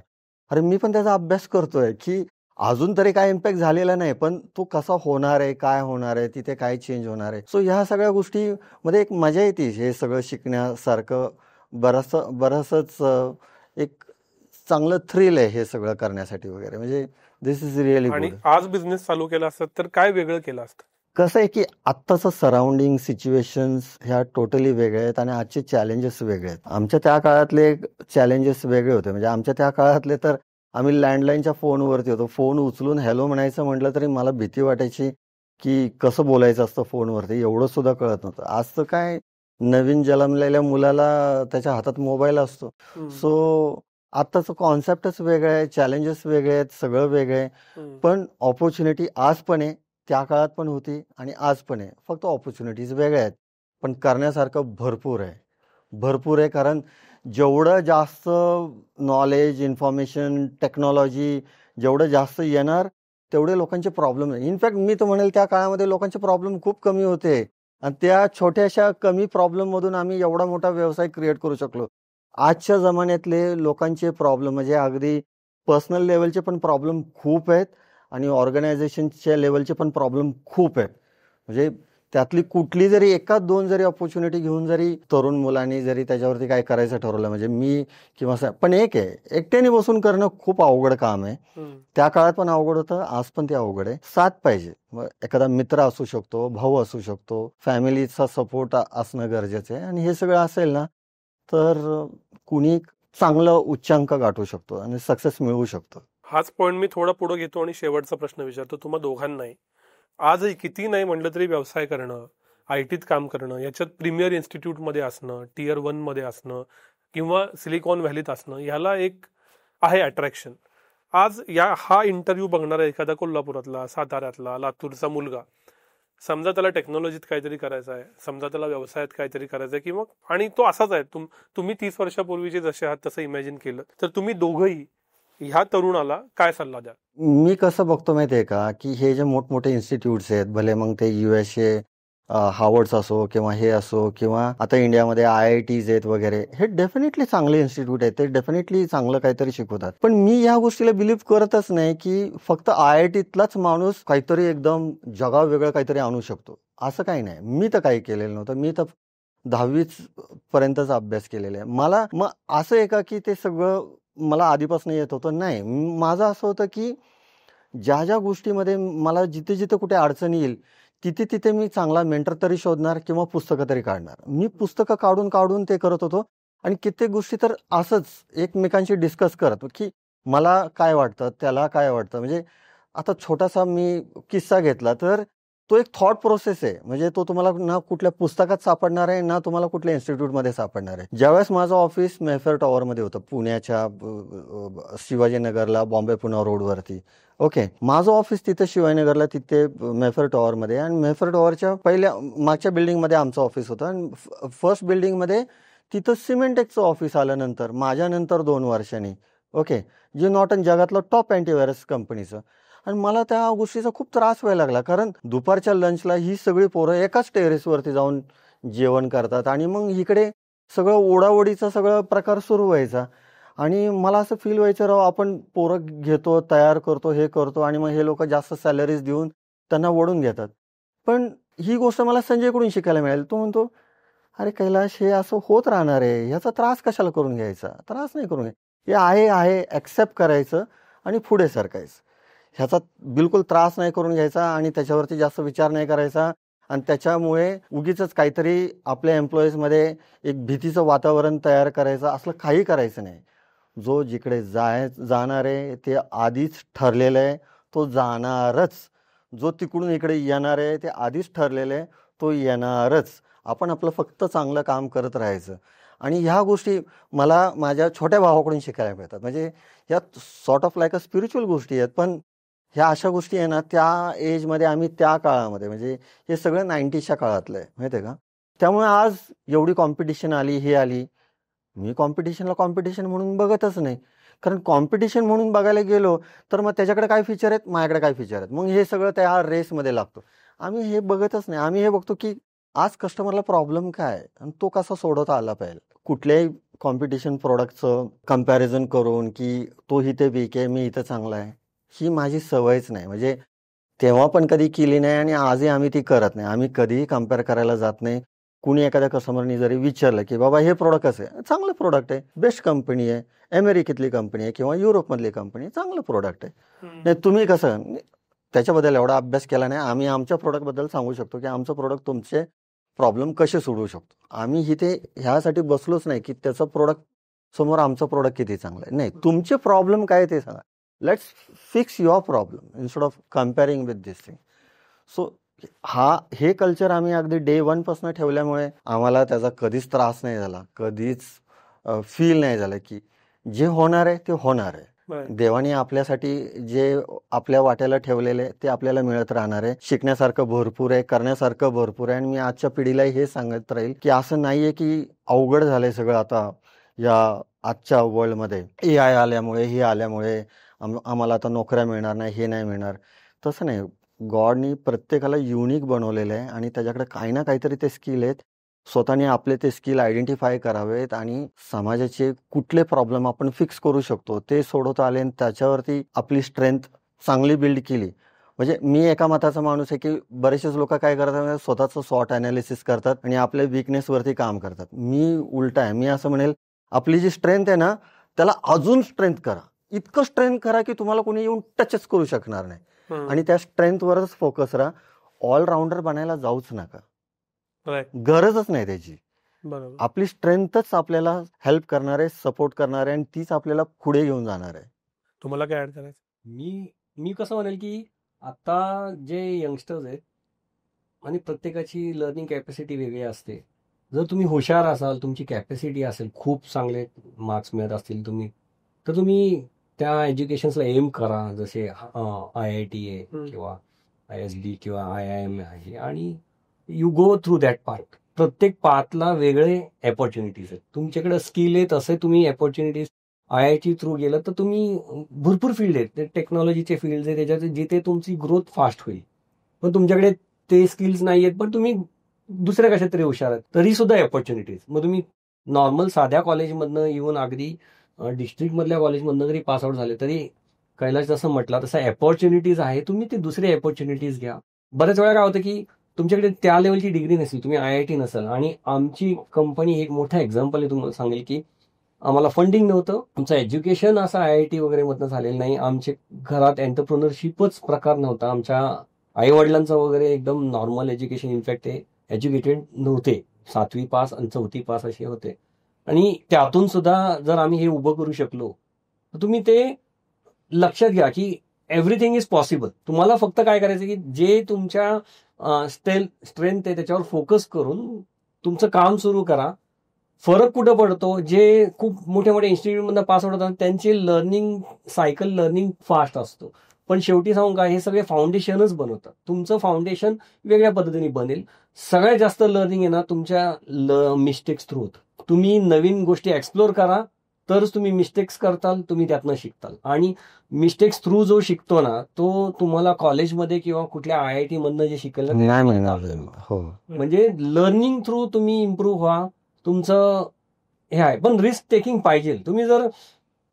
अरे मी पण त्याचा अभ्यास करतोय की अजून तरी काय इम्पॅक्ट झालेला नाही, पण तो कसा होणार आहे, काय होणार आहे, तिथे काय चेंज होणार आहे. सो ह्या सगळ्या गोष्टीमध्ये एक मजा येते. हे सगळं शिकण्यासारखं बरंचच एक चांगलं थ्रिल आहे हे सगळं करण्यासाठी वगैरे. म्हणजे दिस इज रिअली आणि गुड. आज बिझनेस चालू केला असतात तर काय वेगळं केलं असतं? कसं आहे की आत्ताचं सराउंडिंग सिच्युएशन्स ह्या टोटली वेगळे आहेत आणि आजचे चॅलेंजेस वेगळे आहेत. आमच्या त्या काळातले चॅलेंजेस वेगळे होते. म्हणजे आमच्या त्या काळातले तर आम्ही लँडलाईनच्या फोनवरती होतो. फोन उचलून हॅलो म्हणायचं म्हटलं तरी मला भीती वाटायची की कसं बोलायचं असतं फोनवरती, एवढं सुद्धा कळत नव्हतं. आज तर काय नवीन जन्मलेल्या मुलाला त्याच्या हातात मोबाईल असतो. सो आत्ताचं कॉन्सेप्टच वेगळं आहे, चॅलेंजेस वेगळे आहेत, सगळं वेगळं आहे. पण ऑपॉर्च्युनिटी आज पण आहे, त्या काळात पण होती आणि आज पण आहे. फक्त ऑपॉर्च्युनिटीज वेगळ्या आहेत, पण करण्यासारखं भरपूर आहे. भरपूर आहे, कारण जेवढं जास्त नॉलेज, इन्फॉर्मेशन, टेक्नॉलॉजी जेवढं जास्त येणार तेवढे लोकांचे प्रॉब्लेम नाही. इनफॅक्ट मी तर म्हणेल त्या काळामध्ये लोकांचे प्रॉब्लेम खूप कमी होते आणि त्या छोट्याशा कमी प्रॉब्लेममधून आम्ही एवढा मोठा व्यवसाय क्रिएट करू शकलो. आजच्या जमान्यातले लोकांचे प्रॉब्लेम म्हणजे अगदी पर्सनल लेवलचे पण प्रॉब्लेम खूप आहेत आणि ऑर्गनायझेशनच्या लेवलचे पण प्रॉब्लेम खूप आहेत. म्हणजे त्यातली कुठली जरी एकाच दोन जरी ऑपॉर्च्युनिटी घेऊन जरी तरुण मुलांनी जरी त्याच्यावरती काय करायचं ठरवलं, म्हणजे मी किंवा पण एक आहे, एकट्याने बसून करणं खूप अवघड काम आहे. त्या काळात पण अवघड होतं, आज पण ते अवघड आहे. साथ पाहिजे. एखादा मित्र असू शकतो, भाऊ असू शकतो, फॅमिलीचा सपोर्ट असणं गरजेचं आहे आणि हे सगळं असेल ना तर कुणी चांगलं उच्चांक गाठू शकतो आणि सक्सेस मिळवू शकतो. हाच पॉईंट मी थोडा पुढे घेतो आणि शेवटचा प्रश्न विचारतो तुम्हा दोघांनाही. आजही किती नाही म्हटलं तरी व्यवसाय करणं, आयटीत काम करणं, याच्यात प्रीमियर इन्स्टिट्यूटमध्ये असणं, टियर 1 मध्ये असणं किंवा सिलिकॉन व्हॅलीत असणं, ह्याला एक आहे अट्रॅक्शन. आज हा इंटरव्ह्यू बघणारा एखादा कोल्हापुरातला, साताऱ्यातला, लातूरचा मुलगा, समजा त्याला टेक्नॉलॉजीत काहीतरी करायचं आहे, समजा त्याला व्यवसायात काहीतरी करायचं आहे किंवा आणि तो असाच आहे, तुम्ही 30 वर्षापूर्वीचे जसे आहात तसं इमॅजिन केलं तर तुम्ही दोघंही ह्या तरुणाला काय सल्ला द्या? मी कसं बघतो माहितीये का की हे जे मोठमोठे इन्स्टिट्यूट्स आहेत, भले मग ते USA हार्वर्ड्स असो किंवा हे असो किंवा आता इंडियामध्ये IITs आहेत वगैरे, हे डेफिनेटली चांगले इन्स्टिट्यूट आहेत, ते डेफिनेटली चांगलं काहीतरी शिकवतात. पण मी या गोष्टीला बिलीव्ह करतच नाही की फक्त IITतलाच माणूस काहीतरी एकदम जगावेगळं काहीतरी आणू शकतो, असं काही नाही. मी तर काही केलेलं नव्हतं. मी तर 10वी पर्यंतचा अभ्यास केलेला आहे. मला मग असं आहे का की ते सगळं मला आधीपासून येत होतं? नाही. माझं असं होतं की ज्या ज्या गोष्टीमध्ये मला जिथे जिथे कुठे अडचण येईल तिथे तिथे मी चांगला मेंटर तरी शोधणार किंवा पुस्तकं तरी काढणार. मी पुस्तकं काढून काढून ते करत होतो आणि कित्येक गोष्टी तर असंच एकमेकांशी डिस्कस करत की मला काय वाटतं, त्याला काय वाटतं. म्हणजे आता छोटासा मी किस्सा घेतला तर तो एक थॉट प्रोसेस आहे. म्हणजे तो तुम्हाला ना कुठल्या पुस्तकात सापडणार आहे ना तुम्हाला कुठल्या इन्स्टिट्यूटमध्ये सापडणार आहे. ज्यावेळेस माझं ऑफिस मेफेअर टॉवरमध्ये होतं, पुण्याच्या शिवाजीनगरला, बॉम्बे पुणे रोडवरती. ओके, माझं ऑफिस तिथे शिवाजीनगरला, तिथे मेफेअर टॉवरमध्ये, आणि मेफेअर टॉवरच्या मागच्या बिल्डिंगमध्ये आमचं ऑफिस होतं आणि फर्स्ट बिल्डिंगमध्ये तिथं सिमेंटेक्सचं ऑफिस आलं नंतर, माझ्यानंतर 2 वर्षांनी. ओके, जे नॉर्टन जगातलं टॉप अँटीव्हायरस कंपनीचं. आणि मला त्या गोष्टीचा खूप त्रास व्हायला लागला, कारण दुपारच्या लंचला ही सगळी पोरं एकाच टेरेसवरती जाऊन जेवण करतात आणि मग इकडे सगळं ओढाओढीचा सगळं प्रकार सुरू व्हायचा. आणि मला असं फील व्हायचं, राव आपण पोरं घेतो, तयार करतो, हे करतो आणि मग हे लोक जास्त सॅलरीज देऊन त्यांना ओढून घेतात. पण ही गोष्ट मला संजयकडून शिकायला मिळाली. तो म्हणतो अरे कैलाश, हे असं होत राहणार आहे, ह्याचा त्रास कशाला करून घ्यायचा, त्रास नाही करून घ्यायचा, हे आहे ॲक्सेप्ट करायचं आणि पुढे सरकायचं. ह्याचा बिलकुल त्रास नाही करून घ्यायचा आणि त्याच्यावरती जास्त विचार नाही करायचा आणि त्याच्यामुळे उगीचच काहीतरी आपल्या एम्प्लॉईजमध्ये एक भीतीचं वातावरण तयार करायचं, असलं काही करायचं नाही. जो जिकडे जाणार आहे ते आधीच ठरलेलं आहे, तो जाणारच. जो तिकडून इकडे येणार आहे ते आधीच ठरलेलं आहे, तो येणारच. आपण आपलं फक्त चांगलं काम करत राहायचं. आणि ह्या गोष्टी मला माझ्या छोट्या भावाकडून शिकायला मिळतात. म्हणजे ह्या sort of like a spiritual गोष्टी आहेत, पण ह्या अशा गोष्टी आहे ना, त्या एजमध्ये आम्ही त्या काळामध्ये, म्हणजे हे सगळं 90च्या काळातलं आहे, माहिती आहे का. त्यामुळे आज एवढी कॉम्पिटिशन आली, हे आली. मी कॉम्पिटिशनला कॉम्पिटिशन म्हणून बघतच नाही, कारण कॉम्पिटिशन म्हणून बघायला गेलो तर मग त्याच्याकडे काय फीचर आहेत, माझ्याकडे काय फीचर आहेत, मग हे सगळं त्या रेसमध्ये लागतो. आम्ही हे बघतच नाही. आम्ही हे बघतो की आज कस्टमरला प्रॉब्लेम काय आहे आणि तो कसा सोडवता आला पाहिजे. कुठल्याही कॉम्पिटिशन प्रोडक्टचं कम्पॅरिझन करून की तो इथे वीक आहे, मी इथं चांगला आहे, ही माझी सवयच नाही. म्हणजे तेव्हा पण कधी केली नाही आणि आजही आम्ही ती करत नाही. आम्ही कधीही कम्पेअर करायला जात नाही. कुणी एखाद्या कस्टमरनी जरी विचारलं की बाबा हे प्रोडक्ट कसं आहे, चांगलं प्रोडक्ट आहे, बेस्ट कंपनी आहे, अमेरिकेतली कंपनी आहे किंवा युरोपमधली कंपनी आहे, चांगलं प्रोडक्ट आहे. नाही तुम्ही कसं, त्याच्याबद्दल एवढा अभ्यास केला नाही. आम्ही आमच्या प्रोडक्टबद्दल सांगू शकतो की आमचं प्रोडक्ट तुमचे प्रॉब्लेम कसे सोडवू शकतो. आम्ही इथे ह्यासाठी बसलोच नाही की त्याचं प्रोडक्ट समोर आमचं प्रोडक्ट किती चांगलं आहे. नाही, तुमचे प्रॉब्लेम काय ते सांगा. Let's fix your problem instead of comparing with this thing. So हे कल्चर आम्ही अगदी डे 1 पासून ठेवल्यामुळे आम्हाला त्याचा कधीच त्रास नाही झाला, कधीच फील नाही झालं की जे होणार आहे ते होणार आहे. देवाने आपल्यासाठी जे आपल्या वाट्याला ठेवलेले ते आपल्याला मिळत राहणार आहे. शिकण्यासारखं भरपूर आहे, करण्यासारखं भरपूर आहे. आणि मी आजच्या पिढीला हे सांगत राहील की असं नाहीये की अवघड झालंय सगळं आता या आजच्या वर्ल्डमध्ये. AI आल्यामुळे, हे आल्यामुळे आम्हाला आता नोकऱ्या मिळणार नाही, हे नाही मिळणार. तसं नाही. गॉडनी प्रत्येकाला युनिक बनवलेलं आहे आणि त्याच्याकडे काही ना काहीतरी ते स्किल आहेत. स्वतःने आपले ते स्किल आयडेंटिफाय करावेत आणि समाजाचे कुठले प्रॉब्लेम आपण फिक्स करू शकतो ते सोडवता आले आणि त्याच्यावरती आपली स्ट्रेंथ चांगली बिल्ड केली. म्हणजे मी एका मताचा माणूस आहे की बरेचसेच लोक काय करतात, स्वतःचं सॉर्ट अनालिसिस करतात आणि आपल्या विकनेसवरती काम करतात. मी उलटा आहे. मी असं म्हणेल, आपली जी स्ट्रेंथ आहे ना त्याला अजून स्ट्रेंथ करा. इतकं स्ट्रेंथ करा की तुम्हाला कोणी येऊन टचच करू शकणार नाही. आणि त्या स्ट्रेंथवरच फोकस राहा. ऑलराऊंडर बनायला जाऊच नका, गरजच नाही त्याची. बरोबर. आपली स्ट्रेंथच आपल्याला हेल्प करणार आहे, सपोर्ट करणार आहे आणि तीच आपल्याला पुढे घेऊन जाणार आहे. तुम्हाला काय ऍड करायचं? मी कसं म्हणेल की आता जे यंगस्टर्स आहेत आणि प्रत्येकाची लर्निंग कॅपॅसिटी वेगळी असते. जर तुम्ही हुशार असाल, तुमची कॅपॅसिटी असेल, खूप चांगले मार्क्स मिळत असतील तुम्ही, तर तुम्ही त्या एज्युकेशन्सला एम करा. जसे IIT आहे किंवा ISB किंवा IIM आहे आणि you go through that part. प्रत्येक पाथला वेगळे अपॉर्च्युनिटीज आहेत. तुमच्याकडे स्किल आहे तसे तुम्ही अपॉर्च्युनिटीज IIT थ्रू गेलं तर तुम्ही भरपूर फील्ड आहेत, टेक्नॉलॉजीचे फील्ड आहे त्याच्यात जिथे तुमची ग्रोथ फास्ट होईल. पण तुमच्याकडे ते स्किल्स नाही आहेत, पण तुम्ही दुसऱ्या कशात तरी हुशार आहेत, तरी सुद्धा अपॉर्च्युनिटीज. मग तुम्ही नॉर्मल साध्या कॉलेजमधनं इव्हन अगदी डिस्ट्रिक्टमधल्या कॉलेजमधनं जरी पासआउट झाले तरी कैलाश जसं म्हटलं तसं अपॉर्च्युनिटीज आहे, तुम्ही ते दुसरे अपॉर्च्युनिटीज घ्या. बऱ्याच वेळा काय होतं की तुमच्याकडे त्या लेवलची डिग्री नसेल, तुम्ही IIT नसाल. आणि आमची कंपनी एक मोठा एक्झाम्पल आहे, तुम्हाला सांगेल की आम्हाला फंडिंग नव्हतं, आमचं एज्युकेशन असं IIT वगैरे मधनं झालेलं नाही, आमचे घरात एंटरप्रेन्योरशिपच प्रकार नव्हता, आमच्या आई वडिलांचं वगैरे एकदम नॉर्मल एज्युकेशन, इनफॅक्ट ते एज्युकेटेड नव्हते, 7वी पास आणि 4थी पास असे होते. आणि त्यातून सुद्धा जर आम्ही हे उभं करू शकलो तर तुम्ही ते लक्षात घ्या की एव्हरीथिंग इज पॉसिबल. तुम्हाला फक्त काय करायचं की जे तुमच्या स्ट्रेंथ आहे त्याच्यावर फोकस करून तुमचं काम सुरू करा. फरक कुठं पडतो, जे खूप मोठ्या मोठ्या इन्स्टिट्यूटमधून पास आउट होतात त्यांची लर्निंग सायकल, लर्निंग फास्ट असतो. पण शेवटी सांगू का, हे सगळे फाउंडेशनच बनवतात. तुमचं फाउंडेशन वेगळ्या पद्धतीने बनेल. सगळ्यात जास्त लर्निंग आहे ना तुमच्या मिस्टेक्स थ्रू होतं. तुम्ही नवीन गोष्टी एक्सप्लोर करा तरच तुम्ही मिस्टेक्स करताल, तुम्ही त्यातनं शिकताल. आणि मिस्टेक्स थ्रू जो शिकतो ना तो तुम्हाला कॉलेजमध्ये किंवा कुठल्या IIT मधनं जे शिकायला नाही मिळणार. हो, म्हणजे लर्निंग थ्रू तुम्ही इम्प्रूव्ह व्हा. तुमचं हे आहे, पण रिस्क टेकिंग पाहिजे. तुम्ही जर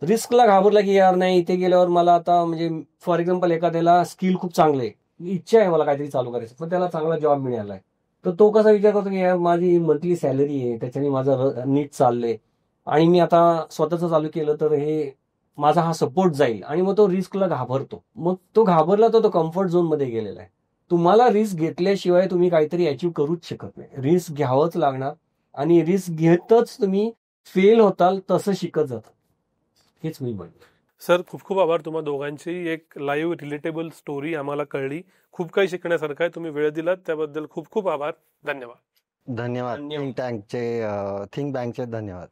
रिस्कला घाबरला की यार नाही इथे गेल्यावर मला आता, म्हणजे फॉर एक्झाम्पल एखाद्याला स्किल खूप चांगलं आहे, इच्छा आहे मला काहीतरी चालू करायचं, पण त्याला चांगला जॉब मिळाला आहे, तर तो कसा विचार करतो की यार माझी मंथली सॅलरी आहे, त्याच्याने माझं नीट चाललंय आणि मी आता स्वतःच चालू केलं तर हे माझा हा सपोर्ट जाईल, आणि मग तो रिस्कला घाबरतो. मग तो घाबरला तर तो कम्फर्ट झोन मध्ये गेलेला आहे. तुम्हाला रिस्क घेतल्याशिवाय तुम्ही काहीतरी अचीव्ह करूच शकत नाही. रिस्क घ्यावंच लागणार, आणि रिस्क घेतच तुम्ही फेल होताल तसं शिकत जातात. हेच मी म्हणतो. सर, खूप खूप आभार. तुम्हा दोघांची एक लाईव्ह रिलेटेबल स्टोरी आम्हाला कळली. खूप काही शिकण्यासारखं आहे. तुम्ही वेळ दिलात त्याबद्दल खूप खूप आभार. धन्यवाद. धन्यवाद. थिंक बँकचे धन्यवाद.